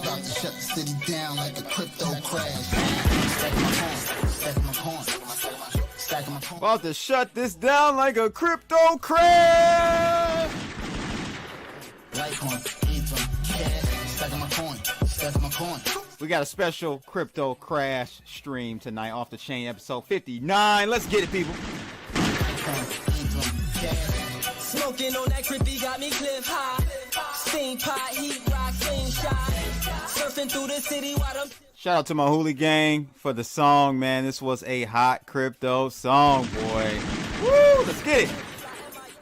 About to shut the city down like a crypto crash. Stacking my coins. About to shut this down like a crypto crash. Litecoin, ETH, cash. Stacking my coin. Stacking my coin. We got a special crypto crash stream tonight, off the chain episode 59. Let's get it, people. Smoking on that crippy got me cliff high. Steam pot, heat rock, slingshot. Surfing through the city while I'm... Shout out to my Hoolie gang for the song, man. This was a hot crypto song, boy. Woo, let's get it.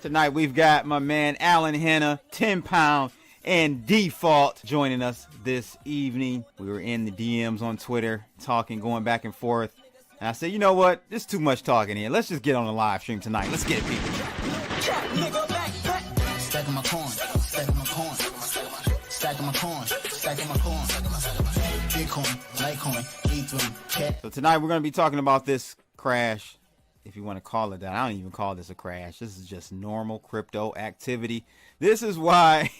Tonight we've got my man Alan Henna, 10 Pound, and Default joining us this evening. We were in the DMs on Twitter talking, going back and forth. And I said, you know what? There's too much talking here. Let's just get on the live stream tonight. Let's get it, people. Stacking my coin. Stacking my coin. Stacking my coin. Stacking my coin. Bitcoin, Litecoin, ETH, cash. So tonight we're going to be talking about this crash, if you want to call it that. I don't even call this a crash. This is just normal crypto activity. This is why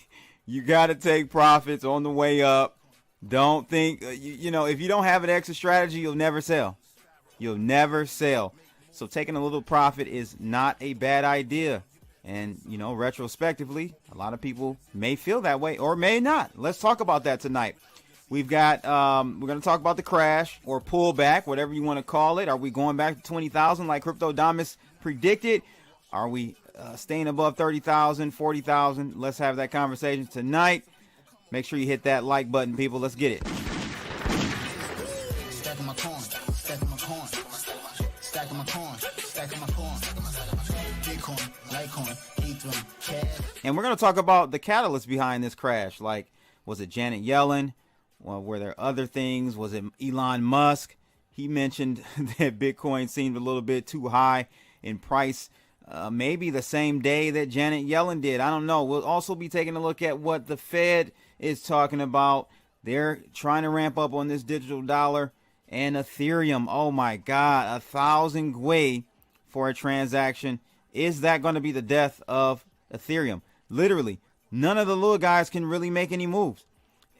you got to take profits on the way up. Don't think, you know, if you don't have an exit strategy, you'll never sell. You'll never sell. So taking a little profit is not a bad idea. And, you know, retrospectively, a lot of people may feel that way or may not. Let's talk about that tonight. We've got, we're going to talk about the crash or pullback, whatever you want to call it. Are we going back to 20,000 like Cryptodamus predicted? Are we staying above 30,000, 40,000? Let's have that conversation tonight. Make sure you hit that like button, people. Let's get it. Stacking my coin. Stacking my coin. Stacking my coin. Stacking my coin. Bitcoin, Litecoin, ETH, cash. And we're going to talk about the catalyst behind this crash. Like, was it Janet Yellen? Well, were there other things? Was it Elon Musk? He mentioned that Bitcoin seemed a little bit too high in price. Maybe the same day that Janet Yellen did. I don't know. We'll also be taking a look at what the Fed is talking about. They're trying to ramp up on this digital dollar and Ethereum. Oh my God, 1,000 gwei for a transaction. Is that going to be the death of Ethereum? Literally, none of the little guys can really make any moves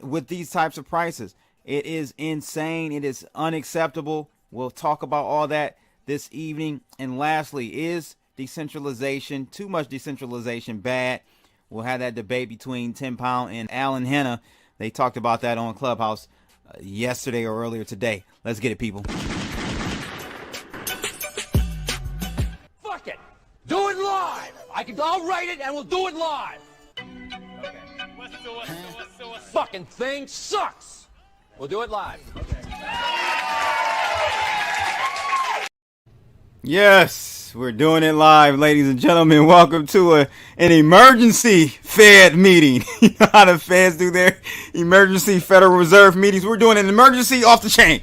with these types of prices. It is insane. It is unacceptable. We'll talk about all that this evening. And lastly, is decentralization, too much decentralization, bad? We'll have that debate between 10 Pound and Alan Henna. They talked about that on Clubhouse yesterday or earlier today. Let's get it, people. Fuck it. Do it live. I'll write it and we'll do it live. Okay. Fucking thing sucks. We'll do it live. Yes, we're doing it live, ladies and gentlemen. Welcome to an emergency Fed meeting. You know how the Feds do their emergency Federal Reserve meetings? We're doing an emergency off the chain.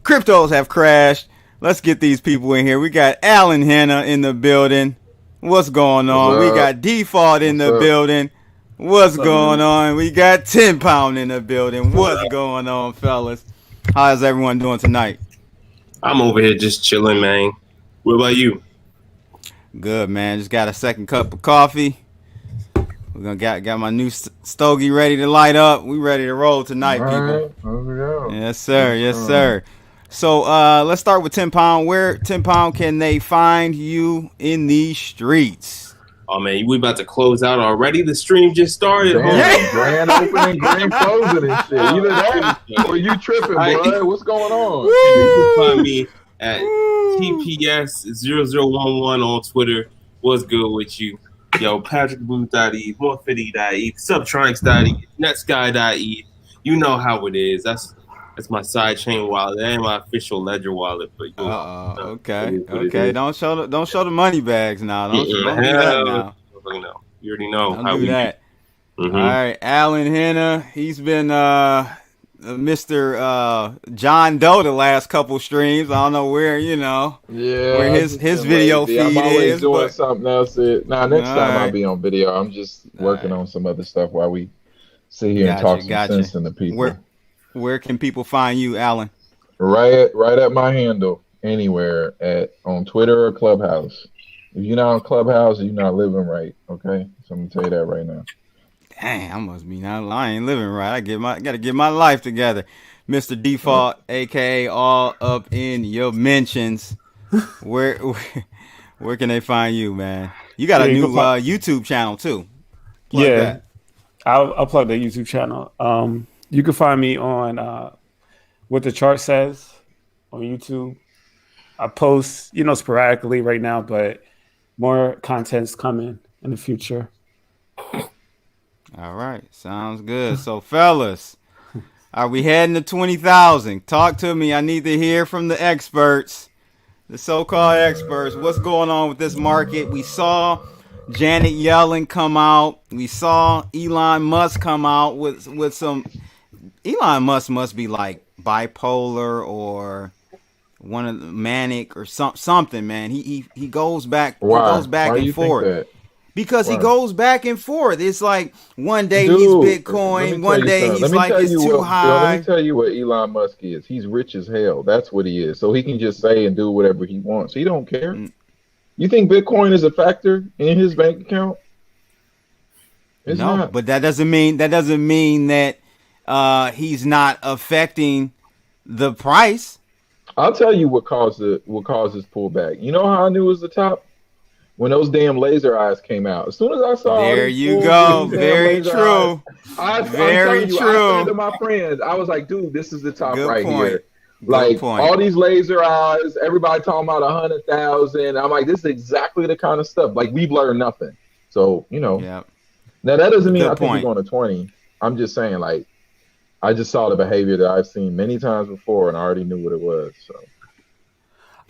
Cryptos have crashed. Let's get these people in here. We got Alan Henna in the building. What's going on? We got Default in the building. What's going on? We got 10 Pound in the building. What's going on, fellas? How is everyone doing tonight? I'm over here just chilling, man. What about you? Good, man. Just got a second cup of coffee. We're gonna got my new stogie ready to light up. We ready to roll tonight, people. Right, yes, sir. Yes, sir. So let's start with 10 Pound. Where 10 Pound can they find you in these streets? Oh man, we about to close out already. The stream just started. Damn, grand opening, grand closing and shit. You know that? Or you tripping, bro? What's going on? You can find me at TPS0011 on Twitter. What's good with you? Yo, PatrickBooth.eth, Morphin.eth, Subtronics.eth, Netsky.eth. You know how it is. That's my side chain wallet. That ain't my official ledger wallet, but okay. Don't show the money bags now. Don't do that now. You already know how we do that. Mm-hmm. All right, Alan Henna. He's been Mr. John Doe the last couple streams. I don't know where where his video feed I'm always is. Doing something else. Next time I'll be on video. I'm just working on some other stuff while we sit here and talk some sense into people. Where can people find you, Alan? Right at my handle, anywhere on Twitter or Clubhouse. If you're not on Clubhouse, you're not living right. Okay, so I'm gonna tell you that right now. Dang, I must be not. I ain't living right. I got to get my life together, Mr. Default, aka all up in your mentions. Where can they find you, man? You got a new YouTube channel too. Plug that. I'll plug the YouTube channel. You can find me on What the Chart Says on YouTube. I post, sporadically right now, but more content's coming in the future. All right, sounds good. So, fellas, are we heading to 20,000? Talk to me. I need to hear from the experts, the so-called experts. What's going on with this market? We saw Janet Yellen come out. We saw Elon Musk come out with some. Elon Musk must be like bipolar or one of the manic or something, man. He goes back. Why? He goes back Why and you forth. think that? Because Why? he goes back and forth. It's like one day Dude, he's Bitcoin, one day he's like it's too high. Let me tell you what Elon Musk is. He's rich as hell. That's what he is. So he can just say and do whatever he wants. He don't care. You think Bitcoin is a factor in his bank account? It's not. But that doesn't mean that he's not affecting the price. I'll tell you what caused this pullback. You know how I knew it was the top? When those damn laser eyes came out. As soon as I saw there you go. Very true. Very true. I said to my friends, I was like, dude, this is the top right here. Like all these laser eyes, everybody talking about 100,000. I'm like, this is exactly the kind of stuff. Like we've learned nothing. So, Now that doesn't mean I think we're going to 20. I'm just saying, like, I just saw the behavior that I've seen many times before, and I already knew what it was. So,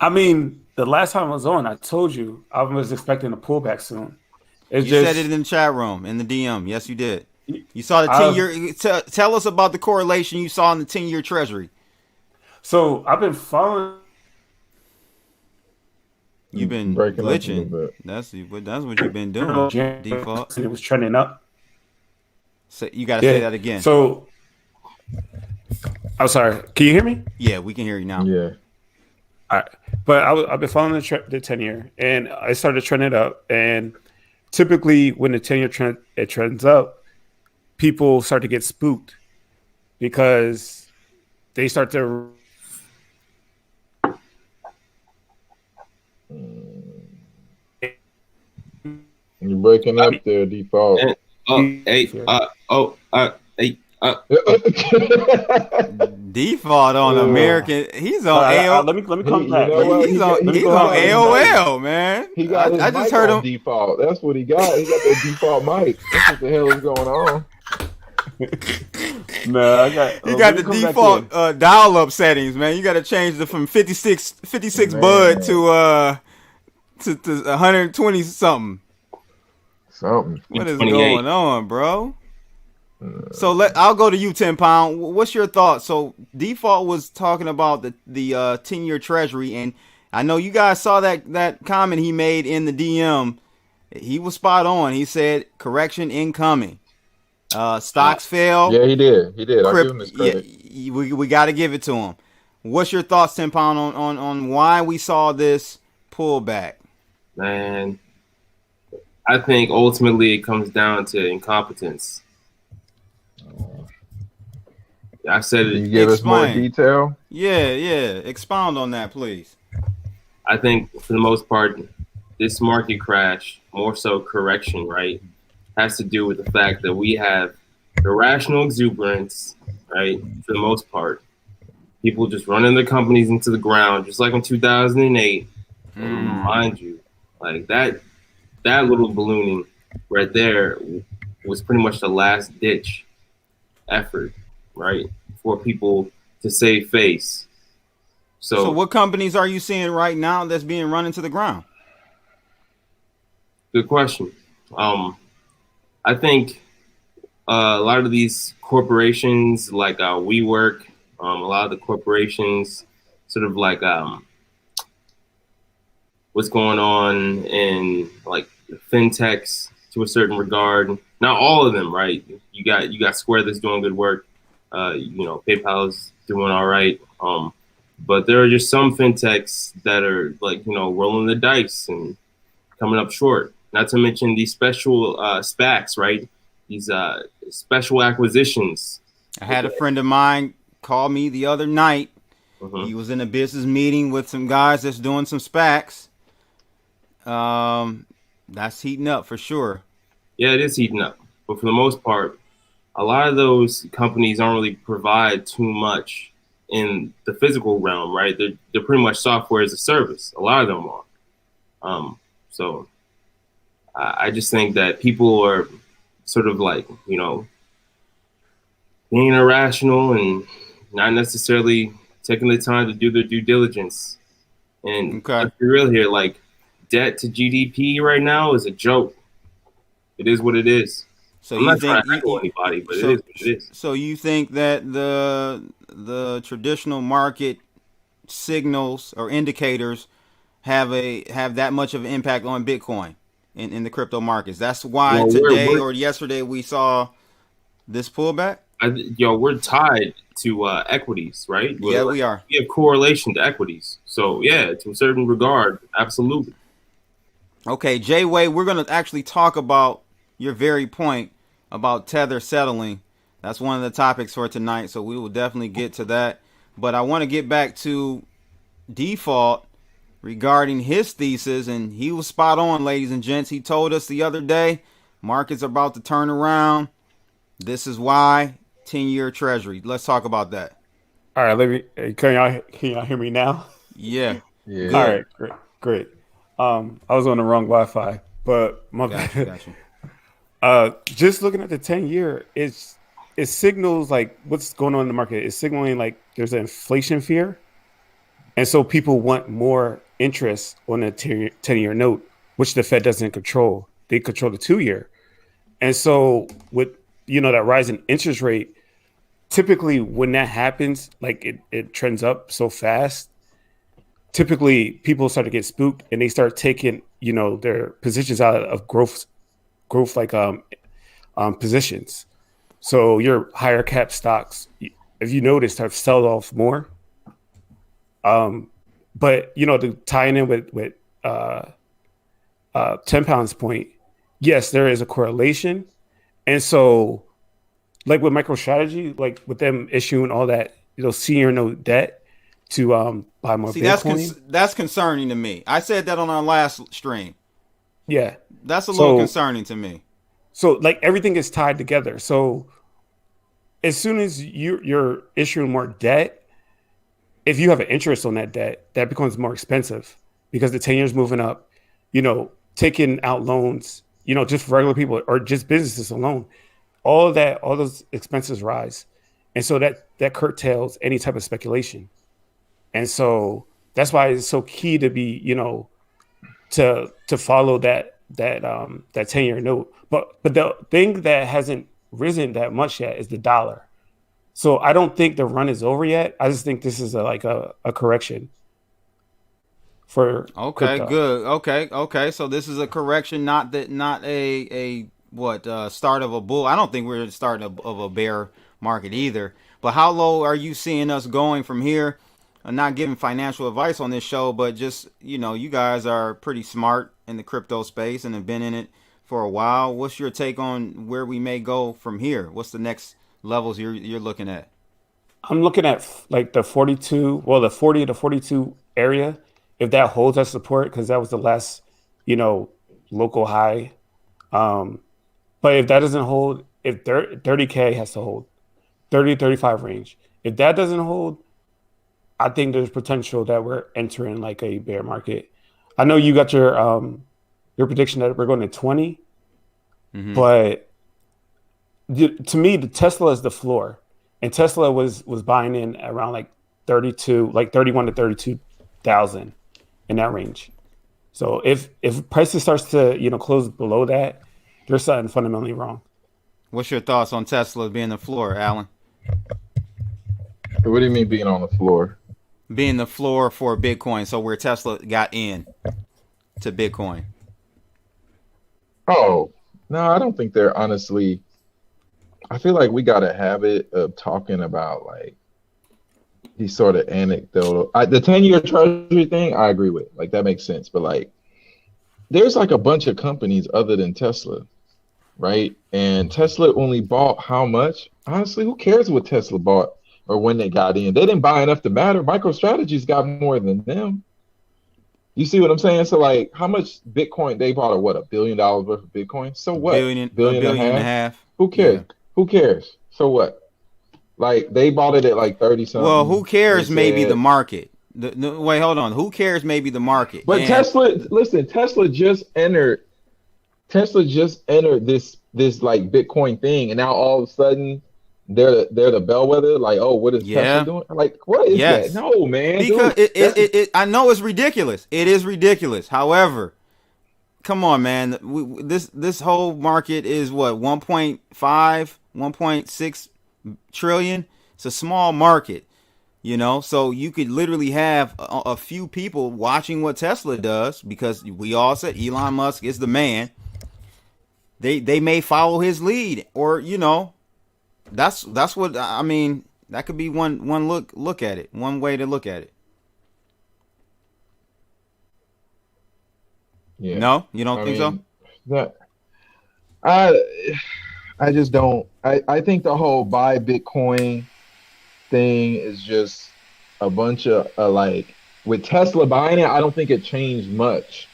I mean, the last time I was on, I told you I was expecting a pullback soon. You said it in the chat room, in the DM. Yes, you did. You saw the 10-year. Tell us about the correlation you saw in the 10-year Treasury. So I've been following. You've been glitching. That's what you've been doing. Default. It was trending up. So you got to say that again. So I'm sorry. Can you hear me? Yeah, we can hear you now. Yeah. All right. But I've been following the 10-year, and I started trending up. And typically, when the 10-year trends up, people start to get spooked because they start to. You're breaking up there, Default. Default on American. He's on AOL. Let me come back. He's on AOL, man. I just heard him. Default. That's what he got. He got that default mic. That's what the hell is going on. No, he got the default dial-up settings, man. You got to change it from 56 bud to 120 something. What is going on, bro? So I'll go to you, 10 Pound. What's your thoughts? So Default was talking about the 10-year Treasury, and I know you guys saw that comment he made in the DM. He was spot on. He said correction incoming. Stocks fell. Yeah, he did. I give him his credit. Yeah, we got to give it to him. What's your thoughts, 10 Pound, on why we saw this pullback? Man, I think ultimately it comes down to incompetence. I said it. Can you give us more detail? Yeah. Expound on that, please. I think for the most part, this market crash, more so correction, right, has to do with the fact that we have irrational exuberance, right, for the most part. People just running their companies into the ground, just like in 2008. Mind you, like that little ballooning right there was pretty much the last ditch effort, right, for people to save face. So what companies are you seeing right now that's being run into the ground? Good question. I think a lot of these corporations, like WeWork, a lot of the corporations, sort of like what's going on in like fintechs to a certain regard. Not all of them, right? You got Square that's doing good work. PayPal's doing all right. But there are just some fintechs that are like, rolling the dice and coming up short. Not to mention these special SPACs, right? these special acquisitions. I had a friend of mine call me the other night. Mm-hmm. He was in a business meeting with some guys that's doing some SPACs. That's heating up for sure. Yeah, it is heating up. But for the most part, a lot of those companies don't really provide too much in the physical realm, right? They're pretty much software as a service. A lot of them are. So I just think that people are sort of like, being irrational and not necessarily taking the time to do their due diligence. And let's be real here, like debt to GDP right now is a joke. It is what it is. So I'm not trying to heckle anybody, but it is what it is. So you think that the traditional market signals or indicators have that much of an impact on Bitcoin in the crypto markets? That's why today or yesterday we saw this pullback? We're tied to equities, right? Yeah, we are. We have correlation to equities. So, yeah, to a certain regard, absolutely. Okay, Jay Way, we're going to actually talk about your very point about Tether settling. That's one of the topics for tonight, so we will definitely get to that. But I want to get back to Default regarding his thesis, and he was spot on, ladies and gents. He told us the other day, markets are about to turn around. This is why 10-year treasury. Let's talk about that. All right, can y'all hear me now? Yeah. Yeah. All right, great. I was on the wrong Wi-Fi, but my bad. Gotcha. Just looking at the 10-year, it signals like what's going on in the market. It's signaling like there's an inflation fear, and so people want more interest on a 10-year note, which the Fed doesn't control. They control the 2-year, and so with that rise in interest rate, typically when that happens, like it trends up so fast, typically people start to get spooked and they start taking, their positions out of growth like positions. So your higher cap stocks, if you notice, have sold off more. But to tie in with 10 pounds point, yes, there is a correlation. And so, like with MicroStrategy, like with them issuing all that, senior note debt to buy more Bitcoin. That's concerning to me. I said that on our last stream. Yeah. That's a little concerning to me. So, like, everything is tied together. So, as soon as you're issuing more debt, if you have an interest on that debt, that becomes more expensive because the 10 years moving up, taking out loans, just for regular people or just businesses alone, all those expenses rise. And so that curtails any type of speculation. And so that's why it's so key to be, to follow that 10-year note. But the thing that hasn't risen that much yet is the dollar. So I don't think the run is over yet. I just think this is a correction. For okay, crypto. Good. Okay. So this is a correction, not a start of a bull. I don't think we're at the start of a bear market either. But how low are you seeing us going from here? I'm not giving financial advice on this show, but just you guys are pretty smart in the crypto space and have been in it for a while. What's your take on where we may go from here? What's the next levels you're looking at? I'm looking at like the 40 to 42 area. If that holds that support, because that was the last, local high. But if that doesn't hold, if 30K has to hold, 30 to 35 range. If that doesn't hold, I think there's potential that we're entering like a bear market. I know you got your prediction that we're going to 20, but to me, the Tesla is the floor, and Tesla was buying in around like 31 to 32,000 in that range. So if prices starts to close below that, there's something fundamentally wrong. What's your thoughts on Tesla being the floor, Alan? What do you mean being on the floor? Being the floor for Bitcoin, so where Tesla got in to Bitcoin. Oh, no, I don't think they're honestly. I feel like we got a habit of talking about like these sort of anecdotal. The 10-year treasury thing, I agree with. Like that makes sense. But like, there's like a bunch of companies other than Tesla right? And Tesla only bought how much? Honestly, who cares what Tesla bought or when they got in? They didn't buy enough to matter. MicroStrategy's got more than them. You see what I'm saying? So like, how much Bitcoin they bought? Or what, $1 billion worth of Bitcoin? So what? Billion and a half. Who cares? Yeah. Who cares? So what? Like they bought it at like 30 something. Well, who cares? Maybe the market. Wait, hold on. Who cares? Maybe the market. But Tesla just entered this like Bitcoin thing, and now all of a sudden they're the bellwether. Like, oh, what is Tesla doing? Like, what is that? No, man. Because I know it's ridiculous. It is ridiculous. However, come on, man. This whole market is what 1.5, 1.6 trillion. It's a small market. You know, so you could literally have a few people watching what Tesla does, because we all said Elon Musk is the man. They may follow his lead, or you know, that's what I mean. That could be one look at it. One way to look at it. Yeah. No, you don't think so? I just don't. I think the whole buy Bitcoin thing is just a bunch of like, with Tesla buying it, I don't think it changed much.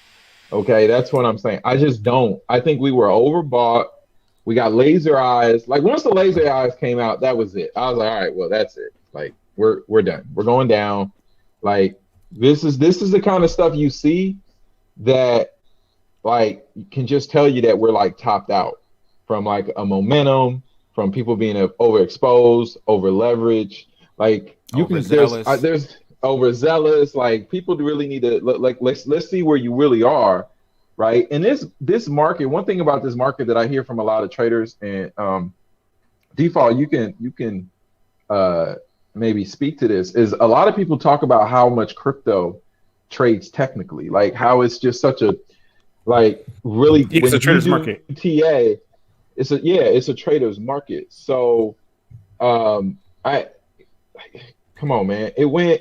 Okay, that's what I'm saying. I just don't. I think we were overbought. We got laser eyes. Like once the laser eyes came out, that was it. I was like, all right, well, that's it. Like we're done. We're going down. Like this is the kind of stuff you see that like can just tell you that we're like topped out from like a momentum, from people being overexposed, over leveraged. Like you can there's overzealous. Like people really need to like let's see where you really are, right? And this market. One thing about this market that I hear from a lot of traders, and Default, you can maybe speak to this, is a lot of people talk about how much crypto trades technically, like how it's just such a like really it's a trader's market. TA, it's a trader's market. So I come on, man. It went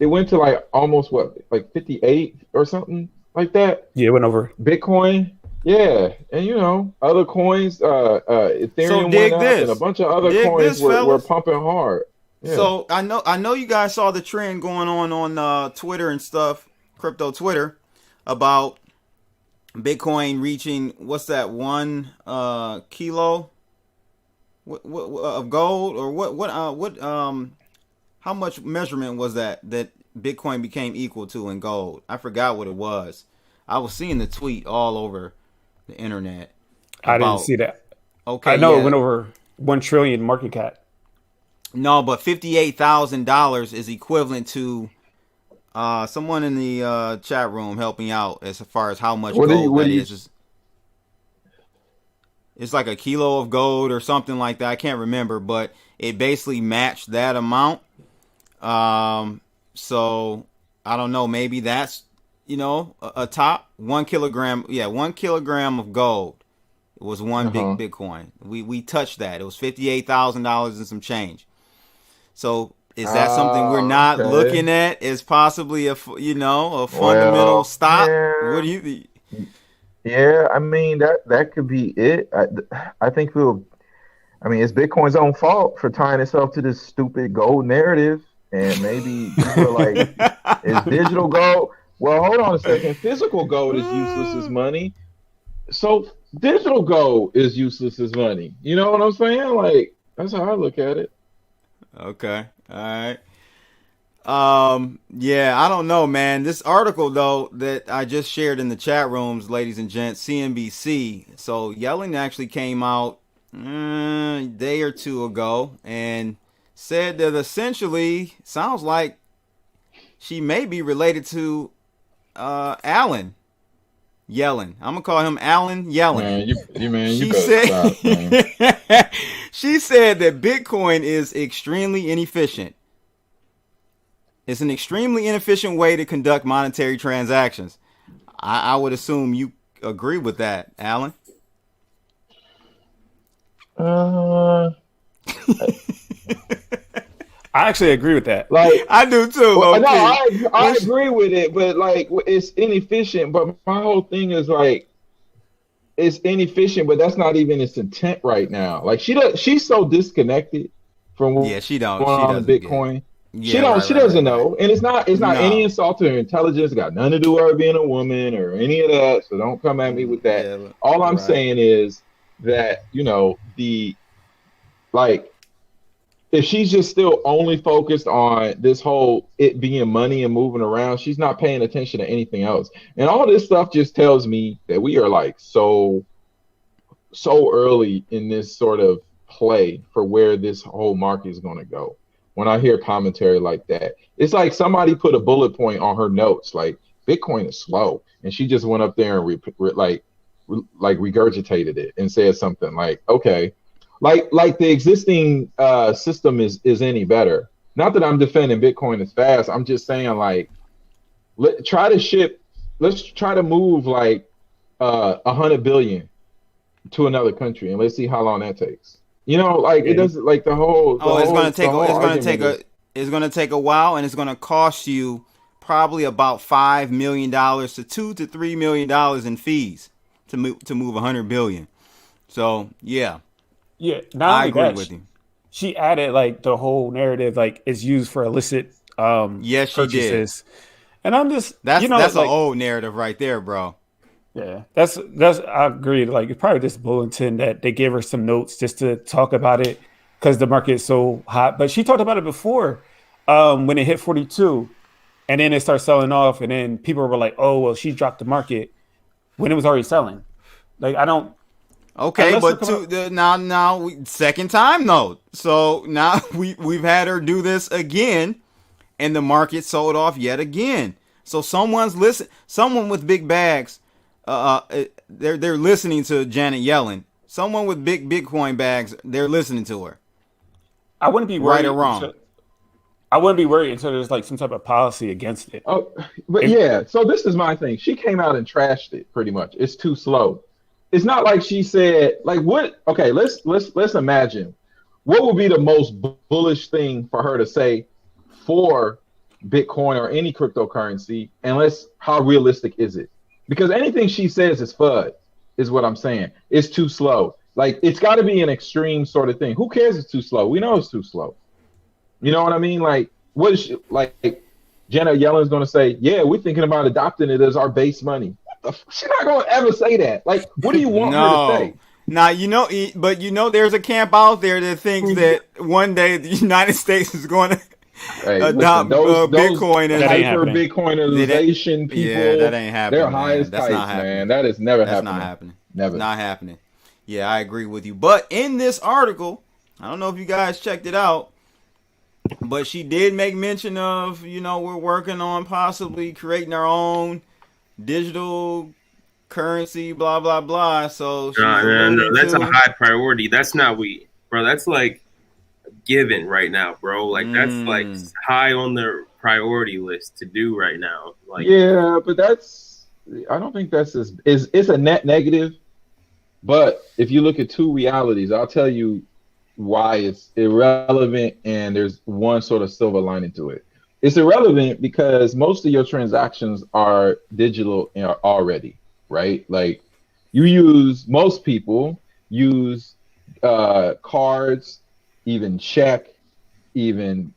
to like almost what, like 58 or something like that. Yeah, it went over Bitcoin. Yeah, and you know other coins, Ethereum went up, and a bunch of other coins were pumping hard. Yeah. So I know you guys saw the trend going on Twitter and stuff, crypto Twitter, about Bitcoin reaching what's that 1 kilo of gold, or what how much measurement was that Bitcoin became equal to in gold? I forgot what it was. I was seeing the tweet all over the internet. I didn't see that. Okay, I know it went over 1 trillion market cap. No, but $58,000 is equivalent to someone in the chat room helping out as far as how much gold that is. It's like a kilo of gold or something like that. I can't remember, but it basically matched that amount. So I don't know. Maybe that's, you know, a top 1 kilogram. Yeah, 1 kilogram of gold. It was one big Bitcoin. We touched that. It was $58,000 and some change. So is that something we're not looking at as possibly a fundamental stop? Yeah. What do you think? Yeah, I mean that could be it. I think it's Bitcoin's own fault for tying itself to this stupid gold narrative, and maybe people are like, is digital gold? Well, hold on a second. Physical gold is useless as money, so digital gold is useless as money. You know what I'm saying? Like that's how I look at it. Okay, all right. Yeah, I don't know, man. This article though that I just shared in the chat rooms, ladies and gents, CNBC. So Yellen actually came out a day or two ago and said that essentially sounds like she may be related to Alan Yellen. I'm gonna call him Alan Yellen. She said that Bitcoin is extremely inefficient. It's an extremely inefficient way to conduct monetary transactions. I would assume you agree with that, Alan. I actually agree with that. Like I do too. Well, no, I agree with it, but like it's inefficient. But my whole thing is like, it's inefficient, but that's not even its intent right now. Like she's so disconnected from what's she going on in Bitcoin. She doesn't doesn't know. And it's not any insult to her intelligence. It got nothing to do with her being a woman or any of that. So don't come at me with that. Yeah, all I'm saying is that, if she's just still only focused on this whole it being money and moving around, she's not paying attention to anything else. And all this stuff just tells me that we are like so early in this sort of play for where this whole market is going to go. When I hear commentary like that, it's like somebody put a bullet point on her notes, like Bitcoin is slow, and she just went up there and regurgitated it and said something like, okay. Like the existing system is any better. Not that I'm defending Bitcoin is fast. I'm just saying let's try to move like 100 billion to another country and let's see how long that takes. It doesn't like the whole. It's gonna take a while, and it's gonna cost you probably about $5 million to $2 to $3 million in fees to move 100 billion. So yeah. Yeah, I agree with you. She added like the whole narrative, like it's used for illicit yes, purchases. She did. And I'm just that's an old narrative right there, bro. Yeah, that's I agree. Like it's probably this bulletin that they gave her some notes just to talk about it because the market is so hot. But she talked about it before when it hit 42, and then it started selling off, and then people were like, "Oh, well, she dropped the market," when it was already selling. Like I don't. Okay, but now second time though. So now we've had her do this again, and the market sold off yet again. So someone with big bags, they're listening to Janet Yellen. Someone with big Bitcoin bags, they're listening to her. I wouldn't be worried right or wrong. I wouldn't be worried until there's like some type of policy against it. Oh, but yeah. So this is my thing. She came out and trashed it pretty much. It's too slow. It's not like she said, like what? Okay, let's imagine what would be the most bullish thing for her to say for Bitcoin or any cryptocurrency, and how realistic is it? Because anything she says is FUD, is what I'm saying. It's too slow. Like it's got to be an extreme sort of thing. Who cares? It's too slow. We know it's too slow. You know what I mean? Like what is she, like Janet Yellen's going to say? Yeah, we're thinking about adopting it as our base money. She's not gonna ever say that. Like, what do you want her to say? Now but there's a camp out there that thinks that one day the United States is going to adopt Bitcoin and hyper-Bitcoinization people. Yeah, that ain't happening. They're high as kites, man. That is never happening. That's not happening. Never. Not happening. Yeah, I agree with you. But in this article, I don't know if you guys checked it out, but she did make mention of, we're working on possibly creating our own digital currency, blah blah blah. So no, that's a high priority. That's not bro. That's like given right now, bro. Like that's like high on the priority list to do right now. Like yeah, but I don't think that's it's a net negative. But if you look at two realities, I'll tell you why it's irrelevant, and there's one sort of silver lining to it. It's irrelevant because most of your transactions are digital already, right? Like most people use cards, even check, even,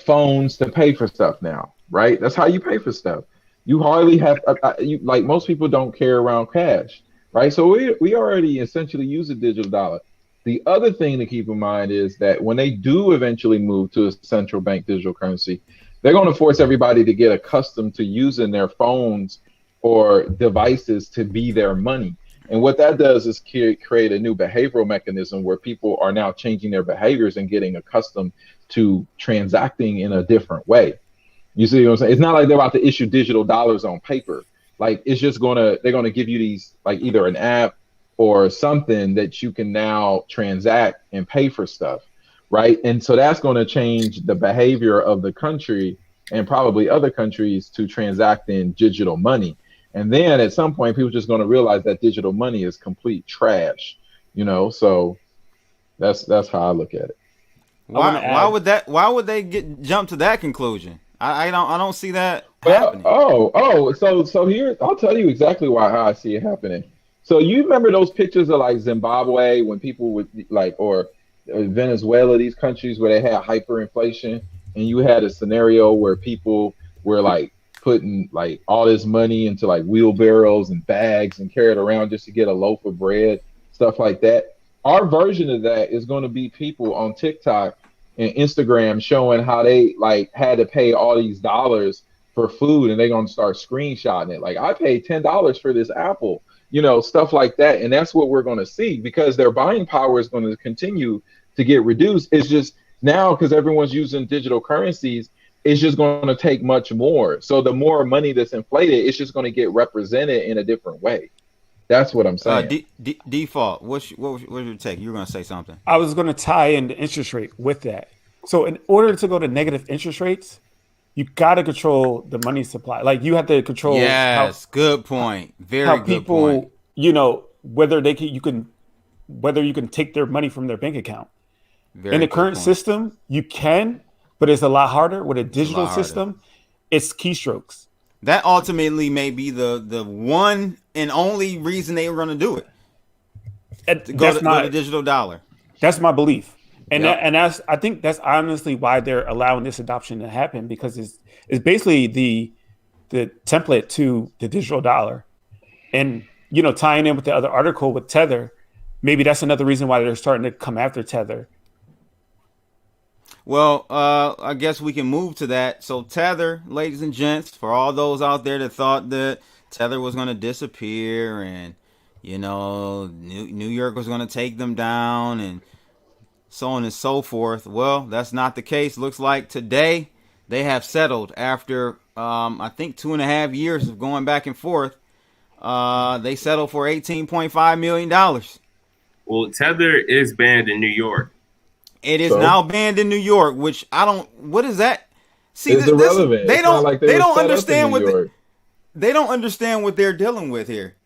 phones to pay for stuff now, right? That's how you pay for stuff. You hardly have, like most people don't carry around cash, right? So we already essentially use a digital dollar. The other thing to keep in mind is that when they do eventually move to a central bank digital currency, they're going to force everybody to get accustomed to using their phones or devices to be their money. And what that does is create a new behavioral mechanism where people are now changing their behaviors and getting accustomed to transacting in a different way. You see what I'm saying? It's not like they're about to issue digital dollars on paper. Like it's just they're going to give you these, like either an app or something that you can now transact and pay for stuff, right? And so that's going to change the behavior of the country and probably other countries to transact in digital money. And then at some point, people are just going to realize that digital money is complete trash, So that's how I look at it. Why would they jump to that conclusion? I don't see that happening. So here I'll tell you exactly how I see it happening. So you remember those pictures of like Zimbabwe when people would like, or Venezuela, these countries where they had hyperinflation, and you had a scenario where people were like putting like all this money into like wheelbarrows and bags and carry it around just to get a loaf of bread, stuff like that. Our version of that is going to be people on TikTok and Instagram showing how they like had to pay all these dollars for food, and they're going to start screenshotting it. Like, I paid $10 for this apple, stuff like that. And that's what we're going to see, because their buying power is going to continue to get reduced. It's just now, because everyone's using digital currencies, it's just going to take much more. So the more money that's inflated, it's just going to get represented in a different way. That's what I'm saying. Default, what's your take? You were going to say something. I was going to tie in the interest rate with that. So in order to go to negative interest rates, you got to control the money supply. Like, you have to control. Yes, good point. Very how good people, point. Whether you can take their money from their bank account. Very in the current point. system, you can, but it's a lot harder. With a digital system, it's keystrokes. That ultimately may be the one and only reason they were going to do it. Go to digital dollar. That's my belief. And I think that's honestly why they're allowing this adoption to happen, because it's basically the template to the digital dollar. And tying in with the other article with Tether, maybe that's another reason why they're starting to come after Tether. Well, I guess we can move to that. So Tether, ladies and gents, for all those out there that thought that Tether was going to disappear and New York was going to take them down and so on and so forth. Well, that's not the case. Looks like today they have settled after, I think, 2.5 years of going back and forth. They settled for $18.5 million. Well, Tether is banned in New York. It is now banned in New York, which what is that? See, it's irrelevant. They don't understand they don't understand what they're dealing with here.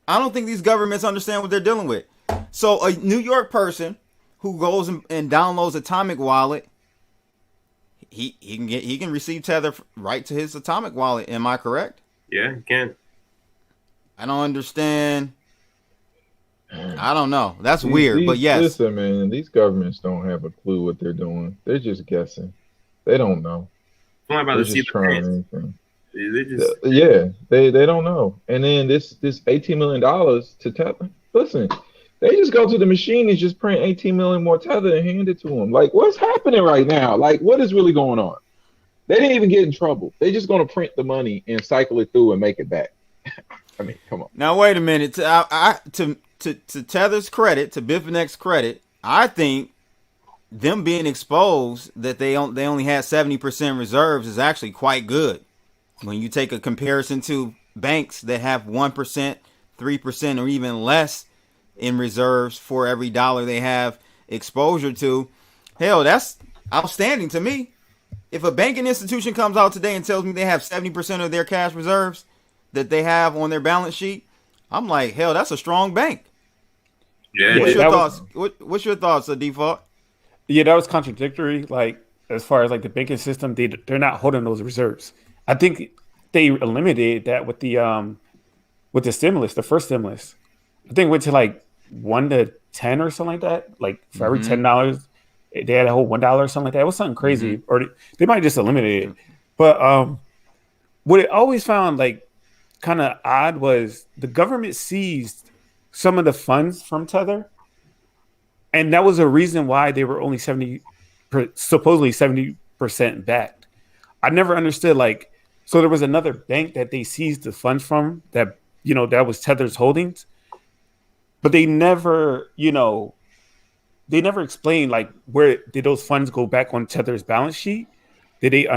I don't think these governments understand what they're dealing with. So a New York person who goes and downloads Atomic Wallet, he can receive Tether right to his Atomic Wallet. Am I correct? Yeah, he can. I don't understand. I don't know. That's weird, but yes. Listen, man, these governments don't have a clue what they're doing. They're just guessing. They don't know. I'm about to see the they don't know. And then this $18 million to Tether. Listen, they just go to the machine and just print 18 million more Tether and hand it to them. Like, what's happening right now? Like, what is really going on? They didn't even get in trouble. They're just going to print the money and cycle it through and make it back. I mean, come on. Now, wait a minute. To Tether's credit, to Bitfinex's credit, I think them being exposed that they only had 70% reserves is actually quite good. When you take a comparison to banks that have 1%, 3%, or even less in reserves for every dollar they have exposure to, hell, that's outstanding to me. If a banking institution comes out today and tells me they have 70% of their cash reserves that they have on their balance sheet, I'm like, hell, that's a strong bank. Yeah. What's your thoughts? What's your thoughts, Default? Yeah, that was contradictory. Like, as far as like the banking system, they're not holding those reserves. I think they eliminated that with the stimulus, the first stimulus. I think it went to like 1 to 10 or something like that. Like for every $10, they had a whole $1 or something like that. It was something crazy, or they might just eliminate it. But what I always found like kind of odd was the government seized some of the funds from Tether, and that was a reason why they were only supposedly 70% backed. I never understood, like, so there was another bank that they seized the funds from that that was Tether's holdings, but they never explained like where did those funds go back on Tether's balance sheet? Did they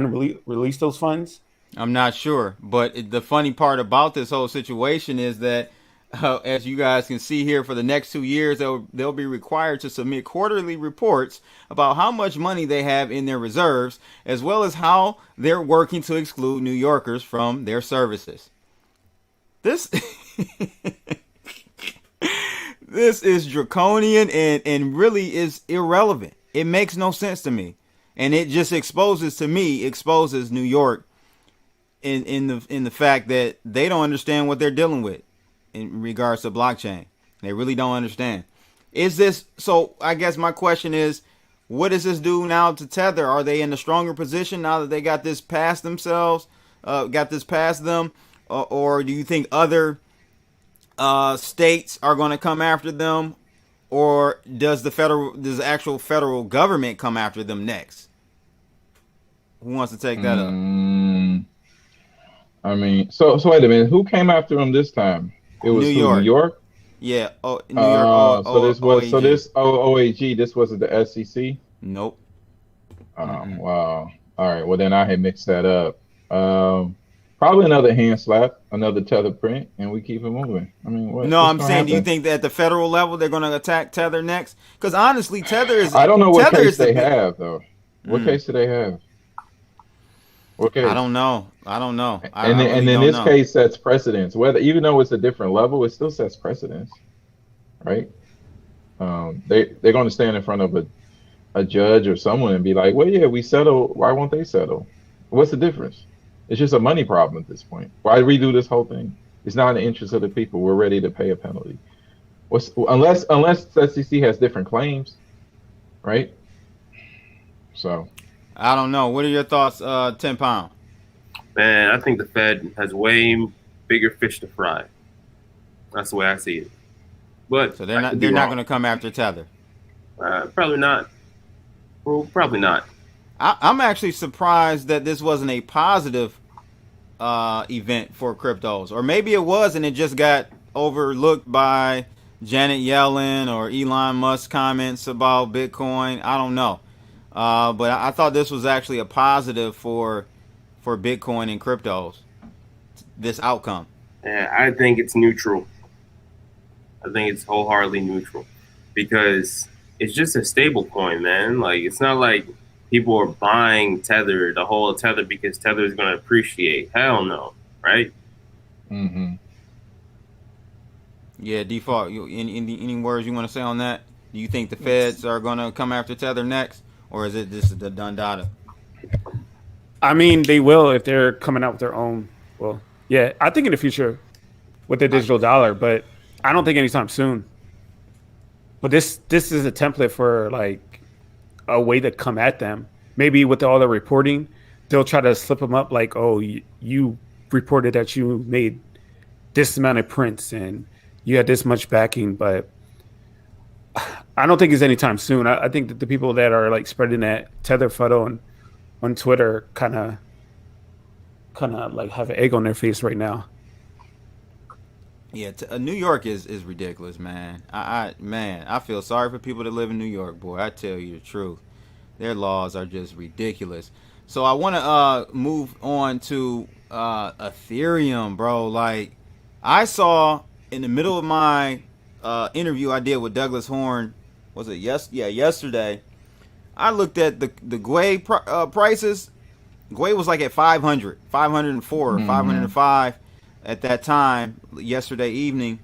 release those funds? I'm not sure, but the funny part about this whole situation is that as you guys can see here, for the next 2 years, they'll be required to submit quarterly reports about how much money they have in their reserves, as well as how they're working to exclude New Yorkers from their services. This is draconian and really is irrelevant. It makes no sense to me, and it just exposes New York in the fact that they don't understand what they're dealing with. in regards to blockchain. They really don't understand. Is this so? I guess my question is, what does this do now to Tether? Are they in a stronger position now that they got this past themselves? Got this past them, or do you think other states are going to come after them, or does the actual federal government come after them next? Who wants to take that up? I mean, so wait a minute. Who came after them this time? It was New York. Yeah. Oh, New York. So this OAG. This wasn't the SEC. Nope. Wow. All right. Well, then I had mixed that up. Probably another hand slap, another Tether print, and we keep it moving. I mean, I'm saying, do you think that at the federal level they're going to attack Tether next? Because honestly, Tether is. I don't know what case they have though. What case do they have? What case? I don't know. And in this case, sets precedence. Whether even though it's a different level, it still sets precedence, right? They're going to stand in front of a judge or someone and be like, "Well, yeah, we settle. Why won't they settle? What's the difference? It's just a money problem at this point. Why redo this whole thing? It's not in the interest of the people. We're ready to pay a penalty. Unless the SEC has different claims, right? So, I don't know. What are your thoughts, 10 Pound? Man, I think the Fed has way bigger fish to fry. That's the way I see it. But so they're not going to come after Tether. Probably not. Well, probably not. I'm actually surprised that this wasn't a positive event for cryptos, or maybe it was and it just got overlooked by Janet Yellen or Elon Musk comments about Bitcoin. I don't know, but I thought this was actually a positive for Bitcoin and cryptos. This outcome. Yeah, I think it's neutral. I think it's wholeheartedly neutral because it's just a stable coin, man. Like it's not like people are buying Tether, the whole Tether, because Tether is going to appreciate. Hell no, right? Mm-hmm. Yeah, default. Any words you want to say on that? Do you think the feds are going to come after Tether next, or is it just the done data? I mean, they will if they're coming out with their own. Well, yeah, I think in the future with the digital dollar, but I don't think anytime soon. But this is a template for like a way to come at them. Maybe with all the reporting, they'll try to slip them up like, oh, you reported that you made this amount of prints and you had this much backing, but I don't think it's anytime soon. I think that the people that are like spreading that Tether photo on Twitter kind of like have an egg on their face right now. Yeah, New York is ridiculous, man. I feel sorry for people that live in New York, boy. I tell you the truth. Their laws are just ridiculous. So I want to move on to Ethereum, bro. Like, I saw in the middle of my interview I did with Douglas Horn, was it yesterday, I looked at the Gwei prices. Gwei was like at 500, 504, or 505 at that time yesterday evening.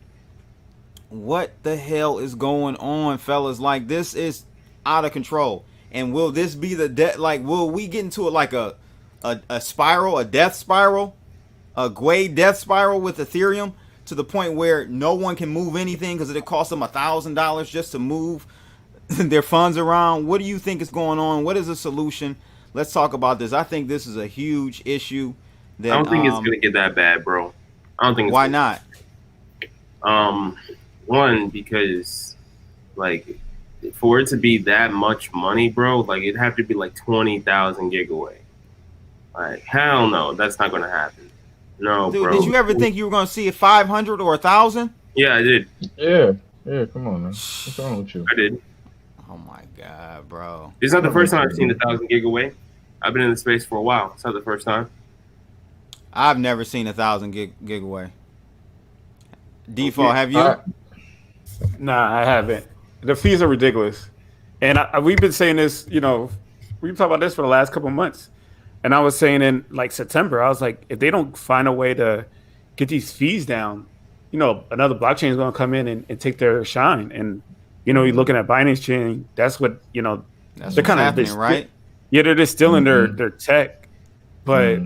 What the hell is going on, fellas? Like, this is out of control. And will this be will we get into like a spiral, a death spiral, a Gwei death spiral with Ethereum to the point where no one can move anything because it costs them $1,000 just to move their funds around? What do you think is going on? What is the solution? Let's talk about this. I think this is a huge issue. I don't think it's gonna get that bad, bro. I don't think. Why not? One, because like for it to be that much money, bro, like it'd have to be like 20,000 giveaway. Like hell no, that's not gonna happen. No, dude, bro. Did you ever think you were gonna see 500 or 1,000? Yeah, I did. Yeah, come on, man. What's wrong with you? I did. Oh my god, bro! It's not the first time I've seen 1,000 giveaway. I've been in the space for a while. It's not the first time. I've never seen 1,000 giveaway. Default, have you? Nah, I haven't. The fees are ridiculous, and we've been saying this. You know, we've been talking about this for the last couple of months, and I was saying in like September, I was like, if they don't find a way to get these fees down, you know, another blockchain is going to come in and take their shine. And you know, you're looking at Binance Chain. That's what That's they're kind of right. Yeah, they're just still in their tech, but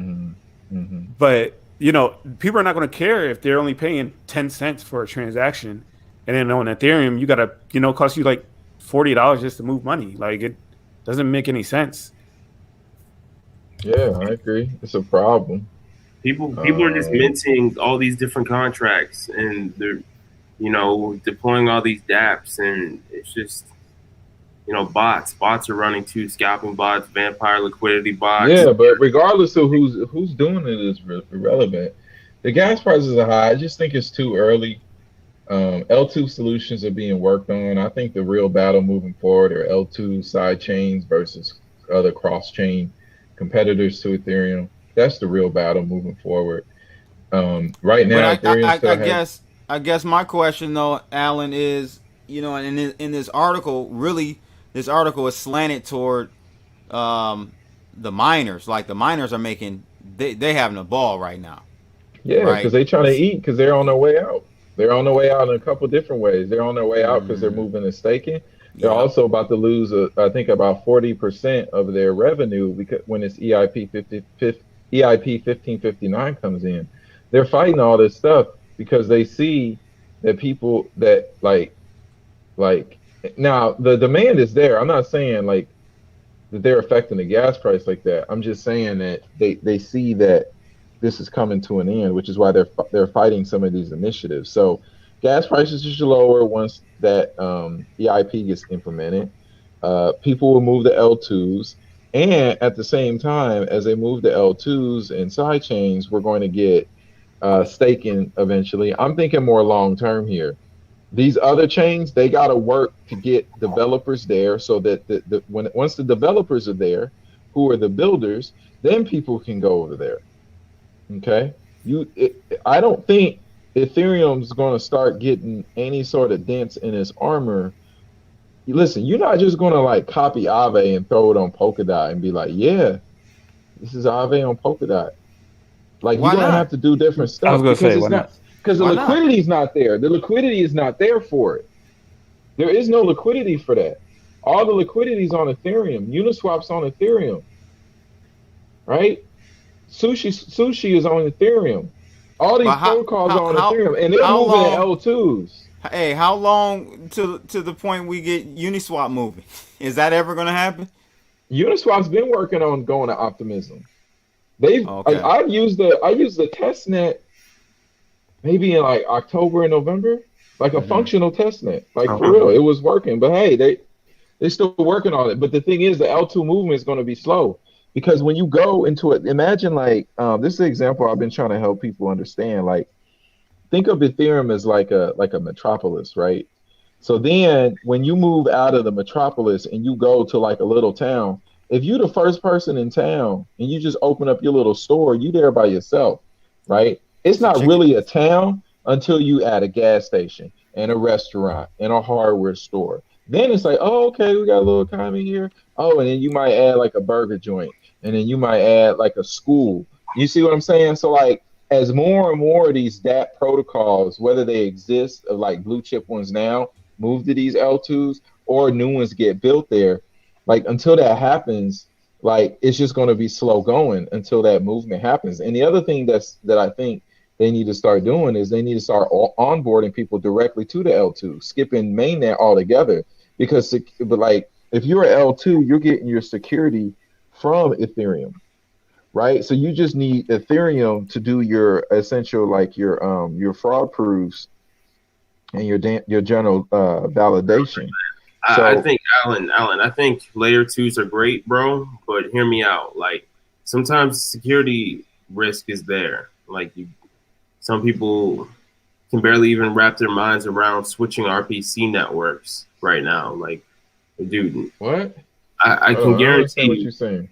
you know, people are not going to care if they're only paying 10 cents for a transaction. And then on Ethereum, you got to, you know, cost you like $40 just to move money. Like, it doesn't make any sense. Yeah, I agree. It's a problem. People are just minting all these different contracts, and they're, you know, deploying all these dApps, and it's just, you know, bots are running too, scalping bots, vampire liquidity bots. Yeah, but regardless of who's doing it is irrelevant. The gas prices are high. I just think it's too early. L2 solutions are being worked on. I think the real battle moving forward are L2 side chains versus other cross chain competitors to Ethereum. That's the real battle moving forward. Right now, Ethereum I guess my question though, Alan, is, you know, in this article, really, this article is slanted toward the miners. Like, the miners are making, they having a ball right now. Yeah, because right? they're trying to eat, because they're on their way out. They're on their way out in a couple different ways. They're on their way out because they're moving and staking. They're also about to lose, I think, about 40% of their revenue because when this EIP 1559 comes in. They're fighting all this stuff because they see that people that like now the demand is there. I'm not saying like that they're affecting the gas price like that. I'm just saying that they see that this is coming to an end, which is why they're fighting some of these initiatives. So gas prices should lower once that EIP gets implemented. People will move to L2s, and at the same time as they move to L2s and side chains, we're going to get staking eventually. I'm thinking more long term here. These other chains, they got to work to get developers there so that once the developers are there, who are the builders, then people can go over there. Okay, I don't think Ethereum's going to start getting any sort of dents in its armor. Listen, you're not just going to like copy Aave and throw it on Polkadot and be like, yeah, this is Aave on Polkadot. Like, you're going to have to do different stuff. I was going to say, why not? Because the liquidity is not there. The liquidity is not there for it. There is no liquidity for that. All the liquidity is on Ethereum. Uniswap's on Ethereum, right? Sushi is on Ethereum. All these protocols are on Ethereum, and they're moving to L2s. Hey, how long to the point we get Uniswap moving? Is that ever going to happen? Uniswap's been working on going to Optimism. I used the testnet maybe in like October and November, like a functional testnet, like for real, it was working. But hey, they're still working on it. But the thing is, the L2 movement is going to be slow. Because when you go into it, imagine like this is an example I've been trying to help people understand. Like, think of Ethereum as like a metropolis, right? So then when you move out of the metropolis and you go to like a little town, if you're the first person in town and you just open up your little store, you there by yourself, right? It's not really a town until you add a gas station and a restaurant and a hardware store. Then it's like, oh, okay, we got a little economy here. Oh, and then you might add like a burger joint. And then you might add like a school. You see what I'm saying? So like, as more and more of these dApp protocols, whether they exist, like blue chip ones now, move to these L2s or new ones get built there, like until that happens, like it's just going to be slow going until that movement happens. And the other thing that I think they need to start doing is they need to start onboarding people directly to the L2, skipping mainnet altogether. Because, but like, if you're an L2, you're getting your security from Ethereum, right? So you just need Ethereum to do your essential, like your fraud proofs and your general validation. So, I think Alan, I think layer 2s are great, bro. But hear me out. Like, sometimes security risk is there. Like, some people can barely even wrap their minds around switching RPC networks right now. Like, dude, what? I can guarantee you. What you're saying.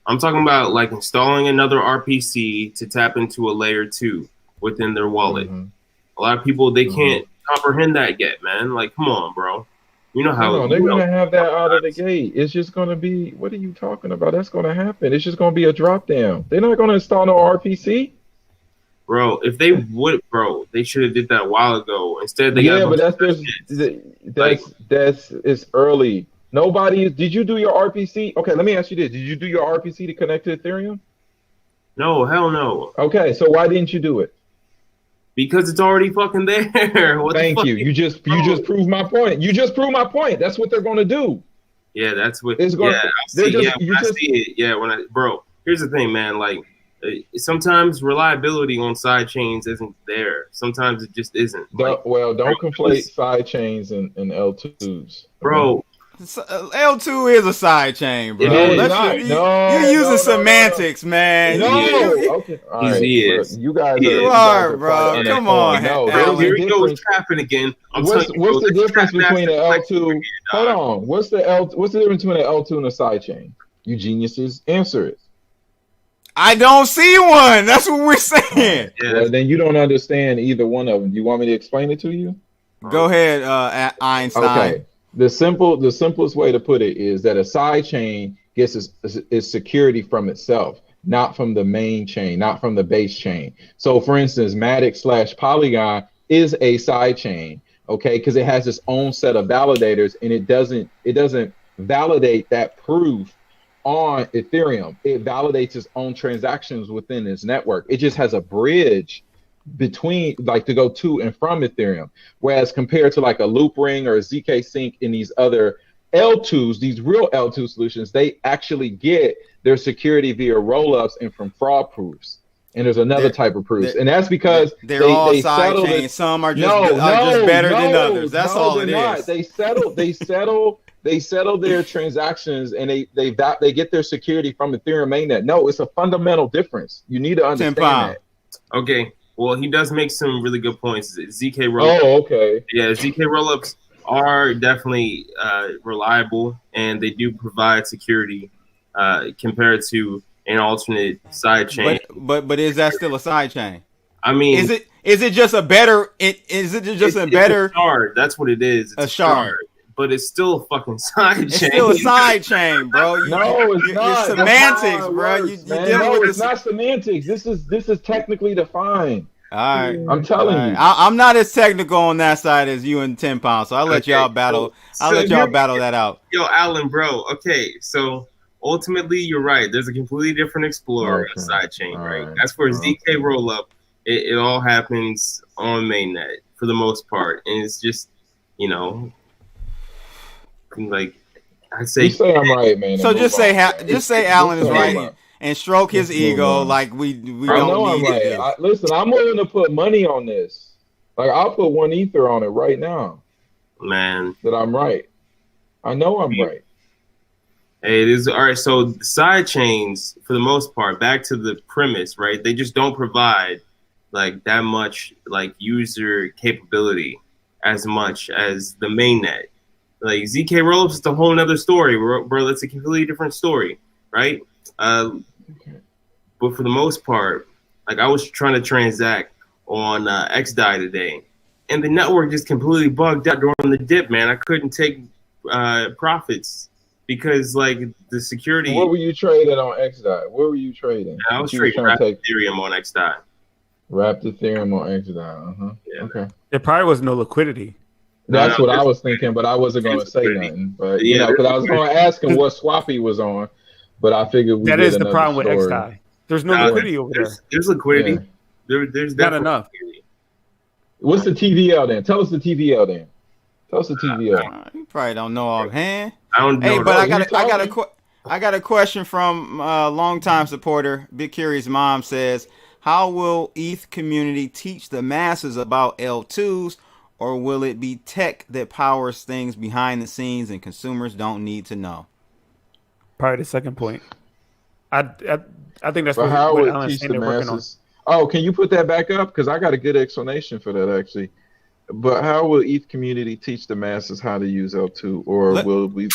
I'm talking about like installing another RPC to tap into a layer 2 within their wallet. A lot of people, they can't comprehend that yet, man. Like, come on, bro. You know how they're going to have that out of the gate. It's just going to be, what are you talking about? That's going to happen. It's just going to be a drop down. They're not going to install no RPC. Bro, if they would, bro, they should have did that a while ago. Instead, they but it's early. Did you do your RPC? Okay, let me ask you this. Did you do your RPC to connect to Ethereum? No, hell no. Okay, so why didn't you do it? Because it's already fucking there. Thank you. You just proved my point. You just proved my point. That's what they're going to do. Yeah, that's what. It's going. Yeah, I see it. Yeah, bro. Here's the thing, man. Like, sometimes reliability on side chains isn't there. Sometimes it just isn't. Don't conflate side chains and L2s, bro. L2 is a side chain, bro. You're using semantics, man. Okay. All right. You guys are, bro. Come on. Here we go trapping again. What's the difference between an L2? Hold on. What's the difference between an L2 and a side chain? You geniuses, answer it. I don't see one. That's what we're saying. Well, then you don't understand either one of them. Do you want me to explain it to you? Go ahead, Einstein. Okay. The simplest way to put it is that a side chain gets its security from itself, not from the main chain, not from the base chain. So, for instance, Matic/Polygon is a side chain, okay, because it has its own set of validators, and it doesn't validate that proof on Ethereum. It validates its own transactions within its network. It just has a bridge between, like, to go to and from Ethereum, whereas compared to like a Loop Ring or a ZK Sync in these other L2s, these real L2 solutions, they actually get their security via rollups and from fraud proofs. And there's another type of proofs, and that's because they're all side chains. Some are just better than others. That's all it is. They settle their transactions, and they get their security from Ethereum mainnet. No, it's a fundamental difference. You need to understand that. Okay. Well, he does make some really good points. ZK rollups. Oh, okay. Yeah, ZK rollups are definitely reliable, and they do provide security compared to an alternate side chain. But is that still a side chain? I mean, is it just a better? Is it just a better shard? That's what it is. It's a shard. But it's still a fucking side chain. It's still a side chain, bro. No, it's not. It's semantics, bro. It's not semantics. This is technically defined. All right, I'm telling you. I'm not as technical on that side as you and 10 Pounds, so I'll let y'all battle. I'll let y'all battle that out. Yo, Alan, bro. Okay, so ultimately, you're right. There's a completely different explorer side chain, right? As for ZK rollup, it all happens on mainnet for the most part, and it's just, like, I say. You say I'm right, man. So just say Alan is right. And stroke his ego like we don't know need I'm right. to do. Listen, I'm willing to put money on this. Like, I'll put 1 Ether on it right now. Man. That I'm right. I know I'm right. Hey, it is all right. So the side chains, for the most part, back to the premise, right? They just don't provide like that much like user capability as much as the mainnet. Like ZK rollups is a whole nother story, bro. That's a completely different story, right? But for the most part, like, I was trying to transact on XDAI today, and the network just completely bugged out during the dip, man. I couldn't take profits because, like, the security. What were you trading on XDAI? What were you trading? I was trading Ethereum on XDAI. Wrapped Ethereum on XDAI. Yeah. Okay. There probably was no liquidity. That's what I was thinking, but I wasn't going to say nothing. But because I was going to ask him what Swappy was on. But I figured that is the problem with XDAI. There's no liquidity over there. There's liquidity. Yeah. There's not enough. Liquidity. What's the TVL then? Tell us the TVL then. Tell us the TVL. You probably don't know offhand. I don't know. Hey, but I got a question from a longtime supporter. Big Curious Mom says, how will ETH community teach the masses about L2s, or will it be tech that powers things behind the scenes and consumers don't need to know? Probably the second point. I think that's what Alan's saying they're working on. Oh, can you put that back up? Because I got a good explanation for that, actually. But how will ETH community teach the masses how to use L2, or will we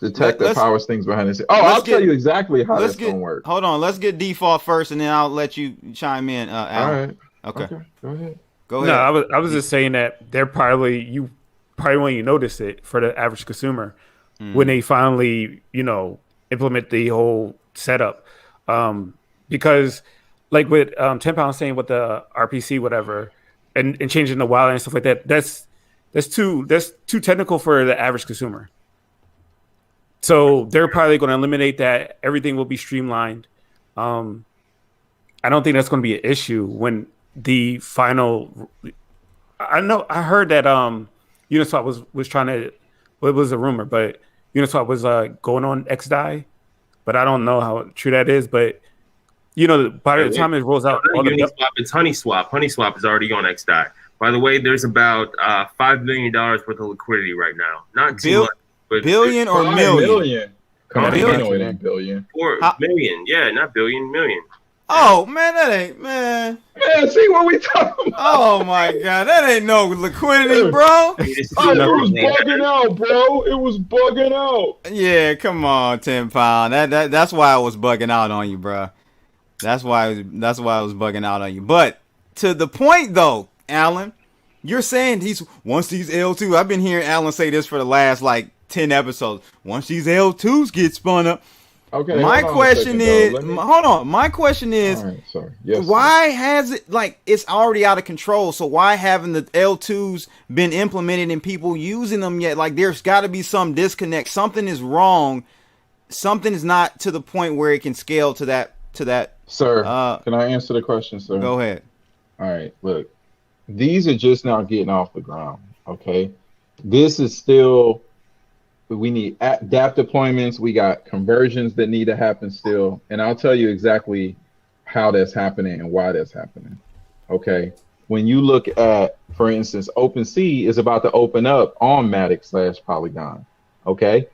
detect that powers things behind the scenes? Oh, I'll tell you exactly how that's going to work. Hold on. Let's get default first, and then I'll let you chime in, Alan. All right. Okay. Go ahead. No, I was just saying that they're probably when you notice it for the average consumer when they finally, implement the whole setup, because like with 10 Pounds saying with the RPC whatever and changing the wallet and stuff like that, that's too technical for the average consumer. So they're probably going to eliminate that. Everything will be streamlined, and I don't think that's going to be an issue when the final. I heard that Uniswap was trying to. Well, it was a rumor, but Uniswap was going on XDAI, but I don't know how true that is. But by the time it rolls out, Uniswap, it's Honeyswap. Honeyswap is already on XDAI. By the way, there's about $5 million worth of liquidity right now. Not too much, but billion or million? Come on, it ain't billion. 4 million, yeah, not billion, million. Oh man, that ain't man. Man, see what we talking about? Oh my god, that ain't no liquidity, bro. It was bugging out, bro. It was bugging out. Yeah, come on, 10 pound. That's why I was bugging out on you, bro. That's why I was bugging out on you. But to the point though, Alan, you're saying once these L2. I've been hearing Alan say this for the last 10 episodes. Once these L2s get spun up. Okay. My question is, hold on. My question is, sorry. Yes, why has it it's already out of control? So why haven't the L2s been implemented and people using them yet? There's got to be some disconnect. Something is wrong. Something is not to the point where it can scale to that. Sir, can I answer the question, sir? Go ahead. All right. Look, these are just now getting off the ground. Okay, this is still. We need DApp deployments. We got conversions that need to happen still. And I'll tell you exactly how that's happening and why that's happening. Okay. When you look at, for instance, OpenSea is about to open up on Matic/Polygon. Okay.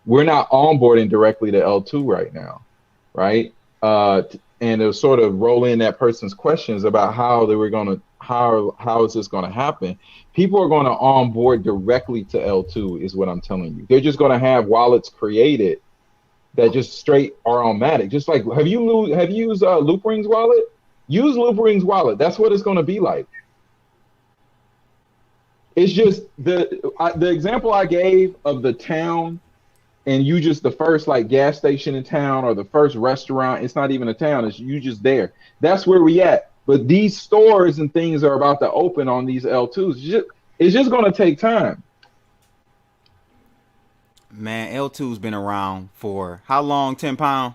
We're not onboarding directly to L2 right now. Right. And it'll sort of roll in that person's questions about how is this going to happen. People are going to onboard directly to L2 is what I'm telling you. They're just going to have wallets created that just straight are on Matic. Just like, have you used Loopring's wallet? Use Loopring's wallet. That's what it's going to be like. It's just the example I gave of the town, and you just the first gas station in town or the first restaurant. It's not even a town. It's you just there. That's where we at. But these stores and things are about to open on these L2s. It's just going to take time. Man, L2's been around for how long, 10 pound?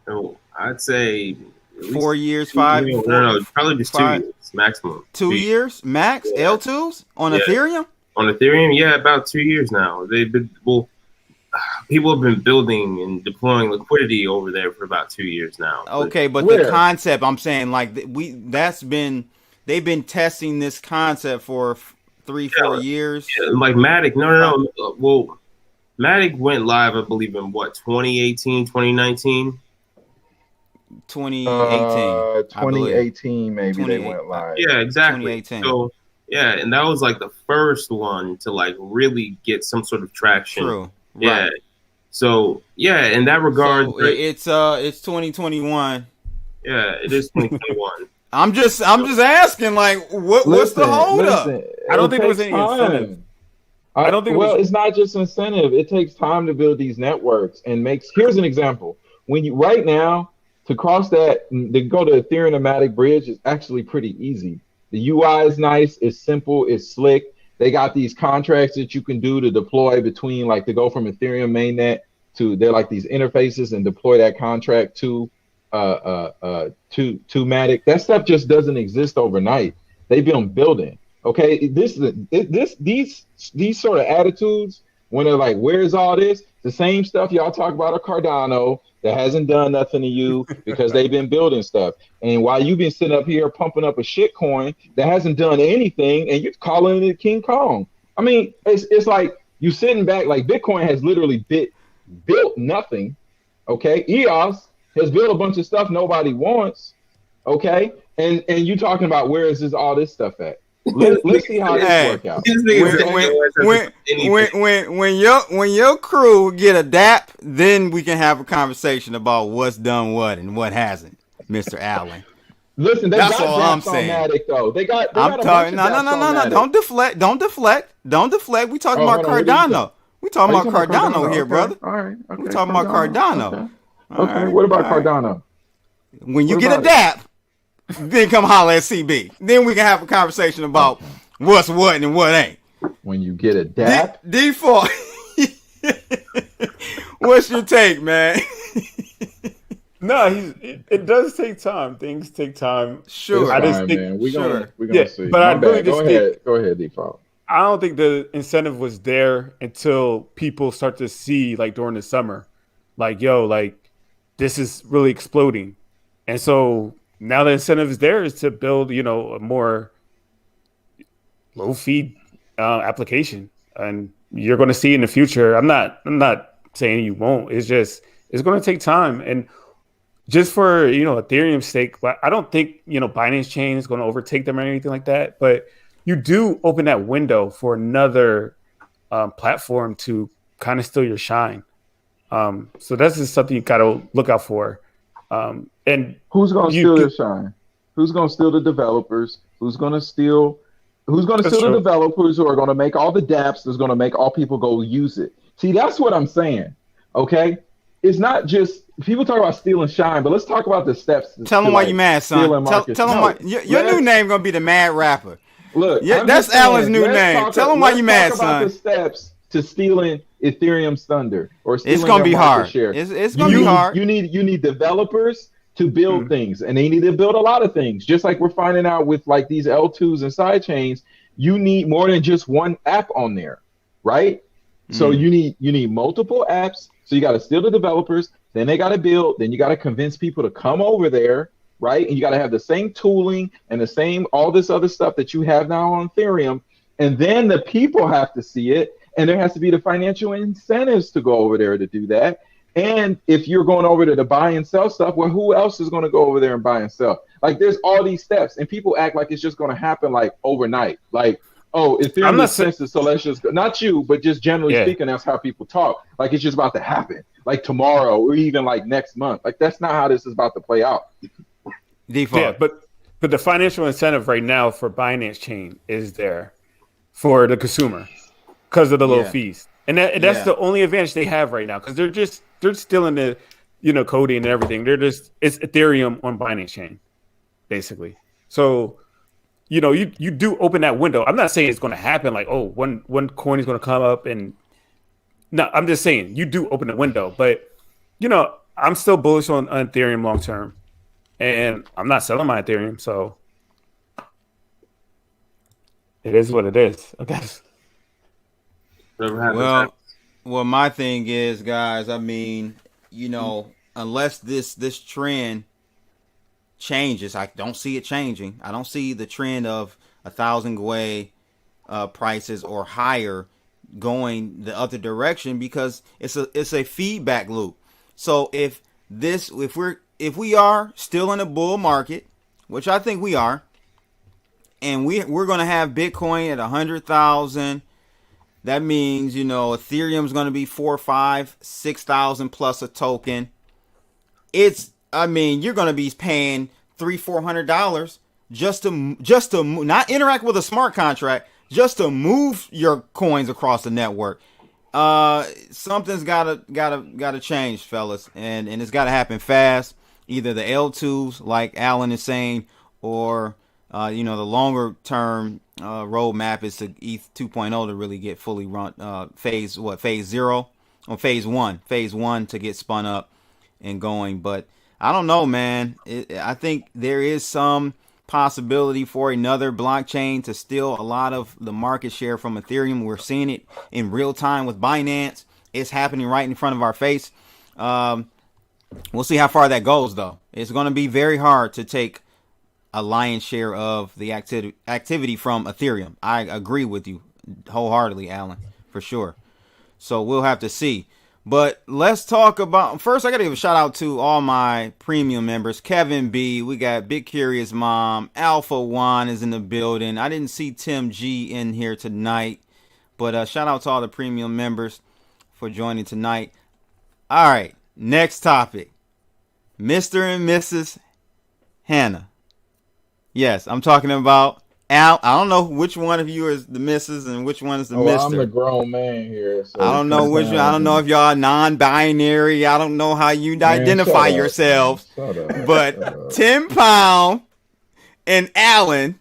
Oh, I'd say 4 years, 5 years. No, probably just 2 years maximum. 2 years max? Yeah. L2s on Ethereum? On Ethereum, yeah, about 2 years now. They've been people have been building and deploying liquidity over there for about 2 years now. Okay, but the concept, I'm saying, they've been testing this concept for 3-4 years. Yeah, like Matic, no. Well, Matic went live, I believe, in 2018, 2019? 2018, maybe they went live. Yeah, exactly. 2018. So, yeah, and that was the first one to really get some sort of traction. True. Yeah. Right. So yeah, in that regard, so it's 2021. Yeah, it is 2021. I'm just asking, what's the hold up? I don't think there was any incentive. I don't think. Well, it's not just incentive. It takes time to build these networks and here's an example. When you right now to cross that, to go to Ethereum Matic bridge is actually pretty easy. The UI is nice. It's simple. It's slick. They got these contracts that you can do to deploy between, to go from Ethereum mainnet to they're these interfaces and deploy that contract to Matic. That stuff just doesn't exist overnight. They've been building. Okay, these sort of attitudes when they're where's all this? The same stuff y'all talk about a Cardano that hasn't done nothing to you because they've been building stuff. And while you've been sitting up here pumping up a shit coin that hasn't done anything, and you're calling it King Kong. I mean, it's like you sitting back, Bitcoin has literally built nothing. Okay, EOS has built a bunch of stuff nobody wants. Okay, and you talking about where is all this stuff at? Let's see how this work out. When your crew get a DApp, then we can have a conversation about what's done what and what hasn't, Mr. Allen. Listen, that's all I'm saying. Matic, though. They got I'm talking. No. Don't deflect. We talking about Cardano. We talking about Cardano here, brother. All right. Okay. We talking about Cardano. Okay. What about Cardano? When you get a DApp, then come holler at CB. Then we can have a conversation about what's what and what ain't. When you get a DApp? Default. What's your take, man? No, it does take time. Things take time. Sure. I just think, man. We're gonna see. But I really just think, go ahead, Default. I don't think the incentive was there until people start to see, like, during the summer, like, yo, like, this is really exploding. And so now the incentive is there is to build, you know, a more low fee application. And you're going to see in the future. I'm not saying you won't. It's just, it's going to take time. And just for, you know, Ethereum's sake, I don't think, you know, Binance Chain is going to overtake them or anything like that. But you do open that window for another platform to kind of steal your shine. So that's just something you got to look out for. And who's going to steal your shine? Who's going to steal the developers? Who's going to steal the developers who are going to make all the dApps that's going to make all people go use it? See, that's what I'm saying. Okay, it's not just people talk about stealing shine, but let's talk about the steps. Tell them why you mad, son. Tell them why your new name gonna be the Mad Rapper. Look, that's Alan's new name. Tell them why you mad, son. About the steps to stealing Ethereum's thunder or stealing it's gonna be hard. Share. It's gonna be hard. You need developers to build things, and they need to build a lot of things. Just like we're finding out with like these L2s and sidechains, you need more than just one app on there, right? So you need multiple apps. So you got to steal the developers, then they got to build, then you got to convince people to come over there, right? And you got to have the same tooling and the same all this other stuff that you have now on Ethereum, and then the people have to see it, and there has to be the financial incentives to go over there to do that. And if you're going over there to buy and sell stuff, well, who else is going to go over there and buy and sell? Like, there's all these steps, and people act like it's just going to happen like overnight, like, oh, Ethereum is sensitive, so let's just go. Not you, but just generally speaking, that's how people talk. Like it's just about to happen, like tomorrow or even like next month. Like that's not how this is about to play out. Default. Yeah, but the financial incentive right now for Binance Chain is there for the consumer because of the low fees, and that's the only advantage they have right now because they're still in the, you know, coding and everything. It's Ethereum on Binance Chain, basically. So, you know, you do open that window. I'm not saying it's going to happen like, oh, one coin is going to come up and no, I'm just saying you do open the window. But, you know, I'm still bullish on Ethereum long term, and I'm not selling my Ethereum. So it is what it is, I guess. Well, my thing is, guys, I mean, you know, unless this trend changes, I don't see it changing. I don't see the trend of 1,000 Gwei prices or higher going the other direction because it's a feedback loop. So if we are still in a bull market, which I think we are, and we're going to have Bitcoin at 100,000, that means, you know, Ethereum's going to be 4,000, 5,000, 6,000 plus a token. I mean, you're going to be paying $300-$400 just to not interact with a smart contract, just to move your coins across the network. Something's gotta change, fellas, and it's got to happen fast. Either the L2s, like Alan is saying, or you know, the longer term roadmap is to ETH 2.0 to really get fully run. Phase 0 or phase one to get spun up and going. But I don't know, man. I think there is some possibility for another blockchain to steal a lot of the market share from Ethereum. We're seeing it in real time with Binance. It's happening right in front of our face. We'll see how far that goes, though. It's going to be very hard to take a lion's share of the activity from Ethereum. I agree with you wholeheartedly, Alan, for sure. So we'll have to see. But let's talk about, first I got to give a shout out to all my premium members. Kevin B, we got Big Curious Mom, Alpha One is in the building. I didn't see Tim G in here tonight, but shout out to all the premium members for joining tonight. All right, next topic. Mr. and Mrs. Hannah. Yes, I'm talking about Al. I don't know which one of you is the Mrs. and which one is the Mr. I'm the grown man here. So I don't know which. I don't know if y'all non-binary. I don't know how you identify yourselves. But Tim Pound and Alan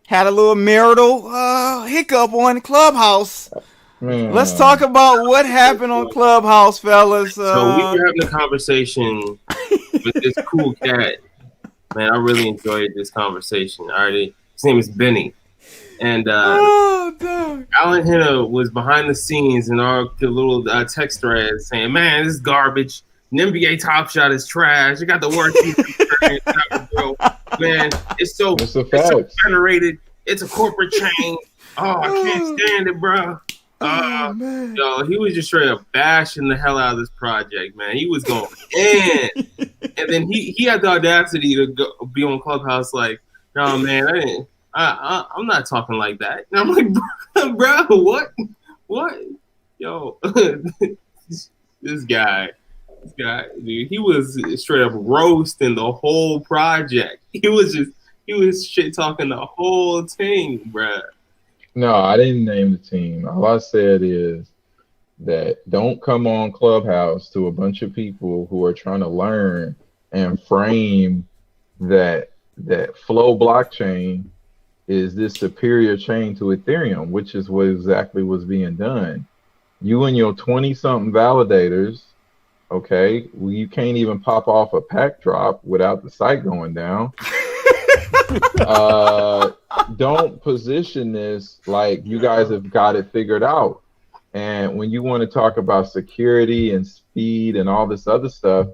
had a little marital hiccup on Clubhouse Let's talk about what happened on Clubhouse, fellas. So we were having a conversation with this cool cat. Man, I really enjoyed this conversation. His name is Benny. And Alan Henna was behind the scenes in our little text thread saying, man, this is garbage. An NBA Top Shot is trash. You got the worst bro. Man, it's so generated. It's a corporate chain. Oh, I can't stand it, bro. Yo, he was just straight up bashing the hell out of this project, man. He was going in. And then he had the audacity to be on Clubhouse like, no, man, I'm not talking like that. And I'm like, bro, what? Yo, this guy, dude, he was straight up roasting the whole project. He was shit talking the whole thing, bro. No, I didn't name the team. All I said is that don't come on Clubhouse to a bunch of people who are trying to learn and frame that Flow blockchain is this superior chain to Ethereum, which is what exactly was being done. You and your 20-something validators, okay, well, you can't even pop off a pack drop without the site going down. Don't position this like you guys have got it figured out. And when you want to talk about security and speed and all this other stuff,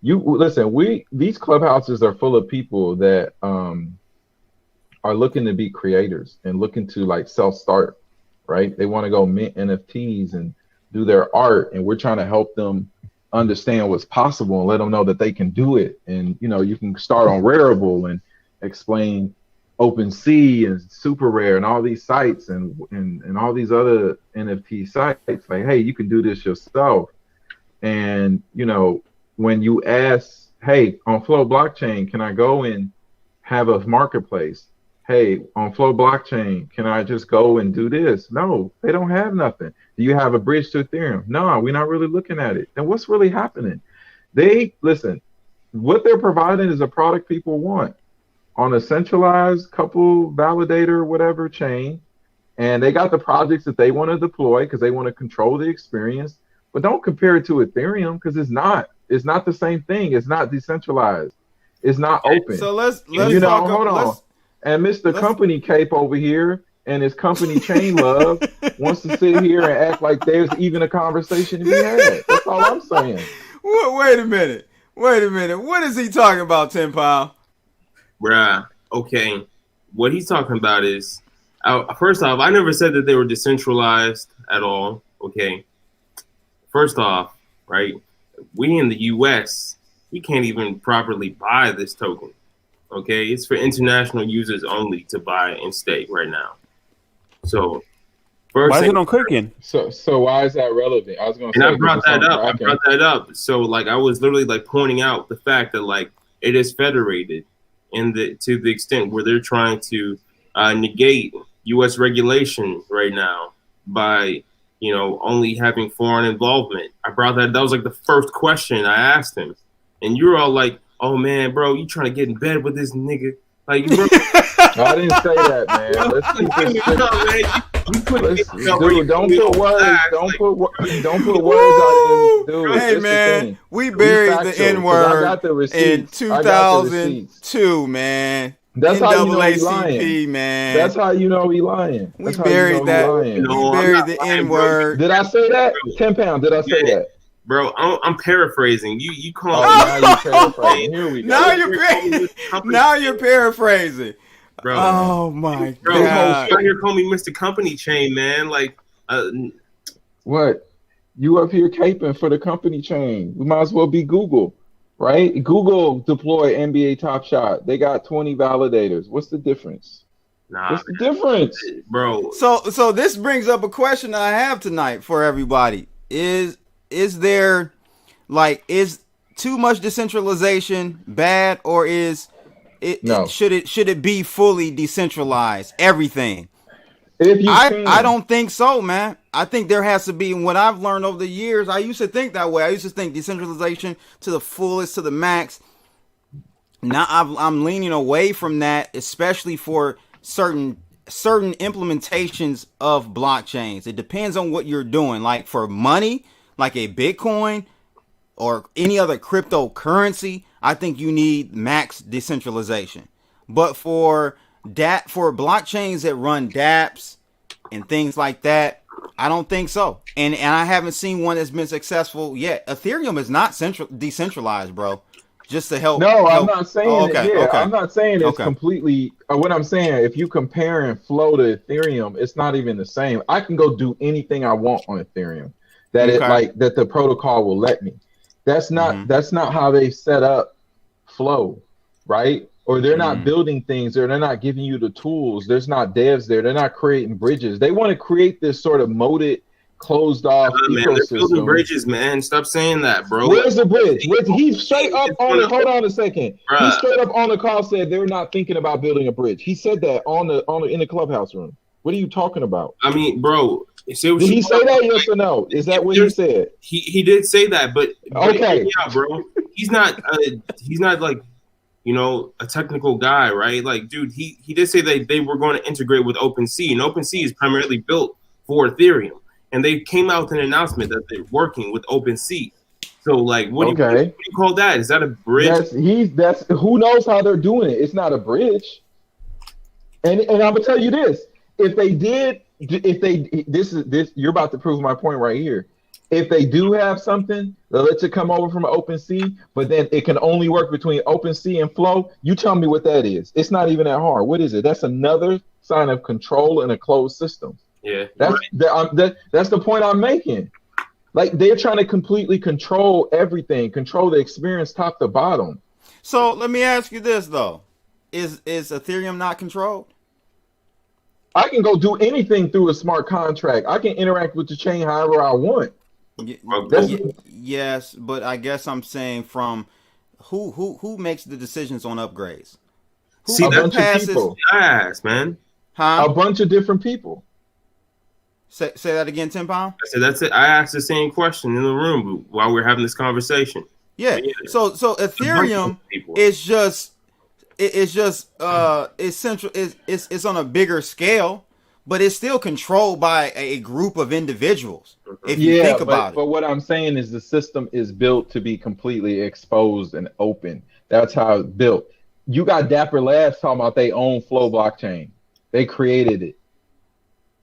you listen, these clubhouses are full of people that are looking to be creators and looking to like self-start, right? They want to go mint NFTs and do their art, and we're trying to help them understand what's possible and let them know that they can do it. And you can start on Rarible and explain OpenSea and Super Rare and all these sites and all these other NFT sites, like, hey, you can do this yourself. And when you ask, hey, on Flow blockchain, can I go and have a marketplace? Hey, on Flow blockchain, can I just go and do this? No, they don't have nothing. Do you have a bridge to Ethereum? No, we're not really looking at it. Then what's really happening? Listen, what they're providing is a product people want on a centralized couple validator, whatever chain. And they got the projects that they want to deploy because they want to control the experience. But don't compare it to Ethereum because it's not the same thing. It's not decentralized. It's not open. So let's hold on. And Mr. Company Cape over here and his company Chain Love wants to sit here and act like there's even a conversation to be had. That's all I'm saying. Wait a minute. What is he talking about, Tim Powell? Bruh, okay. What he's talking about is, first off, I never said that they were decentralized at all, okay? First off, right, we in the U.S., we can't even properly buy this token, okay? It's for international users only to buy and stake right now. So, first why is it on Kraken? So why is that relevant? I was going to say, I brought that up. So, like, I was literally like pointing out the fact that like it is federated to the extent where they're trying to negate U.S. regulation right now by only having foreign involvement. I brought that. That was like the first question I asked him, and you're all like, "Oh man, bro, you trying to get in bed with this nigga?" Like, bro, I didn't say that, man. Let's keep this. Dude, don't put words. Don't put words out there. Dude, hey man, we buried the N-word in 2002, man. That's how you know he's lying. Man. That's how you know he's lying. We buried that. We buried the N-word. Did I say that? 10 pounds. Did I say that? Bro, I'm paraphrasing. You call me. Now you're paraphrasing. Here we go. Now you're paraphrasing. Bro. Oh my God. You're here calling me Mr. Company Chain, man. Like, what? You up here caping for the company chain. We might as well be Google, right? Google deploy NBA Top Shot. They got 20 validators. What's the difference? What's the difference? Bro. So this brings up a question that I have tonight for everybody. Is there, like, is too much decentralization bad, or should it be fully decentralized? Everything. I don't think so, man. I think there has to be. What I've learned over the years, I used to think that way. I used to think decentralization to the fullest, to the max. Now I'm leaning away from that, especially for certain certain implementations of blockchains. It depends on what you're doing. Like for money, like a Bitcoin or any other cryptocurrency, I think you need max decentralization. But for blockchains that run dApps and things like that, I don't think so. And I haven't seen one that's been successful yet. Ethereum is not decentralized, bro. Just to help. No, I'm not saying okay. I'm not saying it's completely. What I'm saying, if you compare and flow to Ethereum, it's not even the same. I can go do anything I want on Ethereum that the protocol will let me. That's not how they set up flow, right? Or they're not building things, or they're not giving you the tools. There's not devs there. They're not creating bridges. They want to create this sort of moated, closed off ecosystem. Man, they're building bridges, man. Stop saying that, bro. Where's the bridge? He's straight up on it. Hold on a second. He straight up on the call said they're not thinking about building a bridge. He said that in the Clubhouse room. What are you talking about? I mean, bro. Did he say that? Yes or no? Is that what he said? He did say that, but okay, yeah, bro. He's not like, you know, a technical guy, right? Like, dude, he did say that they were going to integrate with OpenSea, and OpenSea is primarily built for Ethereum, and they came out with an announcement that they're working with OpenSea. So, like, what do you call that? Is that a bridge? That's who knows how they're doing it. It's not a bridge. And I'm gonna tell you this: you're about to prove my point right here. If they do have something that lets it come over from OpenSea, but then it can only work between OpenSea and Flow, you tell me what that is. It's not even that hard. What is it? That's another sign of control in a closed system. Yeah, that's the point I'm making. Like, they're trying to completely control everything, control the experience top to bottom. So let me ask you this though: Is Ethereum not controlled? I can go do anything through a smart contract. I can interact with the chain however I want. Yes, but I guess I'm saying from who makes the decisions on upgrades? A bunch of people. Yes, man. A bunch of different people. Say that again, Tim Pound. I said that's it. I asked the same question in the room while we're having this conversation. Yeah. So Ethereum is just central. It's on a bigger scale, but it's still controlled by a group of individuals. If you think about it. But what I'm saying is the system is built to be completely exposed and open. That's how it's built. You got Dapper Labs talking about they own Flow blockchain. They created it.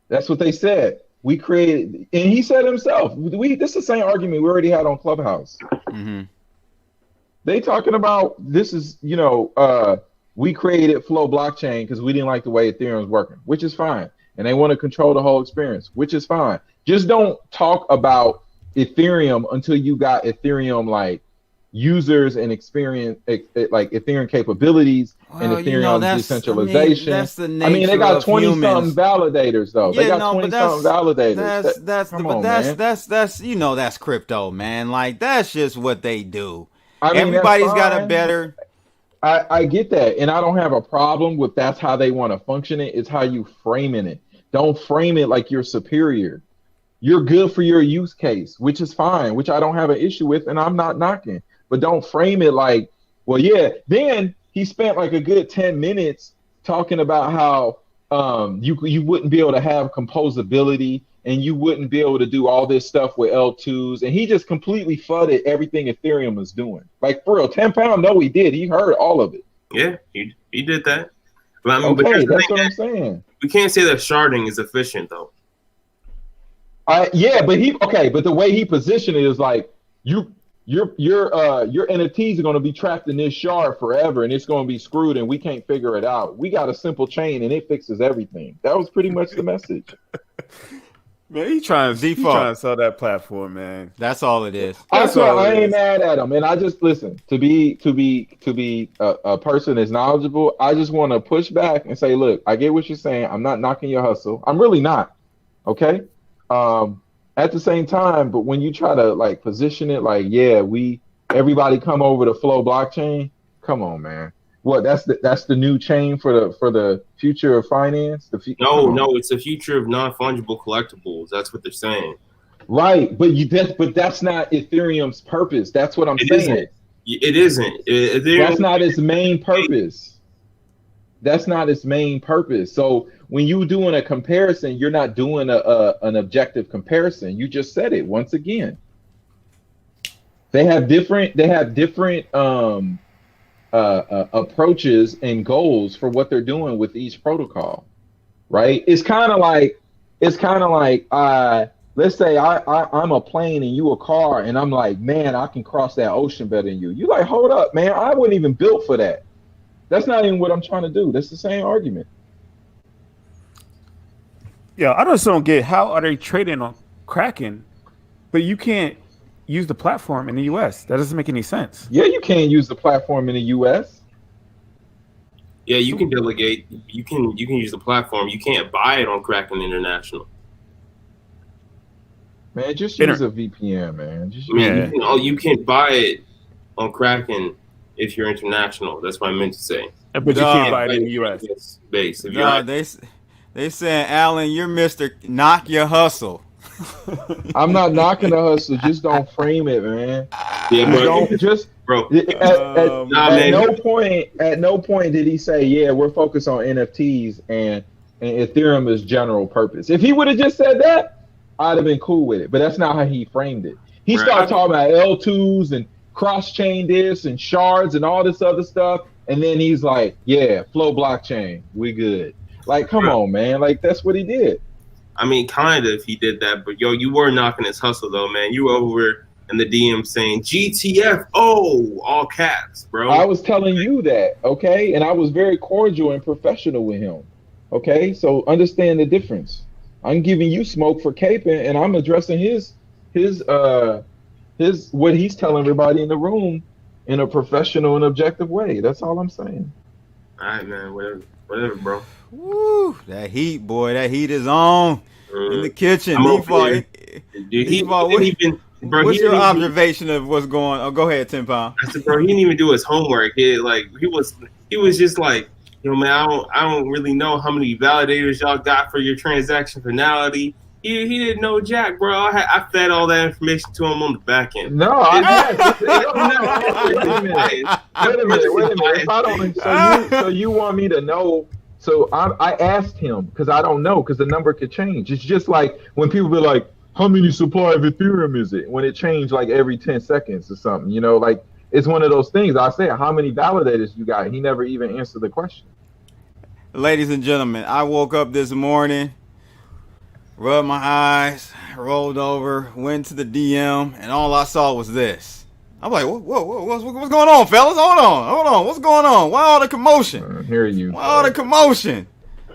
That's what they said. We created, and he said himself. This is the same argument we already had on Clubhouse. Mm-hmm. They talking about this is, we created Flow blockchain because we didn't like the way Ethereum's working, which is fine. And they want to control the whole experience, which is fine. Just don't talk about Ethereum until you got Ethereum like users and experience, like Ethereum capabilities and Ethereum decentralization. That's the nature they got of 20-something validators though. They got 20-something validators. That's crypto, man. Like, that's just what they do. I mean, everybody's got a better. I get that, and I don't have a problem with that's how they want to function it. It's how you framing it. Don't frame it like you're superior. You're good for your use case, which is fine, which I don't have an issue with, and I'm not knocking. But don't frame it like, well, yeah. Then he spent like a good 10 minutes talking about how you wouldn't be able to have composability and you wouldn't be able to do all this stuff with L2s. And he just completely flooded everything Ethereum was doing. Like, for real, 10 pound, no, he did. He heard all of it. Yeah, he did that. But, I mean, okay, that's what I'm saying. We can't say that sharding is efficient, though. But the way he positioned it is like, your NFTs are going to be trapped in this shard forever, and it's going to be screwed, and we can't figure it out. We got a simple chain, and it fixes everything. That was pretty much the message. Man, he's trying to sell that platform, man. That's all it is. I ain't mad at him, and I just listen to be a person that's knowledgeable. I just want to push back and say, look, I get what you're saying. I'm not knocking your hustle. I'm really not. Okay. At the same time, but when you try to like position it like, yeah, everybody come over to Flow blockchain. Come on, man. What? That's the new chain for the future of finance. No, it's the future of non-fungible collectibles. That's what they're saying. Right, but that's not Ethereum's purpose. That's what I'm saying. It isn't. That's not its main purpose. That's not its main purpose. So when you doing a comparison, you're not doing an objective comparison. You just said it once again. They have different approaches and goals for what they're doing with each protocol, right? It's kind of like let's say I'm a plane and you a car, and I'm like, man, I can cross that ocean better than you. You like, hold up, man, I wasn't even built for that. That's not even what I'm trying to do. That's the same argument. Yeah, I just don't get how are they trading on Kraken, but you can't use the platform in the U.S. That doesn't make any sense. Yeah, you can't use the platform in the U.S. Yeah, you can delegate. You can use the platform. You can't buy it on Kraken International. Man, just use a VPN, man. You can buy it on Kraken if you're international. That's what I meant to say. But you can't buy it in the U.S. base. They saying, Alan, you're Mr. Knock Your Hustle. I'm not knocking the hustle. Just don't frame it, man. Yeah, bro. At no point did he say, yeah, we're focused on NFTs and Ethereum is general purpose. If he would have just said that, I'd have been cool with it. But that's not how he framed it. He started talking about L2s and cross-chain this and shards and all this other stuff. And then he's like, yeah, Flow blockchain, we good. Like, come on, man. Like, that's what he did. I mean, kind of, he did that. But, yo, you were knocking his hustle, though, man. You were over in the DM saying, GTF, all caps, bro. I was telling you that, okay? And I was very cordial and professional with him, okay? So understand the difference. I'm giving you smoke for caping, and I'm addressing his what he's telling everybody in the room in a professional and objective way. That's all I'm saying. All right, man. Whatever, bro. Woo, that heat, boy. That heat is on in the kitchen. What's your observation of what's going on? Oh, go ahead, 10 Pound. I said, bro, he didn't even do his homework. He was just like, yo, man, I don't really know how many validators y'all got for your transaction finality. He didn't know jack, bro. I fed all that information to him on the back end. No, wait a minute. If I don't, so you want me to know? So I asked him because I don't know because the number could change. It's just like when people be like, how many supply of Ethereum is it? When it changed like every 10 seconds or something, you know, like it's one of those things. I said, how many validators you got? He never even answered the question. Ladies and gentlemen, I woke up this morning, rubbed my eyes, rolled over, went to the DM, and all I saw was this. I'm like, whoa, what's going on, fellas? Hold on. What's going on? Why all the commotion? Hear you. Why all the commotion?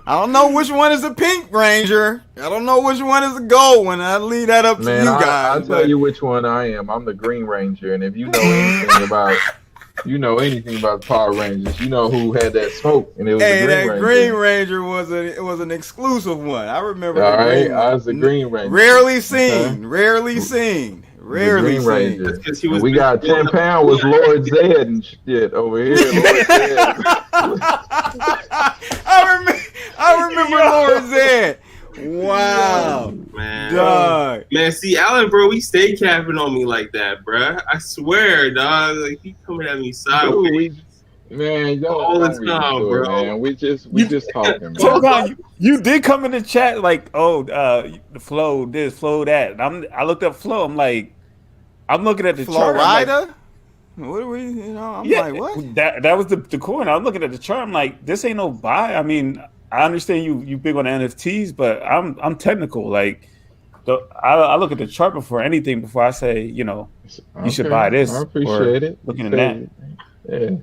I don't know which one is the pink ranger. I don't know which one is the gold one. I leave that up to you guys. I'll tell you which one I am. I'm the green ranger, and if you know anything about the Power Rangers, you know who had that smoke, and it was the Green Ranger. Green Ranger was an exclusive one. I remember. All right, I was the Green Ranger. Rarely seen. Rarely seen. We got 10 Pound with Lord Zed and shit over here. Lord Zed. I remember Lord Zed. Wow, man. Dog. Man, see, Alan, bro, he stay capping on me like that, bro. I swear, dog. Like he coming at me sideways. Man, all the time, bro. Man. We just talking, man. You did come in the chat like, the flow this, flow that. And I looked up flow. I'm like, I'm looking at the chart. Rider? What are we? I'm like, what? That was the coin. I'm looking at the chart. I'm like, this ain't no buy. I mean, I understand you big on NFTs, but I'm technical. Like, I look at the chart before anything before I say, you should buy this. I appreciate it. Looking at that. Yeah.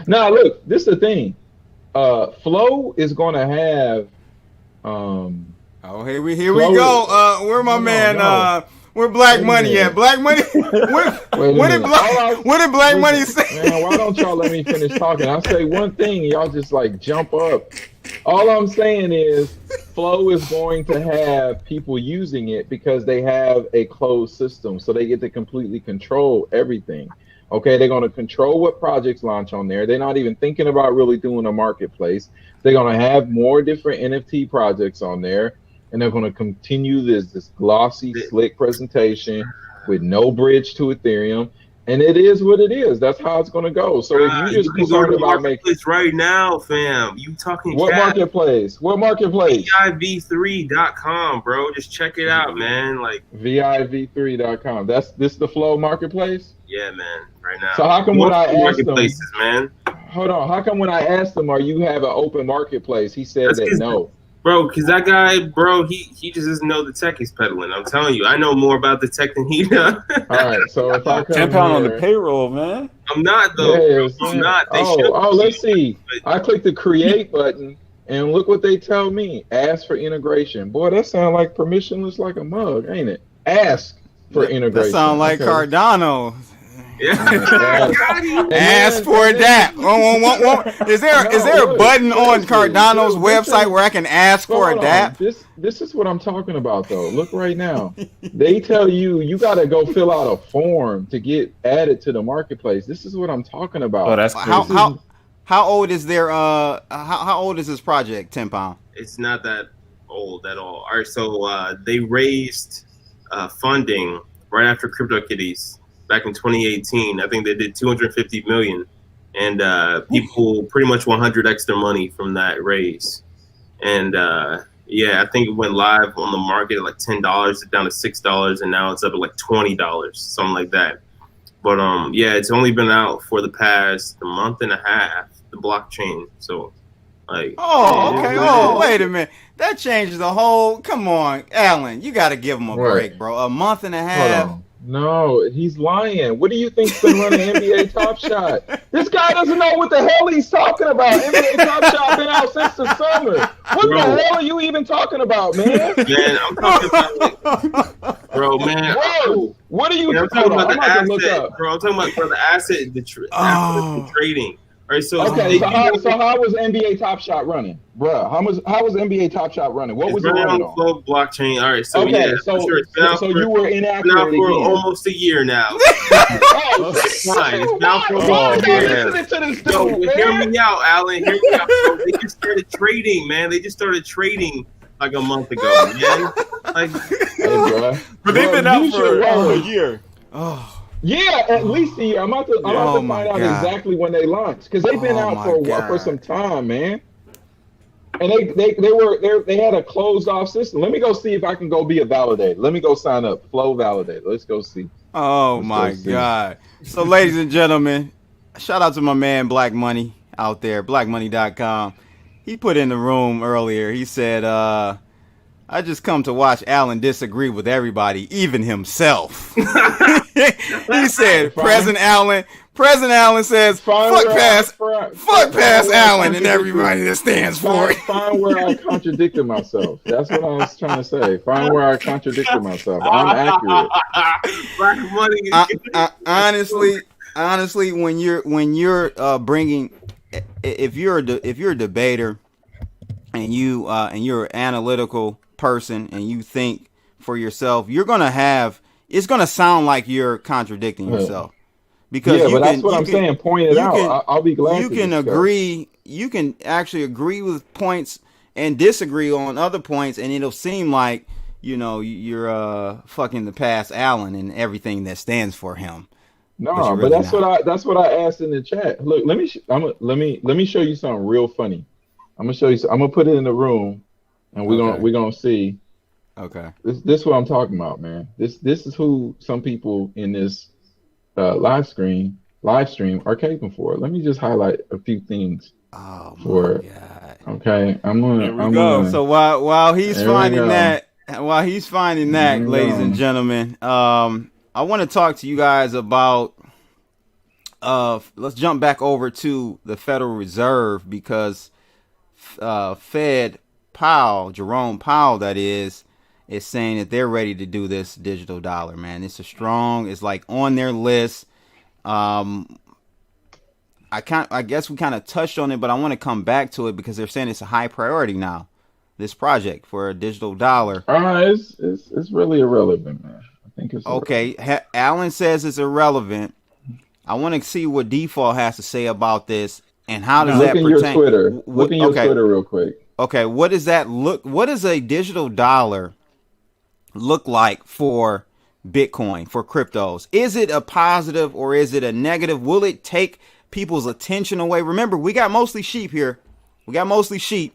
Now look, this is the thing. Flow is gonna have. Here we go. Where my man? Where Black Money at? Black Money? What did Black Money say? Man, why don't y'all let me finish talking? I'll say one thing, y'all just like jump up. All I'm saying is Flow is going to have people using it because they have a closed system. So they get to completely control everything. Okay, they're going to control what projects launch on there. They're not even thinking about really doing a marketplace. They're going to have more different NFT projects on there. And they're going to continue this glossy, slick presentation with no bridge to Ethereum. And it is what it is. That's how it's going to go. So if you just concerned about making right now, fam, you talking what marketplace? What marketplace? VIV3.com, bro. Just check it out, man. Like VIV3.com. This the Flow marketplace? Yeah, man. Right now. So how come when I asked him, man? Hold on. How come when I asked him, "Are you have an open marketplace?" He said that no. Bro, because that guy, bro, he just doesn't know the tech he's peddling. I'm telling you, I know more about the tech than he does. All right, so if I come £10 on the payroll, man. I'm not though. Yes, I'm not. Let's see. I click the create button, and look what they tell me. Ask for integration. Boy, that sounds like permissionless like a mug, ain't it? Ask for integration. That sounds like Cardano. Yeah. Ask for that. Is there a button on Cardano's website where I can ask for a DApp? This is what I'm talking about though. Look right now. They tell you got to go fill out a form to get added to the marketplace. This is what I'm talking about. Oh, that's crazy. How old is their how old is this project, 10 pound? It's not that old at all. All right, so they raised funding right after CryptoKitties. Back in 2018, I think they did 250 million, and people pretty much 100x their money from that raise. And yeah, I think it went live on the market at like $10, down to $6, and now it's up at like $20, something like that. But yeah, it's only been out for the past month and a half, the blockchain. So like, wait a minute, that changes the whole. Come on, Alan, you got to give him a break, bro. A month and a half. No, he's lying. What do you think's been running NBA Top Shot? This guy doesn't know what the hell he's talking about. NBA Top Shot been out since the summer. What the hell are you even talking about, man? Man, I'm talking about, bro, man. Bro, what are you talking about? The asset, bro. I'm talking about the asset, the trading. All right, so okay, so how was NBA Top Shot running, bro? How was NBA Top Shot running? What was it running on? Flow blockchain. All right, so okay, yeah, so you were inaccurate for again. almost a year now. It's fine. It's now for almost a year. Hear me out, Alan. Hear me out. Bro. They just started trading, man. They just started trading like a month ago, man. Like, hey, bro. But they've been out for a year. Oh. Yeah, at least a year. I'm about to find out exactly when they launched because they've been out for some time, man. And they had a closed off system. Let me go see if I can go be a validator. Let me go sign up. Flow validator. Let's go see. Oh my God. So ladies and gentlemen, shout out to my man Black Money out there, blackmoney.com. He put in the room earlier. He said, I just come to watch Alan disagree with everybody, even himself. He said, President Allen says, fuck past Allen and everybody that stands for it. Find where I contradicted myself. That's what I was trying to say. Find where I contradicted myself. I'm accurate. Black Money. Honestly, when you're bringing, if you're a debater and you're an analytical person and you think for yourself, it's gonna sound like you're contradicting yourself. Because that's what I'm saying. Point it out. I'll be glad. You can agree. You can actually agree with points and disagree on other points, and it'll seem like you're fucking the past Allen and everything that stands for him. No, but that's what I asked in the chat. Look, let me show you something real funny. I'm gonna put it in the room, and we're gonna see. Okay. This is what I'm talking about, man. This is who some people in this live stream are caping for. Let me just highlight a few things. Oh my God. Okay, I'm gonna go. So while he's finding that, ladies and gentlemen, I want to talk to you guys about. Let's jump back over to the Federal Reserve because Jerome Powell, that is saying that they're ready to do this digital dollar, man. It's like on their list. I guess we kind of touched on it, but I want to come back to it because they're saying it's a high priority now, this project for a digital dollar. It's really irrelevant, man. I think it's okay. Alan says it's irrelevant. I want to see what Default has to say about this and how does that pertain. Look in your Twitter real quick. Okay, what does a digital dollar look like for Bitcoin, for cryptos? Is it a positive or is it a negative? Will it take people's attention away? Remember, we got mostly sheep here. We got mostly sheep.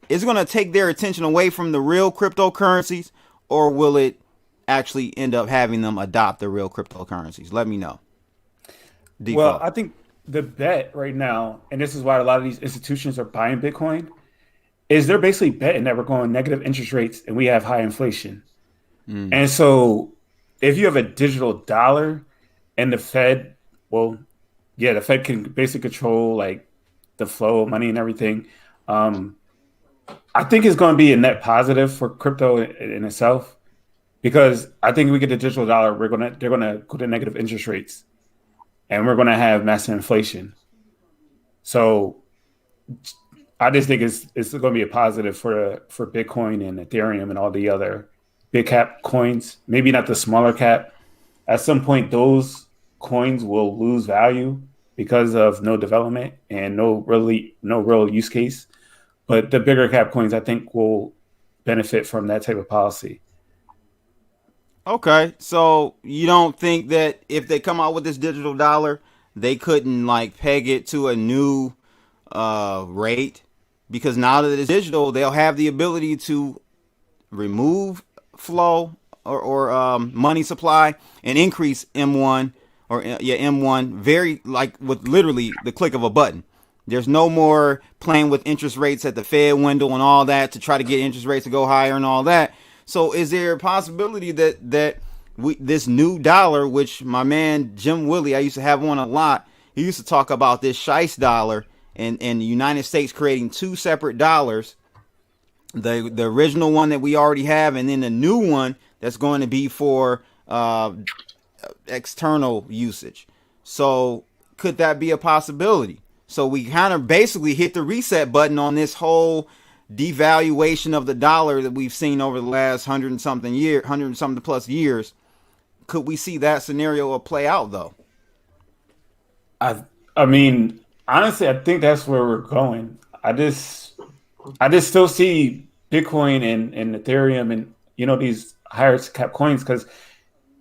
Is it going to take their attention away from the real cryptocurrencies, or will it actually end up having them adopt the real cryptocurrencies? Let me know. Default. Well, I think the bet right now, and this is why a lot of these institutions are buying Bitcoin, is they're basically betting that we're going negative interest rates and we have high inflation. And so if you have a digital dollar and the Fed, the Fed can basically control like the flow of money and everything. I think it's going to be a net positive for crypto in itself, because I think if we get the digital dollar, they're going to go to negative interest rates, and we're going to have massive inflation. So I just think it's going to be a positive for Bitcoin and Ethereum and all the other big cap coins. Maybe not the smaller cap. At some point, those coins will lose value because of no development and no real use case. But the bigger cap coins, I think, will benefit from that type of policy. Okay, so you don't think that if they come out with this digital dollar, they couldn't like peg it to a new rate? Because now that it's digital, they'll have the ability to remove flow or money supply and increase M1 M1 very like with literally the click of a button. There's no more playing with interest rates at the Fed window and all that to try to get interest rates to go higher and all that. So is there a possibility that this new dollar, which my man Jim Willie, I used to have on a lot, he used to talk about this Shice dollar and the United States creating two separate dollars, the original one that we already have, and then the new one that's going to be for external usage. So could that be a possibility? So we kind of basically hit the reset button on this whole devaluation of the dollar that we've seen over the last 100 and something plus years. Could we see that scenario play out though? I mean, honestly, I think that's where we're going. I just still see Bitcoin and Ethereum and, these higher cap coins, because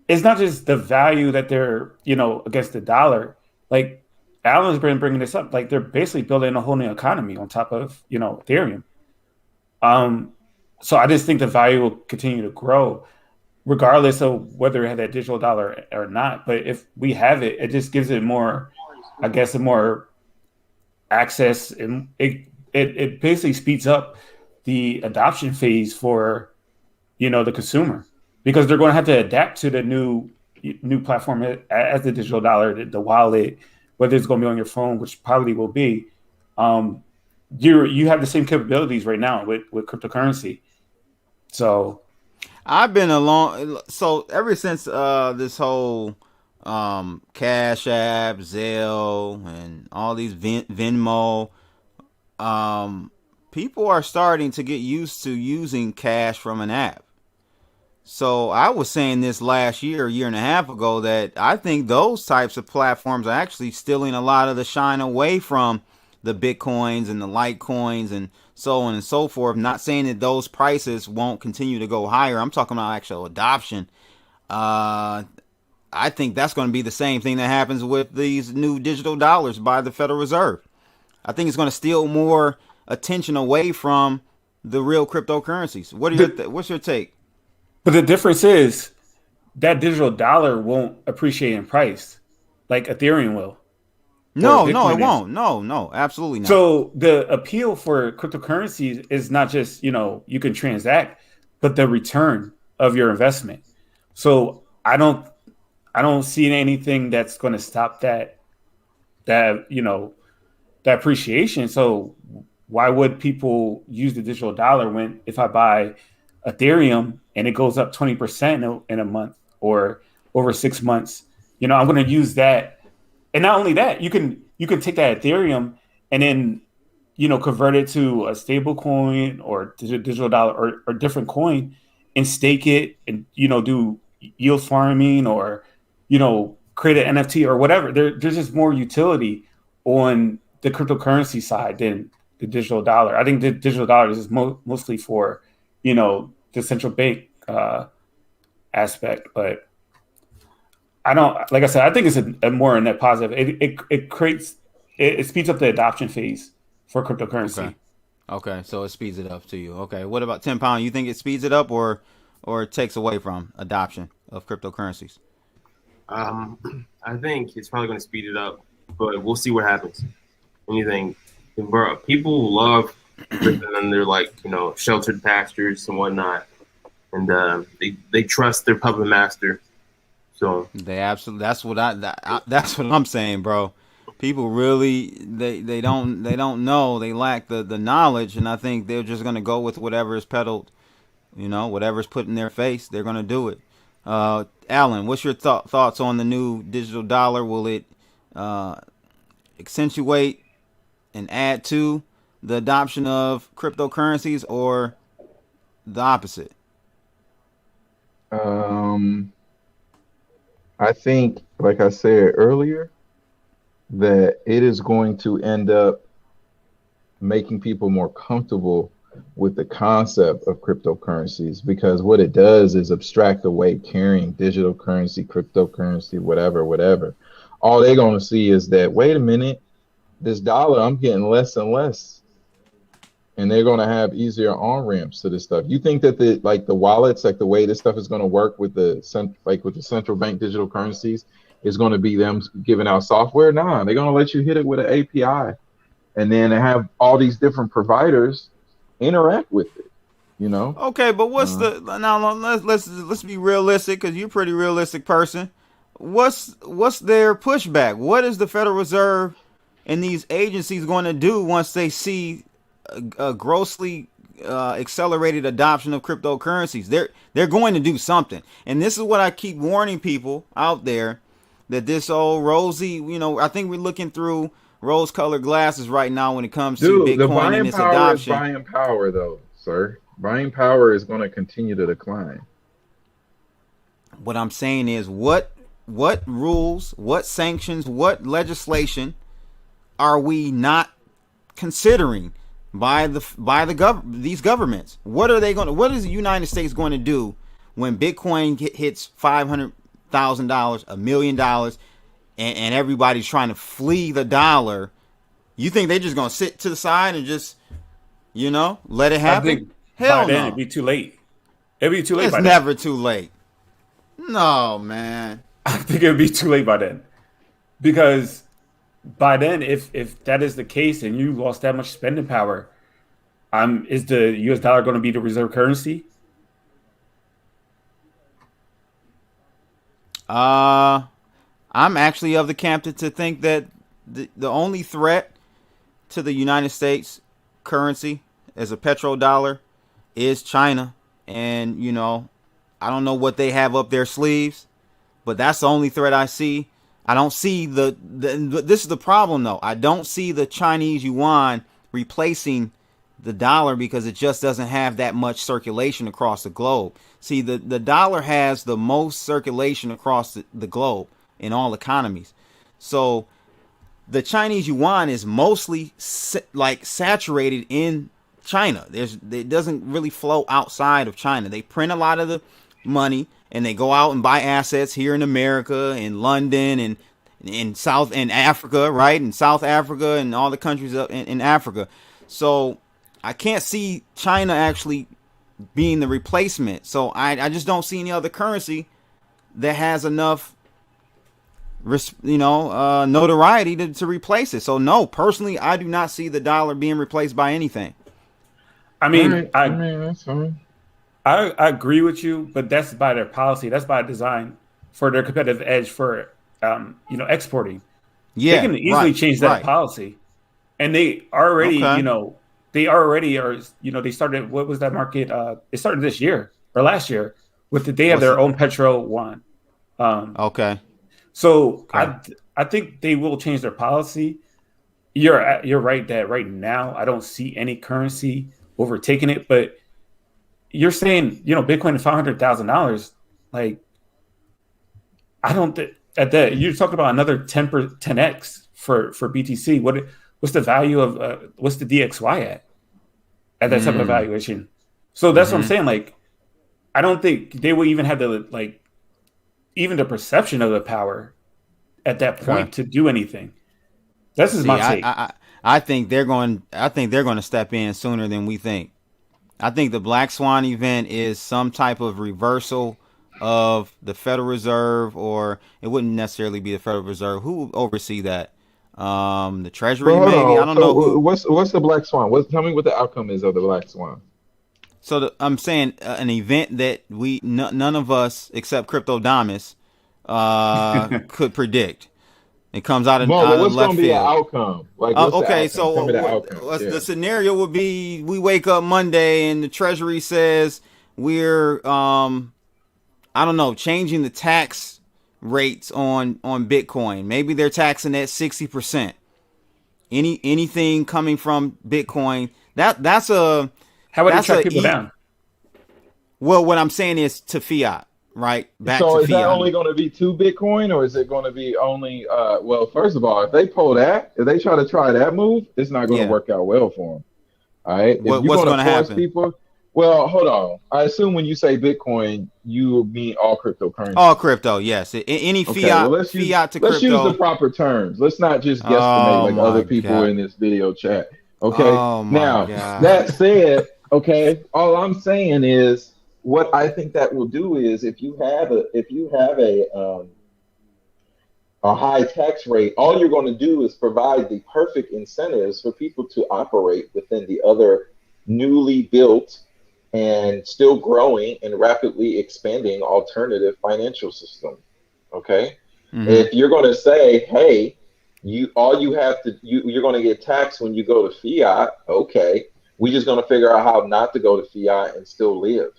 it's not just the value that they're, against the dollar. Like Alan's been bringing this up, like they're basically building a whole new economy on top of, Ethereum. So I just think the value will continue to grow regardless of whether we have that digital dollar or not. But if we have it, it just gives it more, I guess, a more access, and it basically speeds up the adoption phase for, the consumer, because they're going to have to adapt to the new platform as the digital dollar, the wallet, whether it's going to be on your phone, which probably will be. You have the same capabilities right now with cryptocurrency. So I've been so ever since this whole Cash App, Zelle, and all these Venmo, people are starting to get used to using cash from an app. So I was saying this last year and a half ago, that I think those types of platforms are actually stealing a lot of the shine away from the Bitcoins and the Litecoins and so on and so forth. Not saying that those prices won't continue to go higher. I'm talking about actual adoption. I think that's going to be the same thing that happens with these new digital dollars by the Federal Reserve. I think it's going to steal more attention away from the real cryptocurrencies. What's your take? But the difference is that digital dollar won't appreciate in price like Ethereum will. No, it won't. No, absolutely not. So the appeal for cryptocurrencies is not just, you can transact, but the return of your investment. So I don't see anything that's going to stop that appreciation. So why would people use the digital dollar when, if I buy Ethereum and it goes up 20% in a month or over 6 months, I'm going to use that. And not only that, you can take that Ethereum and then, convert it to a stable coin or digital dollar or different coin and stake it and, do yield farming or, create an NFT or whatever. There's just more utility on the cryptocurrency side than the digital dollar. I think the digital dollar is mostly for, the central bank aspect. But I don't, like I said, I think it's a more net positive. It speeds up the adoption phase for cryptocurrency. Okay, so it speeds it up to you. Okay, what about 10 pound? You think it speeds it up or it takes away from adoption of cryptocurrencies? I think it's probably going to speed it up, but we'll see what happens. Anything, bro, people love living under sheltered pastures and whatnot, and they trust their puppet master. So they absolutely, that's what I'm saying, bro. People really they don't know, they lack the knowledge, and I think they're just gonna go with whatever is peddled, whatever's put in their face, they're gonna do it. Alan, what's your thoughts on the new digital dollar? Will it accentuate and add to the adoption of cryptocurrencies, or the opposite? I think, like I said earlier, that it is going to end up making people more comfortable with the concept of cryptocurrencies, because what it does is abstract away carrying digital currency, cryptocurrency, whatever. All they're going to see is that, wait a minute, this dollar, I'm getting less and less. And they're going to have easier on ramps to this stuff. You think that the wallets, like the way this stuff is going to work with the central bank digital currencies, is going to be them giving out software? Nah, they're going to let you hit it with an API, and then have all these different providers interact with it. Okay, but what's now? Let's be realistic, because you're a pretty realistic person. What's their pushback? What is the Federal Reserve and these agencies going to do once they see a grossly accelerated adoption of cryptocurrencies? They're going to do something, and this is what I keep warning people out there, that this old rosy, I think we're looking through rose-colored glasses right now when it comes to Bitcoin and its adoption. Buying power, though, sir. Buying power is going to continue to decline. What I'm saying is, what rules, what sanctions, what legislation are we not considering by these governments? What is the United States going to do when Bitcoin hits $500,000, $1 million, and everybody's trying to flee the dollar? You think they're just going to sit to the side and just let it happen? I think Hell by then no. it'd be too late. It'd be too late. It's never too late. No, man. I think it'd be too late by then, because by then, if that is the case and you lost that much spending power, is the U.S. dollar going to be the reserve currency? I'm actually of the camp to think that the only threat to the United States currency as a petrodollar is China. And, I don't know what they have up their sleeves, but that's the only threat I see. I don't see this is the problem, though. I don't see the Chinese yuan replacing the dollar, because it just doesn't have that much circulation across the globe. See, the dollar has the most circulation across the globe in all economies. So the Chinese yuan is mostly saturated in China. It doesn't really flow outside of China. They print a lot of the money, and they go out and buy assets here in America, in London, and in South and Africa, right? In South Africa and all the countries in Africa. So I can't see China actually being the replacement. So I just don't see any other currency that has enough, notoriety to replace it. So no, personally, I do not see the dollar being replaced by anything. I mean, that's fine. I agree with you, but that's by their policy. That's by design for their competitive edge for, exporting. Yeah, they can easily change that policy, and they already, they already are. They started. What was that market? It started this year or last year they have their own petro yuan. So I think they will change their policy. You're right that right now I don't see any currency overtaking it, but you're saying, Bitcoin at $500,000, like, I don't think at that you're talking about another 10x for BTC. What's the value of what's the DXY at that type of valuation? So that's what I'm saying. Like, I don't think they will even have to even the perception of the power at that point to do anything. This is my take. I think they're going to step in sooner than we think. I think the Black Swan event is some type of reversal of the Federal Reserve, or it wouldn't necessarily be the Federal Reserve. Who would oversee that? The Treasury, maybe. I don't know. What's the Black Swan? Tell me what the outcome is of the Black Swan. So I'm saying an event that none of us except Cryptodamus could predict. It comes out of what's left going to be the field. outcome? Like, the scenario would be we wake up Monday and the Treasury says we're I don't know, changing the tax rates on Bitcoin. Maybe they're taxing at 60%. Anything coming from Bitcoin, that's a how would it track people down? Well, what I'm saying is to fiat. Right. Back so to is fiat. that only going to be 2 Bitcoin, or is it going to be only? Well, first of all, if they try that move, it's not going to work out well for them. All right. What's going to happen? People. Well, hold on. I assume when you say Bitcoin, you mean all cryptocurrency. All crypto, yes. Any fiat, fiat to crypto. Let's use the proper terms. Let's not just guesstimate like other people in this video chat. Okay. Now that said, okay, all I'm saying is, what I think that will do is if you have a high tax rate, all you're going to do is provide the perfect incentives for people to operate within the other newly built and still growing and rapidly expanding alternative financial system. Okay. Mm-hmm. If you're going to say, hey, you're going to get taxed when you go to fiat. Okay. We're just going to figure out how not to go to fiat and still live.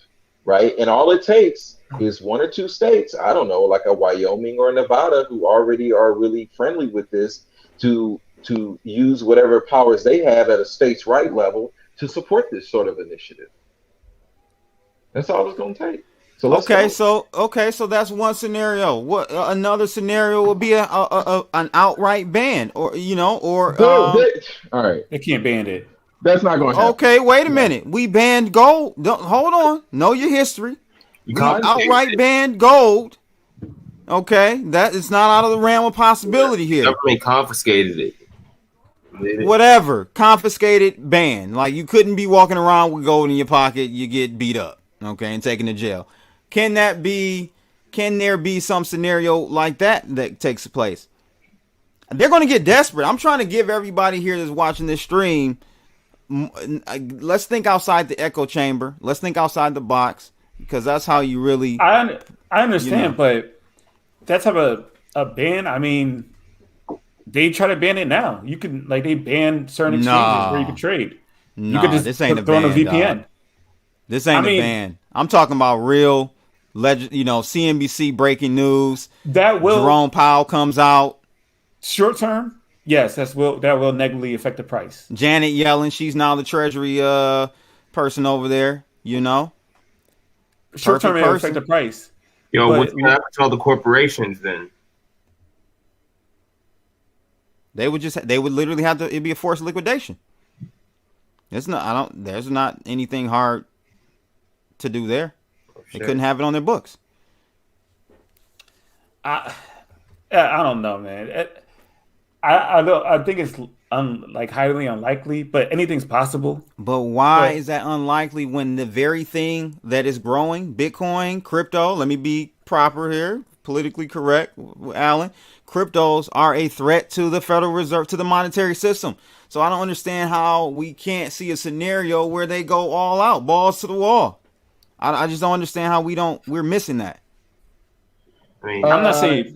Right. And all it takes is 1 or 2 states, I don't know, like a Wyoming or a Nevada, who already are really friendly with this, to use whatever powers they have at a states' right level to support this sort of initiative. That's all it's going to take. So that's one scenario. What another scenario would be an outright ban, or all right, they can't ban it. That's not going to happen. Okay, wait a minute. We banned gold. Hold on. Know your history. We outright banned gold. Okay, that is not out of the realm of possibility here. The government confiscated it. Whatever. Confiscated, banned. Like, you couldn't be walking around with gold in your pocket. You get beat up, okay, and taken to jail. Can there be some scenario like that takes place? They're going to get desperate. I'm trying to give everybody here that's watching this stream, let's think outside the echo chamber. Let's think outside the box, because that's how you really. I understand, but that type of a ban. I mean, they try to ban it now. You can they ban certain exchanges where you can trade. No, you could just this ain't a throw ban. On a VPN. Dog. This ain't a ban. I'm talking about real legend. CNBC breaking news. That will. Jerome Powell comes out. Short term. Yes, that will negatively affect the price. Janet Yellen, she's now the Treasury person over there. Short term will affect the price. What's going to happen to all the corporations then? They would literally have to. It'd be a forced liquidation. There's not anything hard to do there. They couldn't have it on their books. I don't know, man. I think it's highly unlikely, but anything's possible. But why is that unlikely when the very thing that is growing, Bitcoin, crypto, let me be proper here, politically correct, Alan, cryptos are a threat to the Federal Reserve, to the monetary system. So I don't understand how we can't see a scenario where they go all out, balls to the wall. I just don't understand how we're missing that. I mean, I'm not saying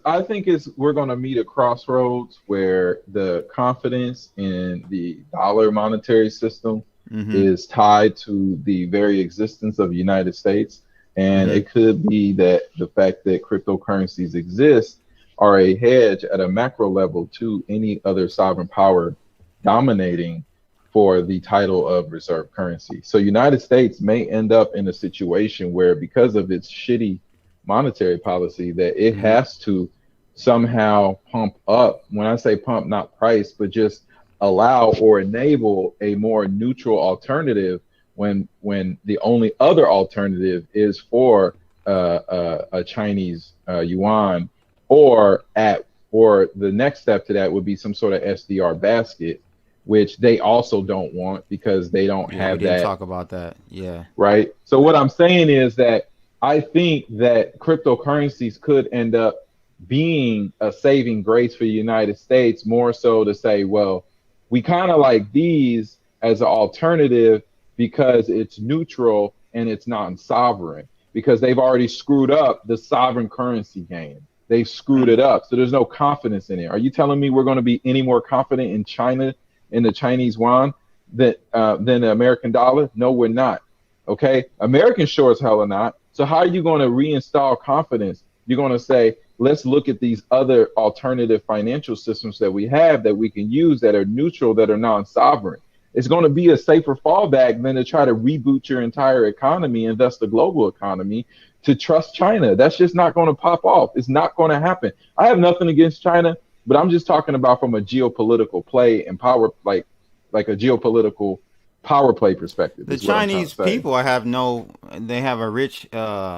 I think we're going to meet a crossroads where the confidence in the dollar monetary system is tied to the very existence of the United States. And it could be that the fact that cryptocurrencies exist are a hedge at a macro level to any other sovereign power dominating for the title of reserve currency. So United States may end up in a situation where, because of its shitty monetary policy, that it has to somehow pump up. When I say pump, not price, but just allow or enable a more neutral alternative when the only other alternative is for a Chinese yuan, or the next step to that would be some sort of SDR basket, which they also don't want because they don't have we didn't that. Talk about that. Yeah. Right. So what I'm saying is that I think that cryptocurrencies could end up being a saving grace for the United States, more so to say, well, we kind of like these as an alternative because it's neutral and it's non-sovereign, because they've already screwed up the sovereign currency game. They've screwed it up. So there's no confidence in it. Are you telling me we're going to be any more confident in China, in the Chinese yuan, than the American dollar? No, we're not. Okay. American sure as hell are not. So how are you going to reinstall confidence? You're going to say, let's look at these other alternative financial systems that we have that we can use that are neutral, that are non-sovereign. It's going to be a safer fallback than to try to reboot your entire economy and thus the global economy to trust China. That's just not going to pop off. It's not going to happen. I have nothing against China, but I'm just talking about from a geopolitical play and power, like a geopolitical power play perspective. The Chinese people, they have a rich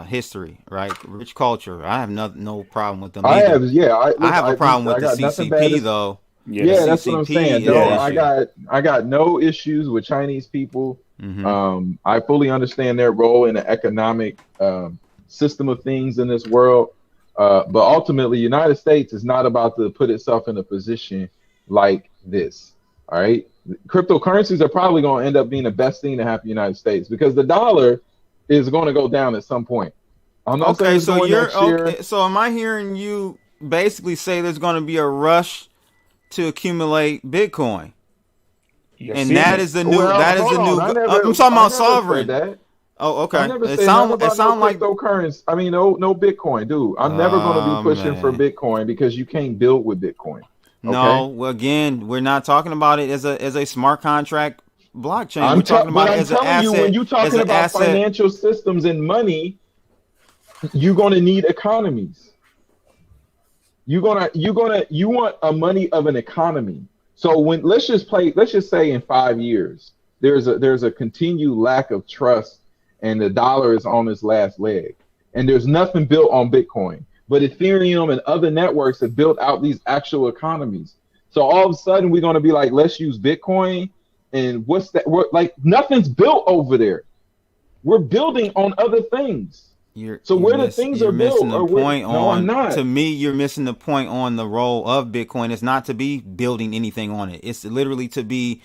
history, right? Rich culture. I have no problem with them. I have a problem with the CCP though. Yeah, that's what I'm saying. No, I got no issues with Chinese people. Mm-hmm. I fully understand their role in the economic system of things in this world. But ultimately, the United States is not about to put itself in a position like this. All right. Cryptocurrencies are probably going to end up being the best thing to happen in the United States because the dollar is going to go down at some point. I'm not saying so you're okay. So am I hearing you basically say there's going to be a rush to accumulate Bitcoin? And that is the new. I'm talking about sovereign. Oh, okay. It sounds like cryptocurrency. I mean, no Bitcoin, dude. I'm never going to be pushing for Bitcoin because you can't build with Bitcoin. Okay? No, well, again, we're not talking about it as a smart contract blockchain. We're talking about it as an asset. When you're talking about financial systems and money, you're going to need economies. You want a money of an economy. So let's just say in 5 years, there's a continued lack of trust and the dollar is on its last leg and there's nothing built on Bitcoin, but Ethereum and other networks have built out these actual economies. So all of a sudden we're going to be like, let's use Bitcoin. And what's that? Nothing's built over there. We're building on other things. The things are built. I'm not. To me, you're missing the point on the role of Bitcoin. It's not to be building anything on it. It's literally to be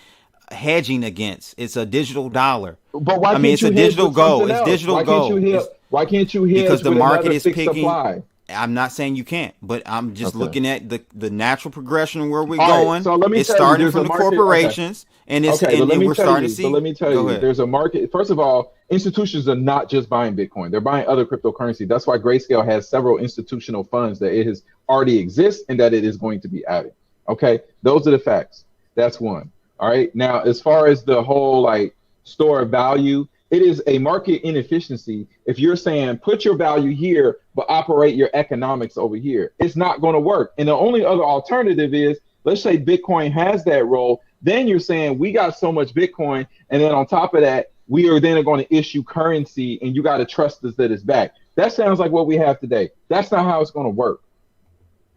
hedging against. It's a digital dollar. But why can't it's a digital gold. It's digital gold. Why can't you hedge because the market is picking. Supply? I'm not saying you can't, but I'm just looking at the natural progression of where we're going. So let me it's starting from the corporations, and we're starting to see. So let me tell you, there's a market. First of all, institutions are not just buying Bitcoin; they're buying other cryptocurrency. That's why Grayscale has several institutional funds that it has already exists and that it is going to be added. Okay, those are the facts. That's one. All right. Now, as far as the whole store of value, it is a market inefficiency. If you're saying put your value here, but operate your economics over here, it's not going to work. And the only other alternative is, let's say Bitcoin has that role. Then you're saying we got so much Bitcoin. And then on top of that, we are then going to issue currency and you got to trust us that it's back. That sounds like what we have today. That's not how it's going to work.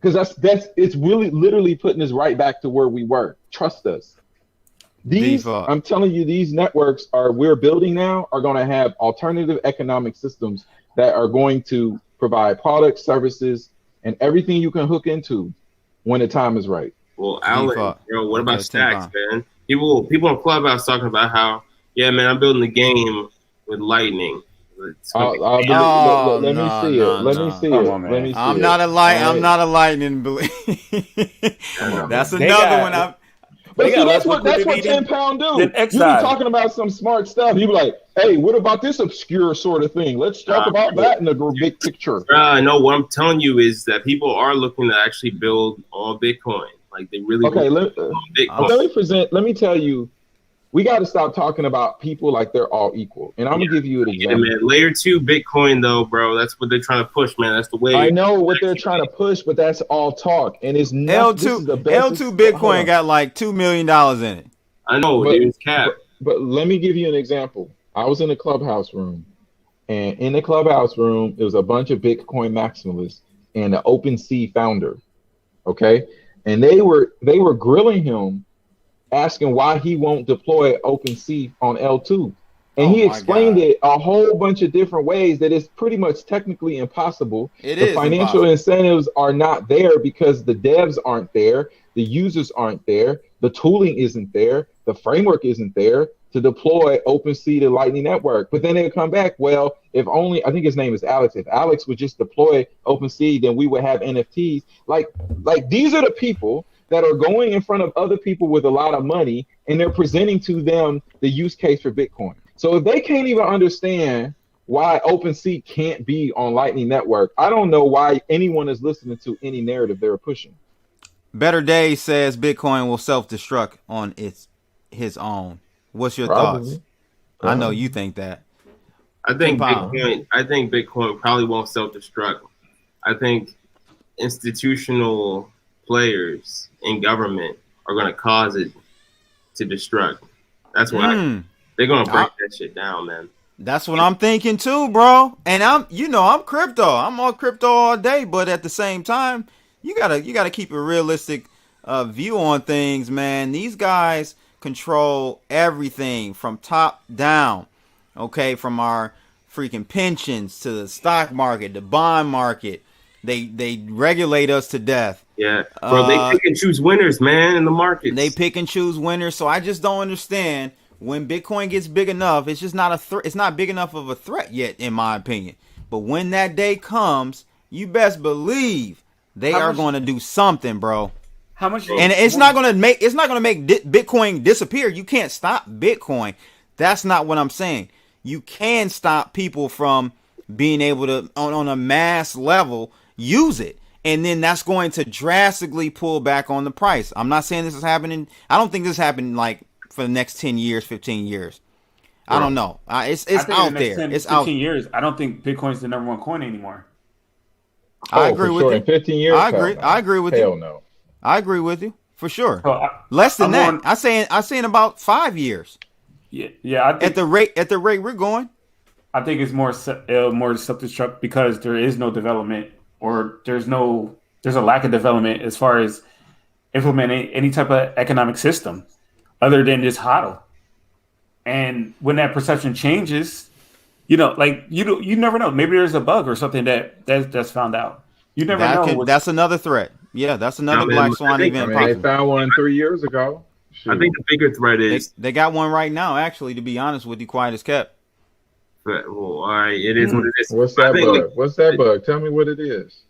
Because it's really literally putting us right back to where we were. Trust us. I'm telling you, these networks we're building now are going to have alternative economic systems that are going to provide products, services, and everything you can hook into when the time is right. Well, Alan, what about stacks, man? People on Clubhouse talking about how, yeah, man, I'm building the game with Lightning. Let me see it. I'm not a Lightning. That's another one. But see, that's what 10 pound do. You be talking about some smart stuff. You be like, hey, what about this obscure sort of thing? Let's talk about that in the big picture. No, what I'm telling you is that people are looking to actually build on Bitcoin. Like they really let me tell you, we got to stop talking about people like they're all equal. And I'm gonna give you an example. Man. Layer 2 Bitcoin though, bro. That's what they're trying to push, man. That's the way. I know what they're trying to push, but that's all talk. And it's not L2 Bitcoin got like $2 million in it. I know, it's cap. But let me give you an example. I was in a Clubhouse room And in the Clubhouse room, it was a bunch of Bitcoin maximalists and the OpenSea founder. Okay. And they were grilling him, asking why he won't deploy OpenSea on L2. And he explained it a whole bunch of different ways that it's pretty much technically impossible. The financial incentives are not there because the devs aren't there, the users aren't there, the tooling isn't there, the framework isn't there to deploy OpenSea to Lightning Network. But then they'll come back, well, if only, I think his name is Alex, if Alex would just deploy OpenSea, then we would have NFTs. Like these are the people that are going in front of other people with a lot of money, and they're presenting to them the use case for Bitcoin. So if they can't even understand why OpenSea can't be on Lightning Network, I don't know why anyone is listening to any narrative they're pushing. Better Day says Bitcoin will self-destruct on his own. What's your thoughts? I know you think that. I think Bitcoin probably won't self-destruct. I think institutional players in government are going to cause it to destruct. That's what they're going to break that shit down, man. That's what I'm thinking too, bro. And I'm crypto. I'm on crypto all day, but at the same time, you gotta keep a realistic view on things, man. These guys control everything from top down. Okay, from our freaking pensions to the stock market, the bond market. They regulate us to death. Yeah, bro. They pick and choose winners, man, in the markets. They pick and choose winners. So I just don't understand. When Bitcoin gets big enough, it's just not it's not big enough of a threat yet, in my opinion. But when that day comes, you best believe they are going to do something, bro. How much? And it's not going to make Bitcoin disappear. You can't stop Bitcoin. That's not what I'm saying. You can stop people from being able to, on a mass level, use it. And then that's going to drastically pull back on the price. I'm not saying this is happening. I don't think this happened like for the next 10 years, 15 years. I don't know. It's out there. 10, it's 15 out. years. I don't think Bitcoin's the number one coin anymore. I agree with you. In 15 years, I agree with you. Hell no. I agree with you for sure. So Less than that. I'm saying about 5 years. Yeah. I think, at the rate we're going. I think it's more self-destruct because there is no development, or there's a lack of development as far as implementing any type of economic system other than just HODL. And when that perception changes, you never know. Maybe there's a bug or something that's found out. You never know. That's another threat. Yeah, that's another black swan event. They found one 3 years ago. Shoot. I think the bigger threat is they got one right now. Actually, to be honest with you, quiet as kept. But, well, all right, it is what it is. What's that bug? What's that bug? Tell me what it is.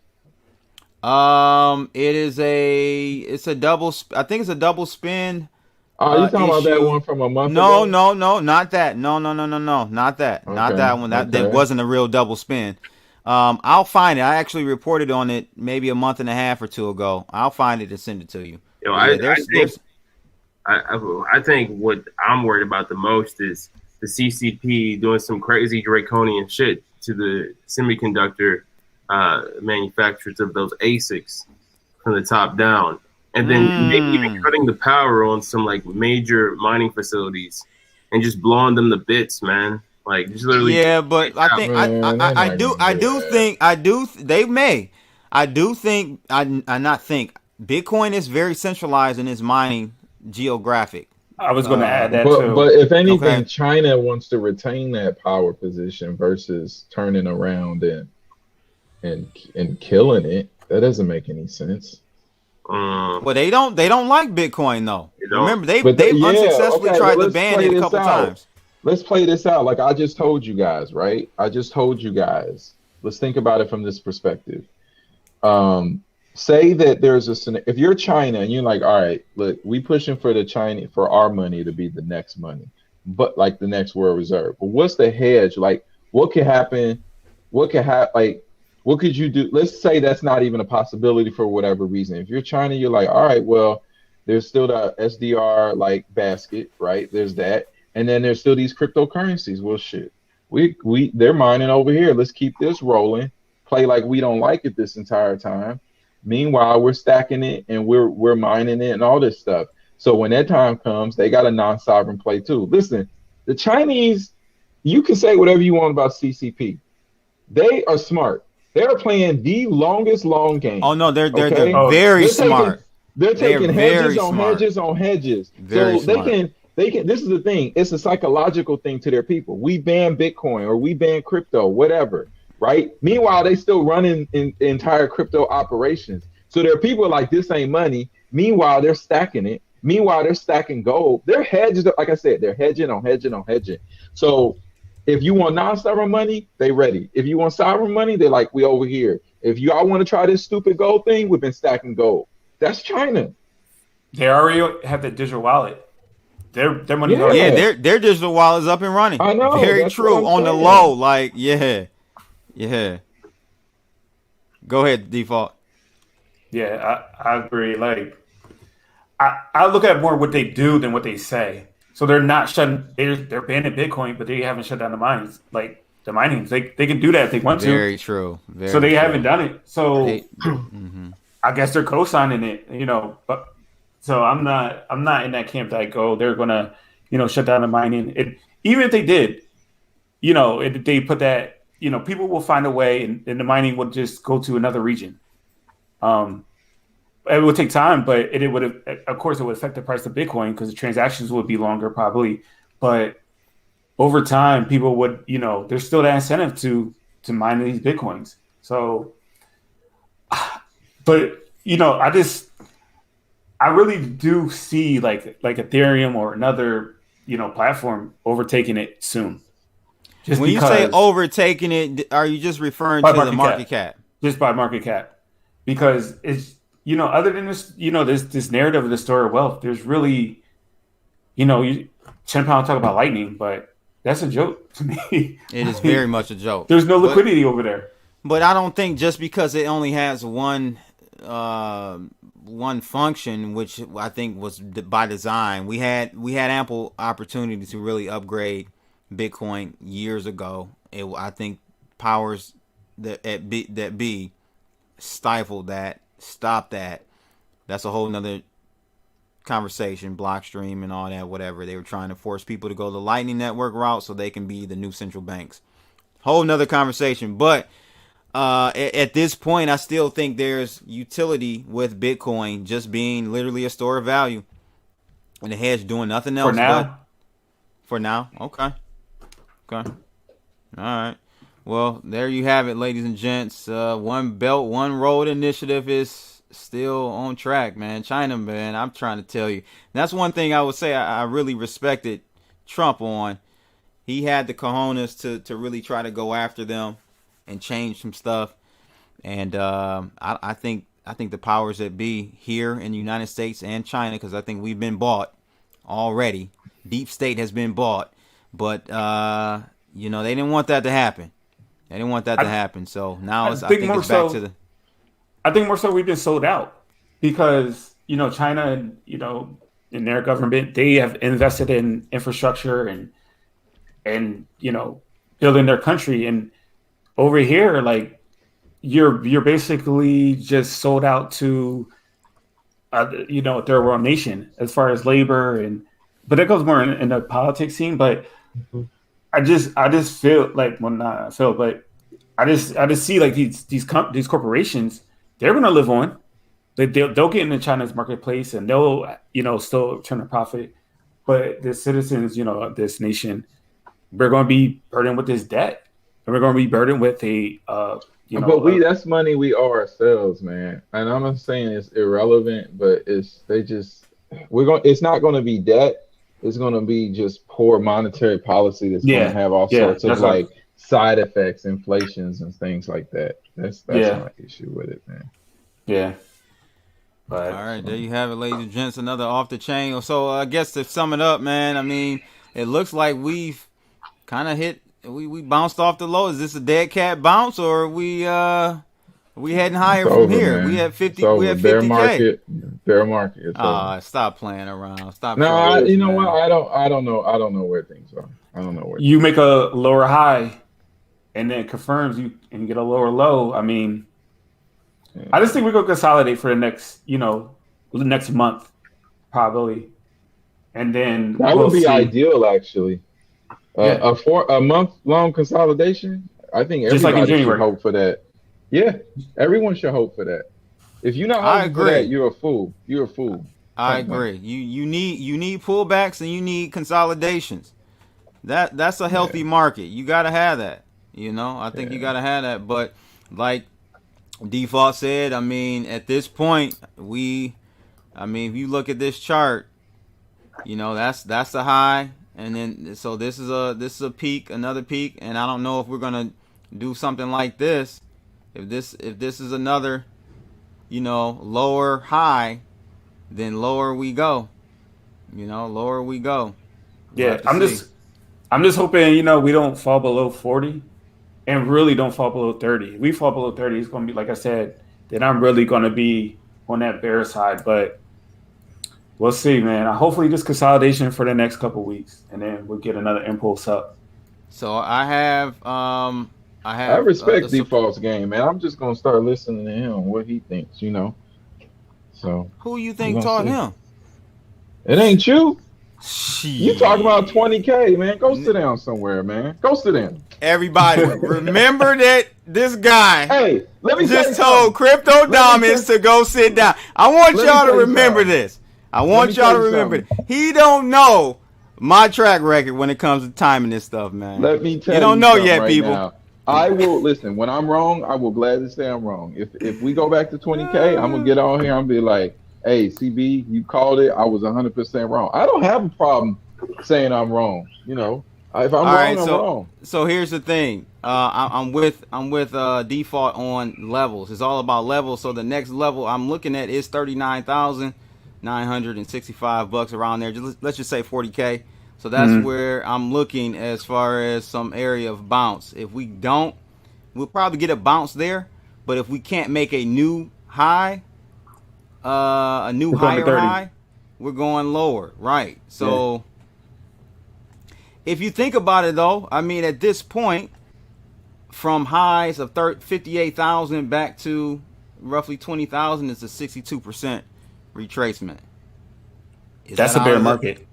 It's a double. I think it's a double spin. Oh, you talking about that one from a month ago? No, not that. No, not that. Okay. Not that one. That wasn't a real double spin. I'll find it. I actually reported on it maybe a month and a half or two ago. I'll find it and send it to you. I think what I'm worried about the most is the CCP doing some crazy draconian shit to the semiconductor manufacturers of those ASICs from the top down. And then maybe even cutting the power on some like major mining facilities and just blowing them to bits, man. Like just literally. Yeah, but I think Bitcoin is very centralized in its mining geographic. I was going to add that too. But if anything, China wants to retain that power position versus turning around and killing it. That doesn't make any sense. Well, they don't like Bitcoin though. Remember, they've unsuccessfully tried to ban it a couple times. Let's play this out. Like I just told you guys, right? Let's think about it from this perspective. Say that there's if you're China and you're like, all right, look, we pushing for our money to be the next money, but like the next world reserve. But what's the hedge? Like, what could happen? What could you do? Let's say that's not even a possibility for whatever reason. If you're China, you're like, all right, well, there's still the SDR like basket, right? There's that. And then there's still these cryptocurrencies. Well, shit, they're mining over here. Let's keep this rolling. Play like we don't like it this entire time. Meanwhile, we're stacking it and we're mining it and all this stuff. So when that time comes, they got a non-sovereign play too. Listen, the Chinese, you can say whatever you want about CCP. They are smart. They're playing the longest long game. Oh no, they're okay? very smart. They're taking hedges on smart. hedges on hedges. Very so smart. they can. This is the thing. It's a psychological thing to their people. We ban Bitcoin or we ban crypto, whatever, right? Meanwhile, they still running in entire crypto operations. So there are people like, this ain't money. Meanwhile, they're stacking it. Meanwhile, they're stacking gold. They're hedges. Like I said, they're hedging on hedging on hedging. So if you want non-sovereign money, they ready. If you want sovereign money, they're like, we over here. If y'all want to try this stupid gold thing, we've been stacking gold. That's China. They already have the digital wallet. Their money. Yeah, their digital wallet is up and running. I know. Very true. On the low, like yeah. Go ahead, Default. Yeah, I agree. Like, I look at more what they do than what they say. So they're not shutting. They're banning Bitcoin, but they haven't shut down the mines. Like the minings, they can do that if they want to. Very true. So they haven't done it. So I guess they're co-signing it. But so I'm not in that camp that they're gonna shut down the mining. Even if they did, if they put that, people will find a way, and the mining would just go to another region. It would take time, but it would have, of course, it would affect the price of Bitcoin because the transactions would be longer probably. But over time, people would, there's still that incentive to mine these Bitcoins. So, but I really do see like Ethereum or another, platform overtaking it soon. Just when you say overtaking it, are you just referring to the market cap? Just by market cap, because it's. Other than this, this narrative of the story of wealth, there's really, Chen Pao talk about lightning, but that's a joke to me. It is very much a joke. There's no liquidity over there. But I don't think just because it only has one function, which I think was by design, we had ample opportunity to really upgrade Bitcoin years ago. I think powers that be stifled that. Stop that. That's a whole nother conversation. Blockstream and all that, whatever. They were trying to force people to go the Lightning Network route so they can be the new central banks. Whole nother conversation. But at this point, I still think there's utility with Bitcoin just being literally a store of value and the hedge doing nothing else. For now. Okay. All right. Well, there you have it, ladies and gents. One Belt, One Road initiative is still on track, man. China, man, I'm trying to tell you. That's one thing I would say I really respected Trump on. He had the cojones to really try to go after them and change some stuff. And I think the powers that be here in the United States and China, because I think we've been bought already. Deep state has been bought. But, they didn't want that to happen. They didn't want that to happen. So now I think it's back to the... I think more so we've been sold out because, China, in their government, they have invested in infrastructure and building their country. And over here, like, you're basically just sold out to, a third world nation as far as labor. But that goes more in the politics scene. But I just feel like, well, not I feel, but I just see like these corporations, they're gonna live on. They'll get into China's marketplace and they'll still turn a profit. But the citizens, of this nation, we're going to be burdened with this debt, and we're going to be burdened with but that's money we owe ourselves, man. And I'm not saying it's irrelevant, but it's not going to be debt. It's going to be just poor monetary policy that's going to have all sorts of like side effects, inflations, and things like that. That's my issue with it, man. Yeah. But, all right, there you have it, ladies and gents. Another off the chain. So I guess to sum it up, man, I mean, it looks like we've kind of hit. We bounced off the low. Is this a dead cat bounce, or are we heading higher from here? Man. We have 50. We have 50K. Bear market. Stop playing around. Stop. No, you know what? I don't know. I don't know where things are. I don't know where. You make a lower high, and then it confirms you and get a lower low. I mean, I just think we're gonna consolidate for the next, the next month, probably, and then that would be ideal, actually. A month-long consolidation. I think everybody should hope for that. Yeah, everyone should hope for that. If you're not hoping for that, you're a fool. You're a fool. I agree. You need pullbacks and you need consolidations. That's a healthy market. You gotta have that. I think you gotta have that. But like Default said, I mean, at this point, if you look at this chart, that's the high, and then so this is a peak, another peak, and I don't know if we're gonna do something like this. If this is another, lower high, then lower we go. Lower we go. Yeah, I'm just hoping we don't fall below 40, and really don't fall below 30. If we fall below 30, it's gonna be like I said. Then I'm really gonna be on that bear side, but we'll see, man. Hopefully, this consolidation for the next couple of weeks, and then we'll get another impulse up. So I respect Default's game, man. I'm just gonna start listening to him, what he thinks, So who you think taught him? It ain't you. You talking about 20K, man? Go sit down somewhere, man. Go sit down. Everybody, remember that this guy let me just told Crypto Diamonds to go sit down. I want y'all to remember this. I want y'all to remember. He don't know my track record when it comes to timing this stuff, man. Let me tell you. You don't know yet, right people. Now. I will listen. When I'm wrong, I will gladly say I'm wrong. If we go back to 20K, I'm gonna get on here. I'm be like, "Hey, CB, you called it. I was 100% wrong." I don't have a problem saying I'm wrong. If I'm wrong, I'm wrong. So here's the thing. I'm with Default on levels. It's all about levels. So the next level I'm looking at is $39,965 around there. Let's just say 40K. So that's where I'm looking as far as some area of bounce. If we don't, we'll probably get a bounce there. But if we can't make a new high, higher high, we're going lower, right? So if you think about it, though, I mean, at this point, from highs of 58,000 back to roughly 20,000, it's a 62% retracement. That's a bear market.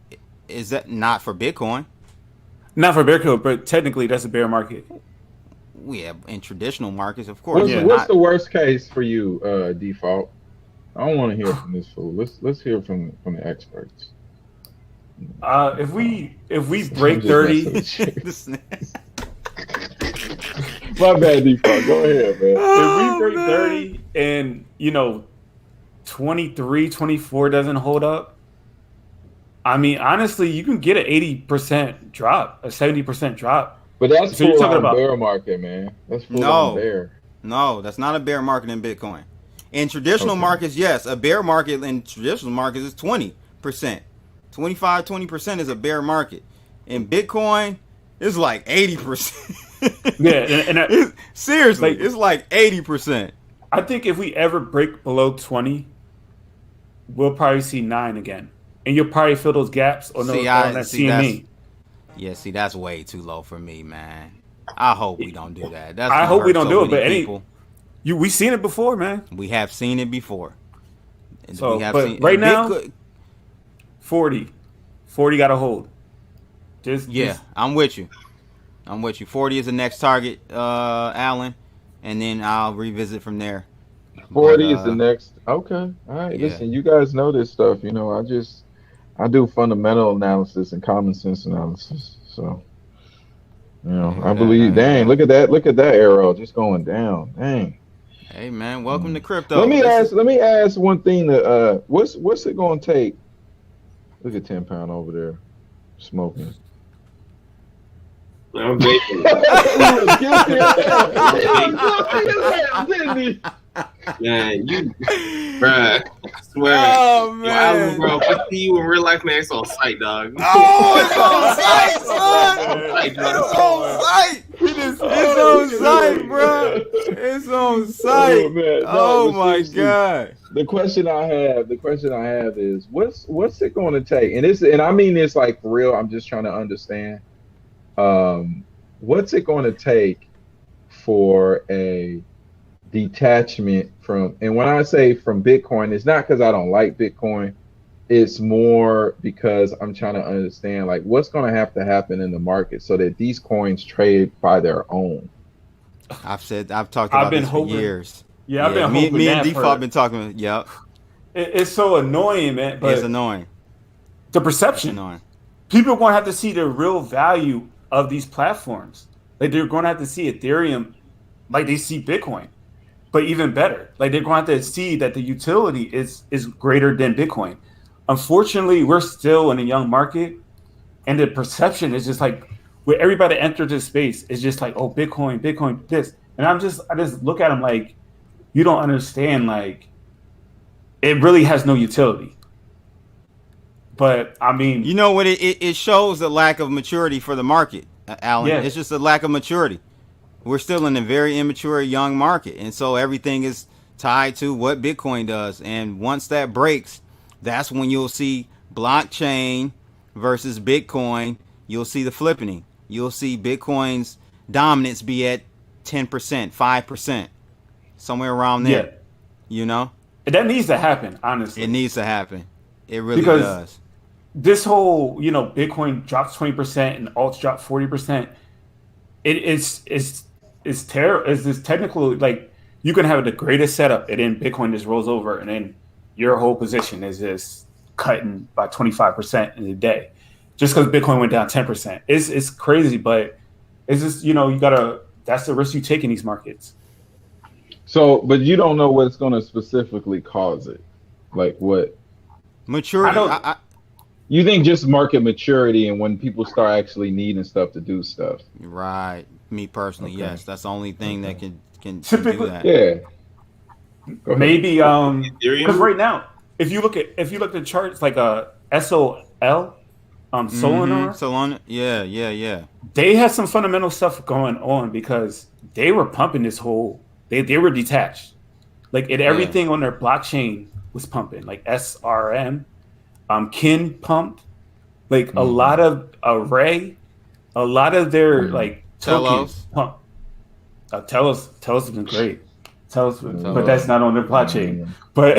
Is that not for Bitcoin? Not for Bitcoin, but technically that's a bear market. Yeah, in traditional markets, of course. What's the worst case for you, Default? I don't want to hear from this fool. Let's hear from the experts. If we break 30, my bad, Default. Go ahead, man. If we break 30 and 23, 24 doesn't hold up, I mean, honestly, you can get an 80% drop, a 70% drop. But that's full on bear market, man. That's full on bear. No, that's not a bear market in Bitcoin. In traditional markets, yes, a bear market in traditional markets is 20%. 20% is a bear market. In Bitcoin, it's like 80%. Yeah, seriously, it's like 80%. I think if we ever break below 20, we'll probably see 9 again. And you'll probably fill those gaps on that CME. Yeah, that's way too low for me, man. I hope we don't do that. I hope we don't do it, but we've seen it before, man. We have seen it before. So, right now, 40 got to hold. I'm with you. 40 is the next target, Alan, and then I'll revisit from there. 40 is the next. Okay, all right. Yeah. Listen, you guys know this stuff. I do fundamental analysis and common sense analysis. So, I believe. Dang, look at that! Look at that arrow just going down. Dang. Hey man, welcome to crypto. Let me ask one thing. What's it going to take? Look at 10 Pound over there, smoking. I'm waiting. Yeah, bruh, I swear. Oh, man. Bro, if I see you in real life, man, it's on site, dog. Oh, it's on site, son. It's on site. It's on site, bro. It's on site. Oh, my God. The question I have is, what's it going to take? And I mean this like for real. I'm just trying to understand. What's it going to take for a detachment from, and when I say from Bitcoin, it's not because I don't like Bitcoin. it's more because I'm trying to understand like what's going to happen in the market so that these coins trade by their own. I've talked about this for years. Yeah, I've been hoping me and Default have been talking. Yep. It's so annoying, man. But it's annoying. The perception. It's annoying. People are going to have to see the real value of these platforms. Like they're going to have to see Ethereum like they see Bitcoin, but even better. Like they're going to have to see that the utility is greater than Bitcoin. Unfortunately, we're still in a young market, and the perception is just like where everybody enters this space is just like, oh, Bitcoin, this. And I just look at them like, you don't understand, like it really has no utility. But I mean, you know what? It shows a lack of maturity for the market, Alan. Yeah. It's just a lack of maturity. We're still in a very immature young market, and so everything is tied to what Bitcoin does. And once that breaks, that's when you'll see blockchain versus Bitcoin. You'll see the flipping. You'll see Bitcoin's dominance be at 10%, 5%, somewhere around there. Yeah. You know, that needs to happen. Honestly, it needs to happen. It really does. This whole, Bitcoin drops 20% and alts drop 40%. It's terrible. It's this technical, like you can have the greatest setup and then Bitcoin just rolls over and then your whole position is just cutting by 25% in a day, just because Bitcoin went down 10%. It's crazy, but it's just that's the risk you take in these markets. So, but you don't know what's going to specifically cause it, like what maturity. You think just market maturity and when people start actually needing stuff to do stuff. Right. Me personally, yes. That's the only thing that can typically do that. Yeah. Maybe because right now, if you look at the charts like SOL, Solana, yeah. They had some fundamental stuff going on because they were pumping this whole. They were detached, like everything on their blockchain was pumping, like SRM. Kin pumped, like a lot of Array, a lot of their like tokens pumped. Telos has been great. But that's not on their blockchain. But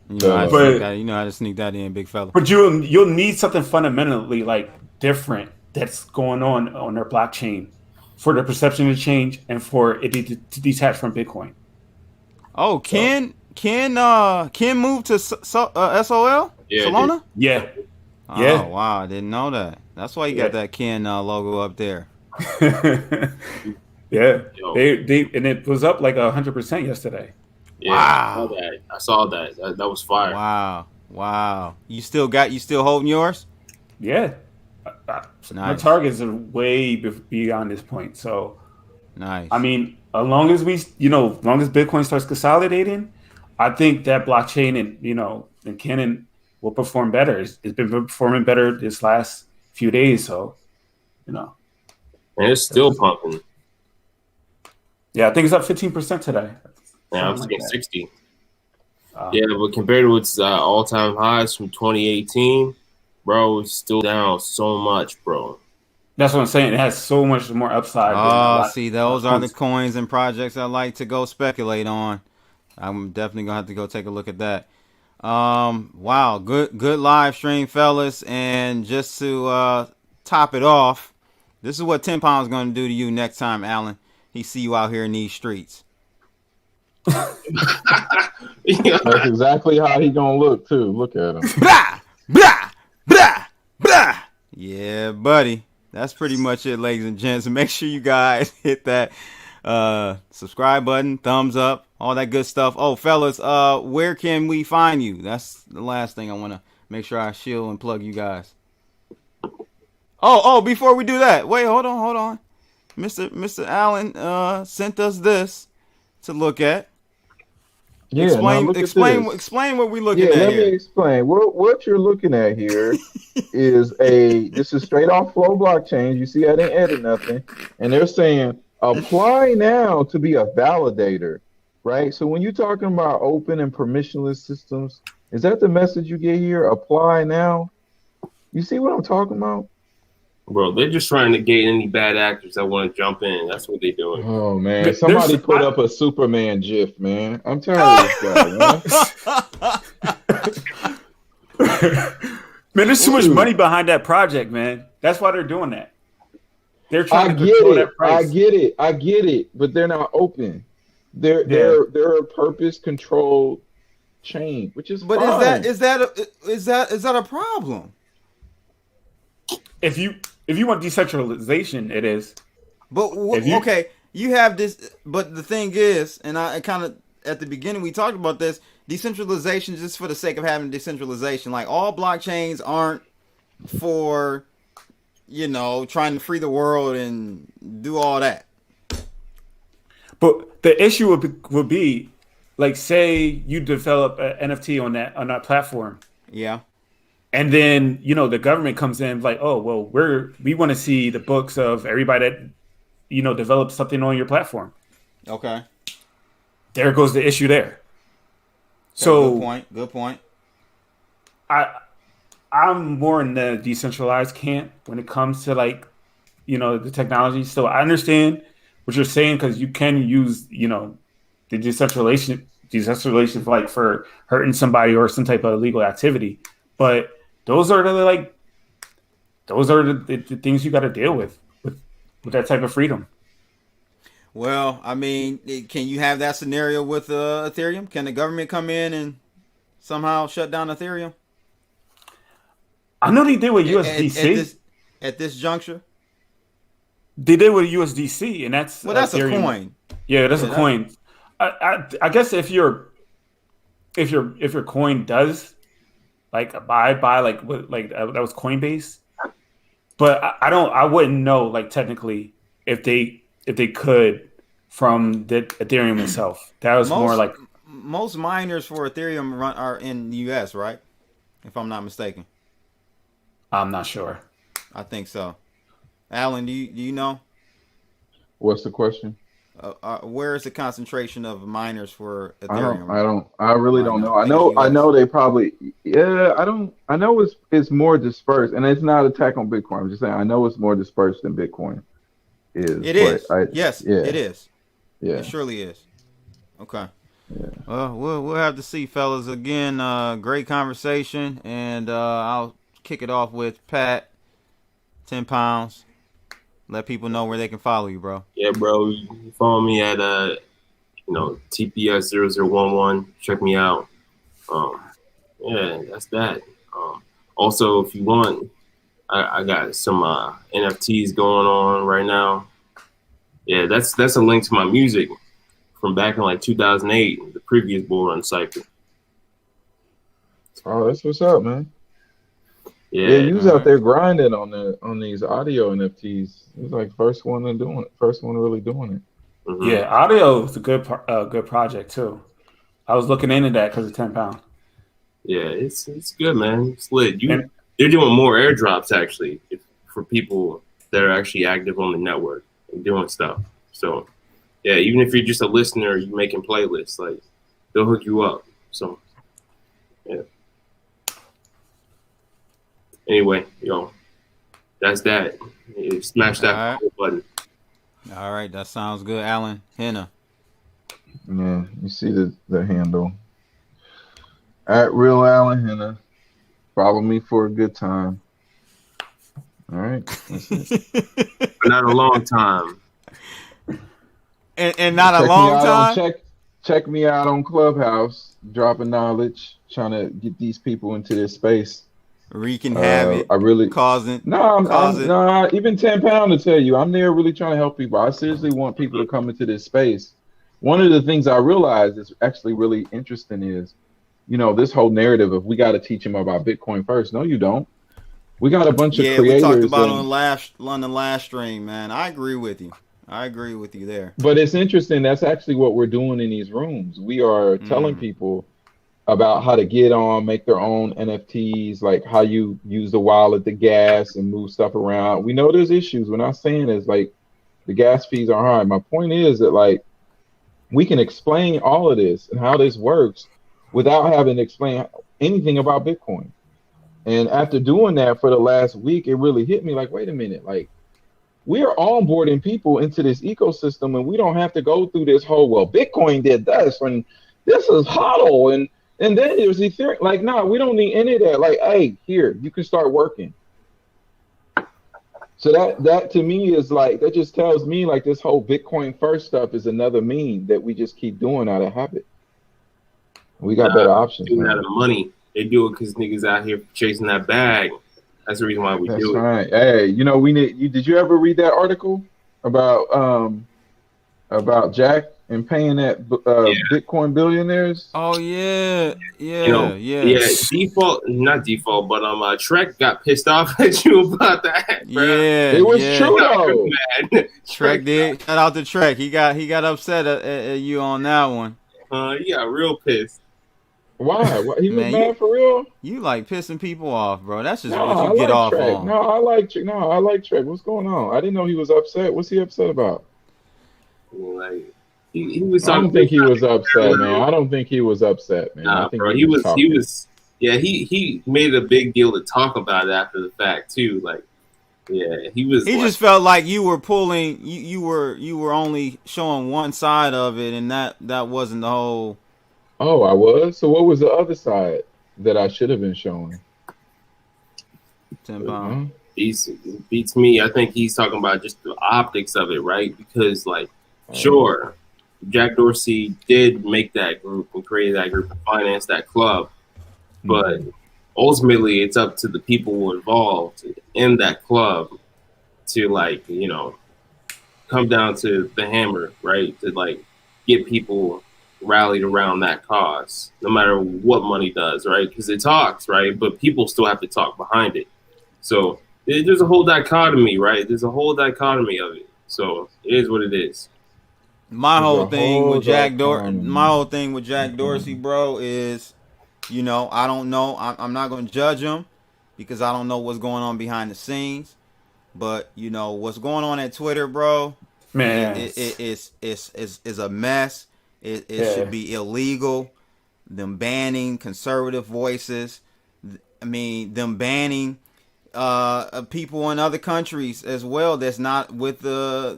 you know how to sneak that in, big fella. But you'll need something fundamentally like different that's going on their blockchain for the perception to change and for it to detach from Bitcoin. Oh, Ken move to SOL? Yeah, Solana? Yeah. Oh, wow. I didn't know that. That's why you got that Ken logo up there. Yeah. They and it was up like 100% yesterday. Yeah, wow. I saw that. That was fire. Wow. You still holding yours? Yeah. Nice. My targets are way beyond this point. So, nice. I mean, as long as Bitcoin starts consolidating, I think that blockchain and Canon will perform better. It's been performing better this last few days. So, And it's still pumping. Yeah, I think it's up 15% today. Yeah, I'm thinking 60. Yeah, but compared to its all-time highs from 2018, bro, it's still down so much, bro. That's what I'm saying. It has so much more upside. Oh, see, those are the coins and projects I like to go speculate on. I'm definitely gonna have to go take a look at that. Wow, good live stream, fellas. And just to top it off, this is what 10 Pounds gonna do to you next time, Alan. He see you out here in these streets. That's exactly how he gonna look too. Look at him. Blah, blah, blah, blah. Yeah, buddy. That's pretty much it, ladies and gents. Make sure you guys hit that subscribe button, thumbs up, all that good stuff. Oh, fellas, where can we find you? That's the last thing I want to make sure I shield and plug you guys. Oh, before we do that, wait, hold on. Mr. Allen sent us this to look at. Yeah, explain what we're looking at here. Let me explain. What you're looking at here is this is straight off Flow blockchain. You see, I didn't edit nothing. And they're saying apply now to be a validator, right? So when you're talking about open and permissionless systems, is that the message you get here? Apply now. You see what I'm talking about? Bro, they're just trying to get any bad actors that want to jump in. That's what they're doing. Oh, man. Somebody put up a Superman GIF, man. I'm tired of this guy, man. Man, there's too much money behind that project, man. That's why they're doing that. They're trying to control that price. I get it, but they're not open. They're a purpose controlled chain, which is but fine. is that a problem? If you want decentralization, it is. But okay, you have this. But the thing is, and I kind of at the beginning we talked about this. Decentralization just for the sake of having decentralization. Like all blockchains aren't for, trying to free the world and do all that. But the issue would be, like, say you develop an NFT on that platform. Yeah. And then, the government comes in like, oh, well, we want to see the books of everybody that, developed something on your platform. Okay. There goes the issue there. So good point. I'm more in the decentralized camp when it comes to the technology. So I understand what you're saying because you can use, the decentralization for hurting somebody or some type of illegal activity. But those are the things you got to deal with that type of freedom. Well, I mean, can you have that scenario with Ethereum? Can the government come in and somehow shut down Ethereum? I know they did with USDC. At this juncture? They did with USDC, and that's that's Ethereum. A coin. Yeah, that's a coin. I guess if your coin does abide by that was Coinbase, but I wouldn't know technically if they could from the Ethereum itself. That was most miners for Ethereum are in the US, right? If I'm not mistaken. I'm not sure. I think so. Alan, do you know? What's the question? Where is the concentration of miners for Ethereum? I really don't know. I know they probably. Yeah, I know it's more dispersed, and it's not an attack on Bitcoin. I'm just saying I know it's more dispersed than Bitcoin is. It is. Yes, yeah. it is. Yeah, it surely is. Okay. Yeah. Well, we'll have to see, fellas. Again, great conversation, and I'll kick it off with Pat. 10 pounds. Let people know where they can follow you, bro. Yeah, bro. You can follow me at TPS0011. Check me out. Yeah, that's that. Also, if you want, I got some NFTs going on right now. Yeah, that's a link to my music from back in 2008, the previous Bull Run cycle. Oh, that's what's up, man. Yeah, you was out there grinding on these audio NFTs. It was first one really doing it. Mm-hmm. Yeah, audio is a good project too. I was looking into that because of 10 pounds. Yeah, it's good, man. It's lit. They're doing more airdrops actually for people that are actually active on the network and doing stuff. So yeah, even if you're just a listener, you're making playlists, they'll hook you up. So yeah. Anyway, that's that. Smash that button. All right, that sounds good, Alan. Henna. Yeah, you see the handle. At Real Alan Henna. Follow me for a good time. All right. That's it. Not a long time. And not a long time? Check me out on Clubhouse. Dropping knowledge. Trying to get these people into this space. Wreaking havoc. I really causing. No, even 10 pound to tell you, I'm there really trying to help people. I seriously want people to come into this space. One of the things I realized is actually really interesting is, this whole narrative of we got to teach them about Bitcoin first. No, you don't. We got a bunch of creators. Yeah, we talked about on the last stream, man. I agree with you. there. But it's interesting. That's actually what we're doing in these rooms. We are telling people about how to get on, make their own NFTs, how you use the wallet, the gas, and move stuff around. We know there's issues. We're not saying it's the gas fees are high. My point is that we can explain all of this and how this works without having to explain anything about Bitcoin. And after doing that for the last week, it really hit me wait a minute, we are onboarding people into this ecosystem and we don't have to go through this whole, Bitcoin did this and this is HODL and And then there's Ethereum. Like, nah, we don't need any of that. Like, hey, here, you can start working. So that to me is like, that just tells me like this whole Bitcoin first stuff is another meme that we just keep doing out of habit. We got better options. Doing out of money. They do it because niggas out here chasing that bag. That's the reason why we do it. Right. Hey, you know, did you ever read that article about Jack and paying that Bitcoin billionaires? Oh yeah. Not default, but Trek got pissed off at you about that. Bro. Yeah, it was true though. Trek did. Shout out to Trek. He got upset at you on that one. He got real pissed. Why? He was mad for real? You like pissing people off, bro. That's just what you get off on. No, I like Trek. What's going on? I didn't know he was upset. What's he upset about? Like he was. I don't think he was upset, man. I don't think he was upset, man. Nah, I think bro. He was. Yeah, he made a big deal to talk about it after the fact too. Like, yeah, he was. He just felt like you were pulling. You were only showing one side of it, and that wasn't the whole. Oh, I was? So what was the other side that I should have been showing? 10 pounds. Beats me. I think he's talking about just the optics of it, right? Because, like, sure, Jack Dorsey did make that group and create that group and finance that club. But ultimately, it's up to the people involved in that club to, like, you know, come down to the hammer, right? To, like, get people rallied around that cause, no matter what money does, right? Because it talks, right? But people still have to talk behind it. So there's a whole dichotomy, right? There's a whole dichotomy of it. So it is what it is. My whole thing with Jack Dorsey, bro, is, you know, I don't know. I'm not going to judge him because I don't know what's going on behind the scenes. But, you know, what's going on at Twitter, bro, man, it's a mess. It should be illegal. Them banning conservative voices. I mean, them banning people in other countries as well. That's not with the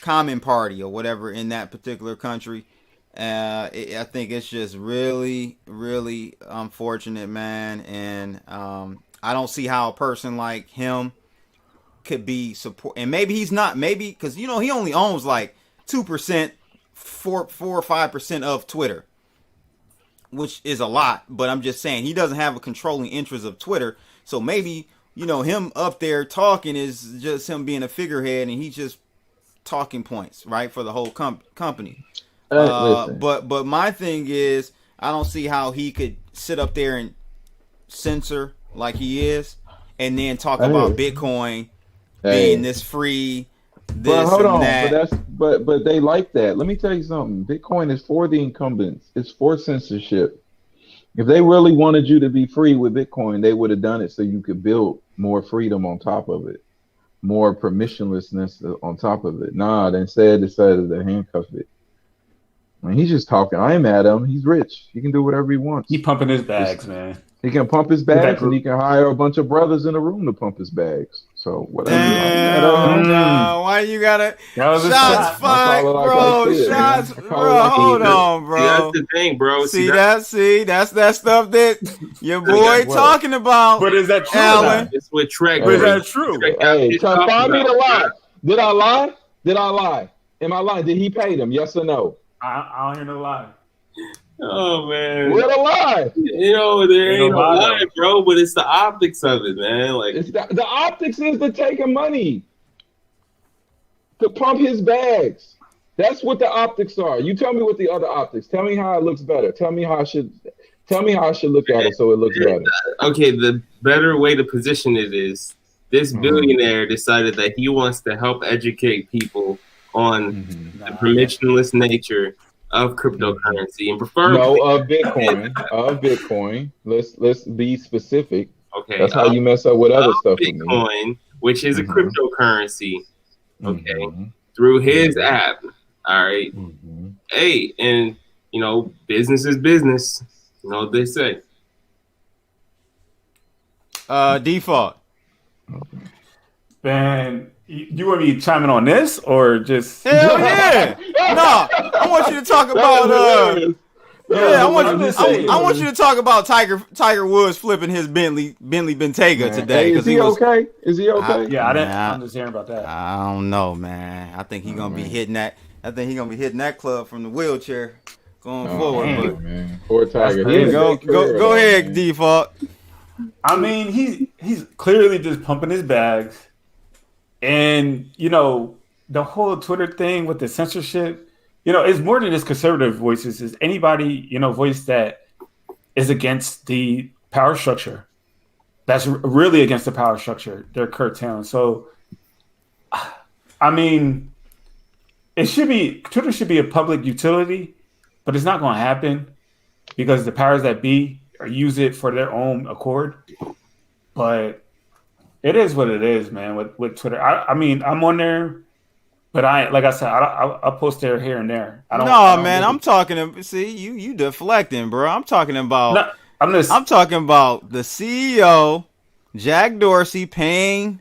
common party or whatever in that particular country. I think it's just really, really unfortunate, man. And I don't see how a person like him could be support. And maybe he's not. Maybe because he only owns like 2%, 4 or 5% of Twitter, which is a lot. But I'm just saying he doesn't have a controlling interest of Twitter. So maybe, him up there talking is just him being a figurehead and he's just talking points, right, for the whole company. But my thing is, I don't see how he could sit up there and censor like he is and then talk about Bitcoin being this free. But hold on, but they like that. Let me tell you something. Bitcoin is for the incumbents. It's for censorship. If they really wanted you to be free with Bitcoin, they would have done it so you could build more freedom on top of it, more permissionlessness on top of it. Nah, they instead decided to handcuff it. I mean, he's just talking. I ain't mad at him. He's rich. He can do whatever he wants. He pumping his bags, man. He can pump his bags, and he can hire a bunch of brothers in a room to pump his bags. So whatever. No, why you gotta shots fired, bro? Shots, bro. Hold on, bro. See, that's the thing, bro. That's that stuff that your boy talking about. But is that true, Alan? It's with Trek. But is that true? Hey, find me the lie. Did I lie? Am I lying? Did he pay them? Yes or no? I don't hear no lie. Oh man, what a lie! There ain't no lie, bro. But it's the optics of it, man. Like it's the optics is the taking money to pump his bags. That's what the optics are. You tell me what the other optics. Tell me how it looks better. Tell me how I should look at it so it looks better. Okay, the better way to position it is this billionaire decided that he wants to help educate people on the permissionless nature of cryptocurrency and prefer of Bitcoin. Let's be specific. Okay, that's how you mess up with other stuff. Bitcoin, which is a cryptocurrency. Okay, through his app. All right. Hey, and business is business. You know what they say. Default. Man, you want me chiming on this or just? Hell yeah! No, I want you to talk about Yeah, I want you to talk about Tiger Woods flipping his Bentley Bentayga today. Hey, is he okay? Is he okay? I didn't understand about that. I don't know, man. I think he's gonna be hitting that. I think he's gonna be hitting that club from the wheelchair going forward. But man, poor Tiger. Go ahead, Default. I mean, he's clearly just pumping his bags, and the whole Twitter thing with the censorship. It's more than just conservative voices. It's anybody, voice that is against the power structure. That's really against the power structure. They're curtailing. So, I mean, Twitter should be a public utility, but it's not going to happen because the powers that be use it for their own accord. But it is what it is, man, with Twitter. I mean, I'm on there. But like I said, I'll post there here and there. I'm talking. See, you deflecting, bro. I'm talking about. I'm talking about the CEO, Jack Dorsey, paying.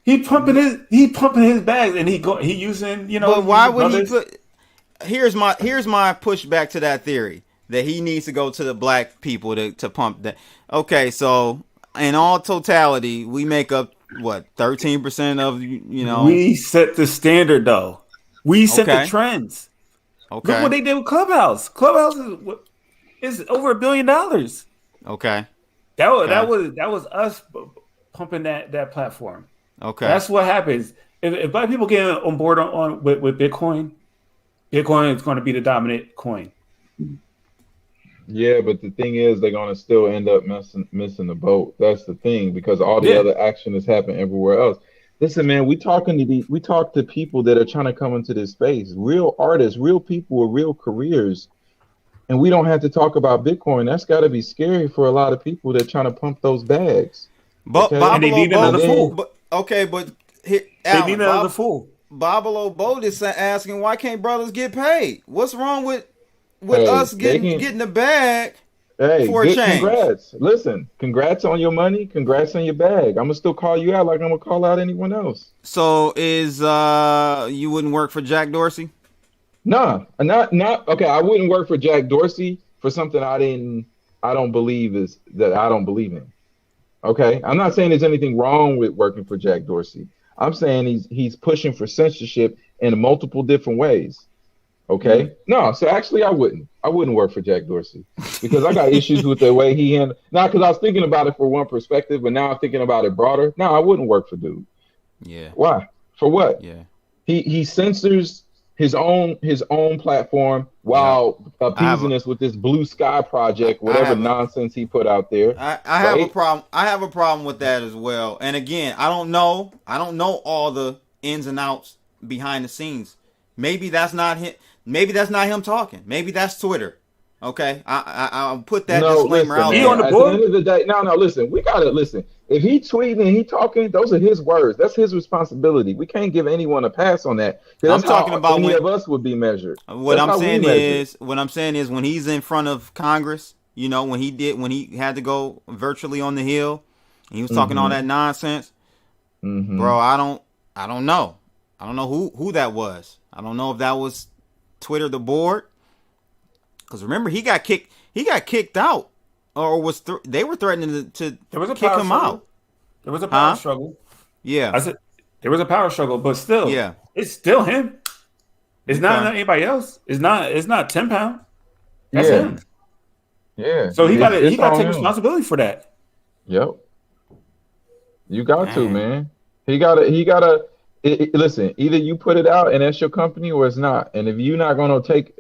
He pumping his bags, and he using. But why would he put? Here's my pushback to that theory that he needs to go to the black people to pump that. Okay, so in all totality, we make up. What 13% of We set the standard though. We set the trends. Okay. Look what they did with Clubhouse. Clubhouse is over $1 billion. Okay. That was us pumping that platform. Okay. That's what happens if black people get on board with Bitcoin. Bitcoin is going to be the dominant coin. Yeah, but the thing is, they're gonna still end up missing the boat. That's the thing, because all the other action has happened everywhere else. Listen, man, we talk to people that are trying to come into this space, real artists, real people with real careers, and we don't have to talk about Bitcoin. That's got to be scary for a lot of people that are trying to pump those bags. But and they need another fool. They need another fool. Babalo Boat is asking, why can't brothers get paid? What's wrong with us getting the bag for a change? Congrats. Listen, congrats on your money. Congrats on your bag. I'm going to still call you out like I'm going to call out anyone else. So is you wouldn't work for Jack Dorsey? No, not okay. I wouldn't work for Jack Dorsey for something I don't believe in. Okay. I'm not saying there's anything wrong with working for Jack Dorsey. I'm saying he's pushing for censorship in multiple different ways. Okay. No, so actually I wouldn't work for Jack Dorsey because I got issues with the way he handled. Not because I was thinking about it for one perspective, but now I'm thinking about it broader. No, I wouldn't work for dude. Yeah. Why? For what? Yeah. He censors his own platform while appeasing us with this blue sky project, whatever nonsense he put out there. I have a problem. I have a problem with that as well. And again, I don't know all the ins and outs behind the scenes. Maybe that's not him. Maybe that's not him talking. Maybe that's Twitter. Okay, I'll put that disclaimer out there. On the board? At the end of the day, no, listen. We gotta listen. If he tweeting and he talking, those are his words. That's his responsibility. We can't give anyone a pass on that. I'm talking about any of us would be measured. What I'm saying is when he's in front of Congress, when he had to go virtually on the Hill, and he was talking all that nonsense, bro. I don't know. I don't know who that was. I don't know if that was Twitter, the board, because remember he got kicked out, or they were threatening to kick him out. There was a power struggle. Yeah, I said there was a power struggle, but still, it's still him. It's not anybody else. It's not 10 pound. That's him. Yeah. So he got to take responsibility for that. Yep. You got to, man. He gotta. Listen, either you put it out and that's your company, or it's not. And if you're not going to take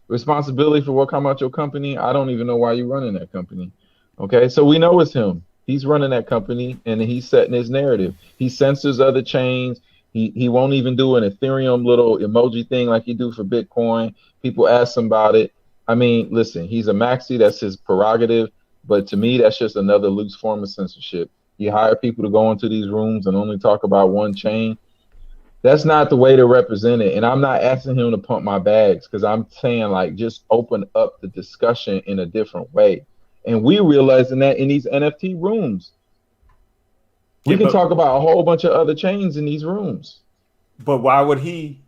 responsibility for what come out your company, I don't even know why you're running that company. Okay, so we know it's him. He's running that company, and he's setting his narrative. He censors other chains. He won't even do an Ethereum little emoji thing like he do for Bitcoin. People ask him about it. I mean, listen, he's a maxi. That's his prerogative. But to me, that's just another loose form of censorship. You hire people to go into these rooms and only talk about one chain. That's not the way to represent it. And I'm not asking him to pump my bags, because I'm saying, like, just open up the discussion in a different way. And we realizing that in these NFT rooms. We can talk about a whole bunch of other chains in these rooms. But why would he,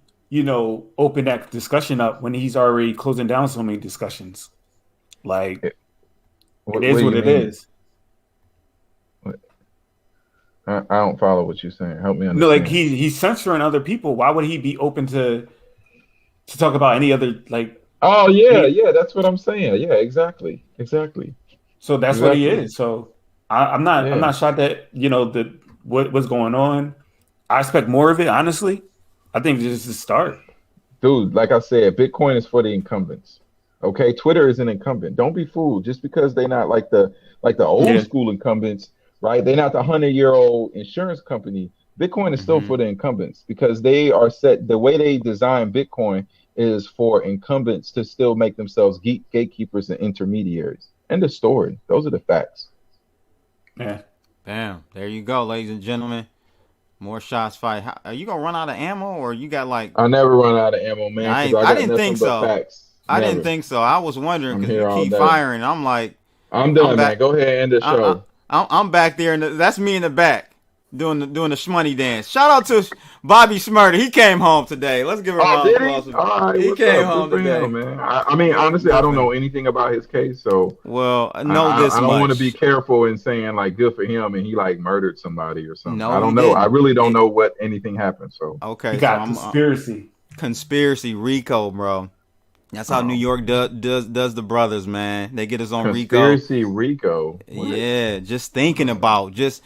open that discussion up when he's already closing down so many discussions? Like, it what is do what you it mean? is. I don't follow what you're saying. Help me understand. No, like he's censoring other people. Why would he be open to talk about any other like? Oh yeah, that's what I'm saying. Yeah, exactly. So that's what he is. So I'm not shocked that what's going on. I expect more of it. Honestly, I think this is the start. Dude, like I said, Bitcoin is for the incumbents. Okay, Twitter is an incumbent. Don't be fooled just because they're not like the old school incumbents, right? They're not the 100-year-old insurance company. Bitcoin is still for the incumbents because they are set. The way they design Bitcoin is for incumbents to still make themselves gatekeepers and intermediaries. End of story. Those are the facts. Yeah. Bam. There you go, ladies and gentlemen. More shots fired. Are you gonna run out of ammo, or you got like? I never run out of ammo, man. I didn't think so. Facts. I didn't think so. I was wondering because you keep firing. I'm like, I'm done, man. Go ahead and end the show. I'm back there, and that's me in the back doing the shmoney dance. Shout out to Bobby Smurder. He came home today. Let's give him a round of applause. All right, he came home today, him, man. I mean, honestly, I don't know anything about his case, so I don't want to be careful in saying like good for him and he like murdered somebody or something. No, I don't know. Didn't. I really don't know what anything happened. So okay, you got conspiracy RICO, bro. That's how New York does the brothers, man. They get us on conspiracy RICO. Yeah, just thinking about, just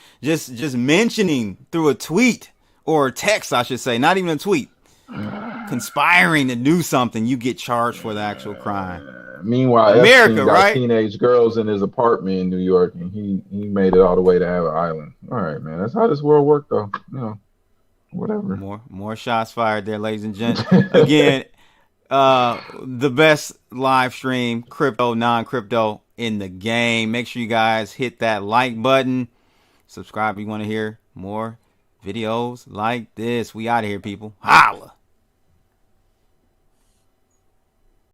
mentioning through a tweet or a text, I should say, not even a tweet. Conspiring to do something, you get charged for the actual crime. Meanwhile, America, Epstein got right? Teenage girls in his apartment in New York, and he made it all the way to have an island. All right, man. That's how this world worked, though. Whatever. More shots fired there, ladies and gents. Again. The best live stream, crypto, non-crypto in the game. Make sure you guys hit that like button. Subscribe if you want to hear more videos like this. We out of here, people. Holla.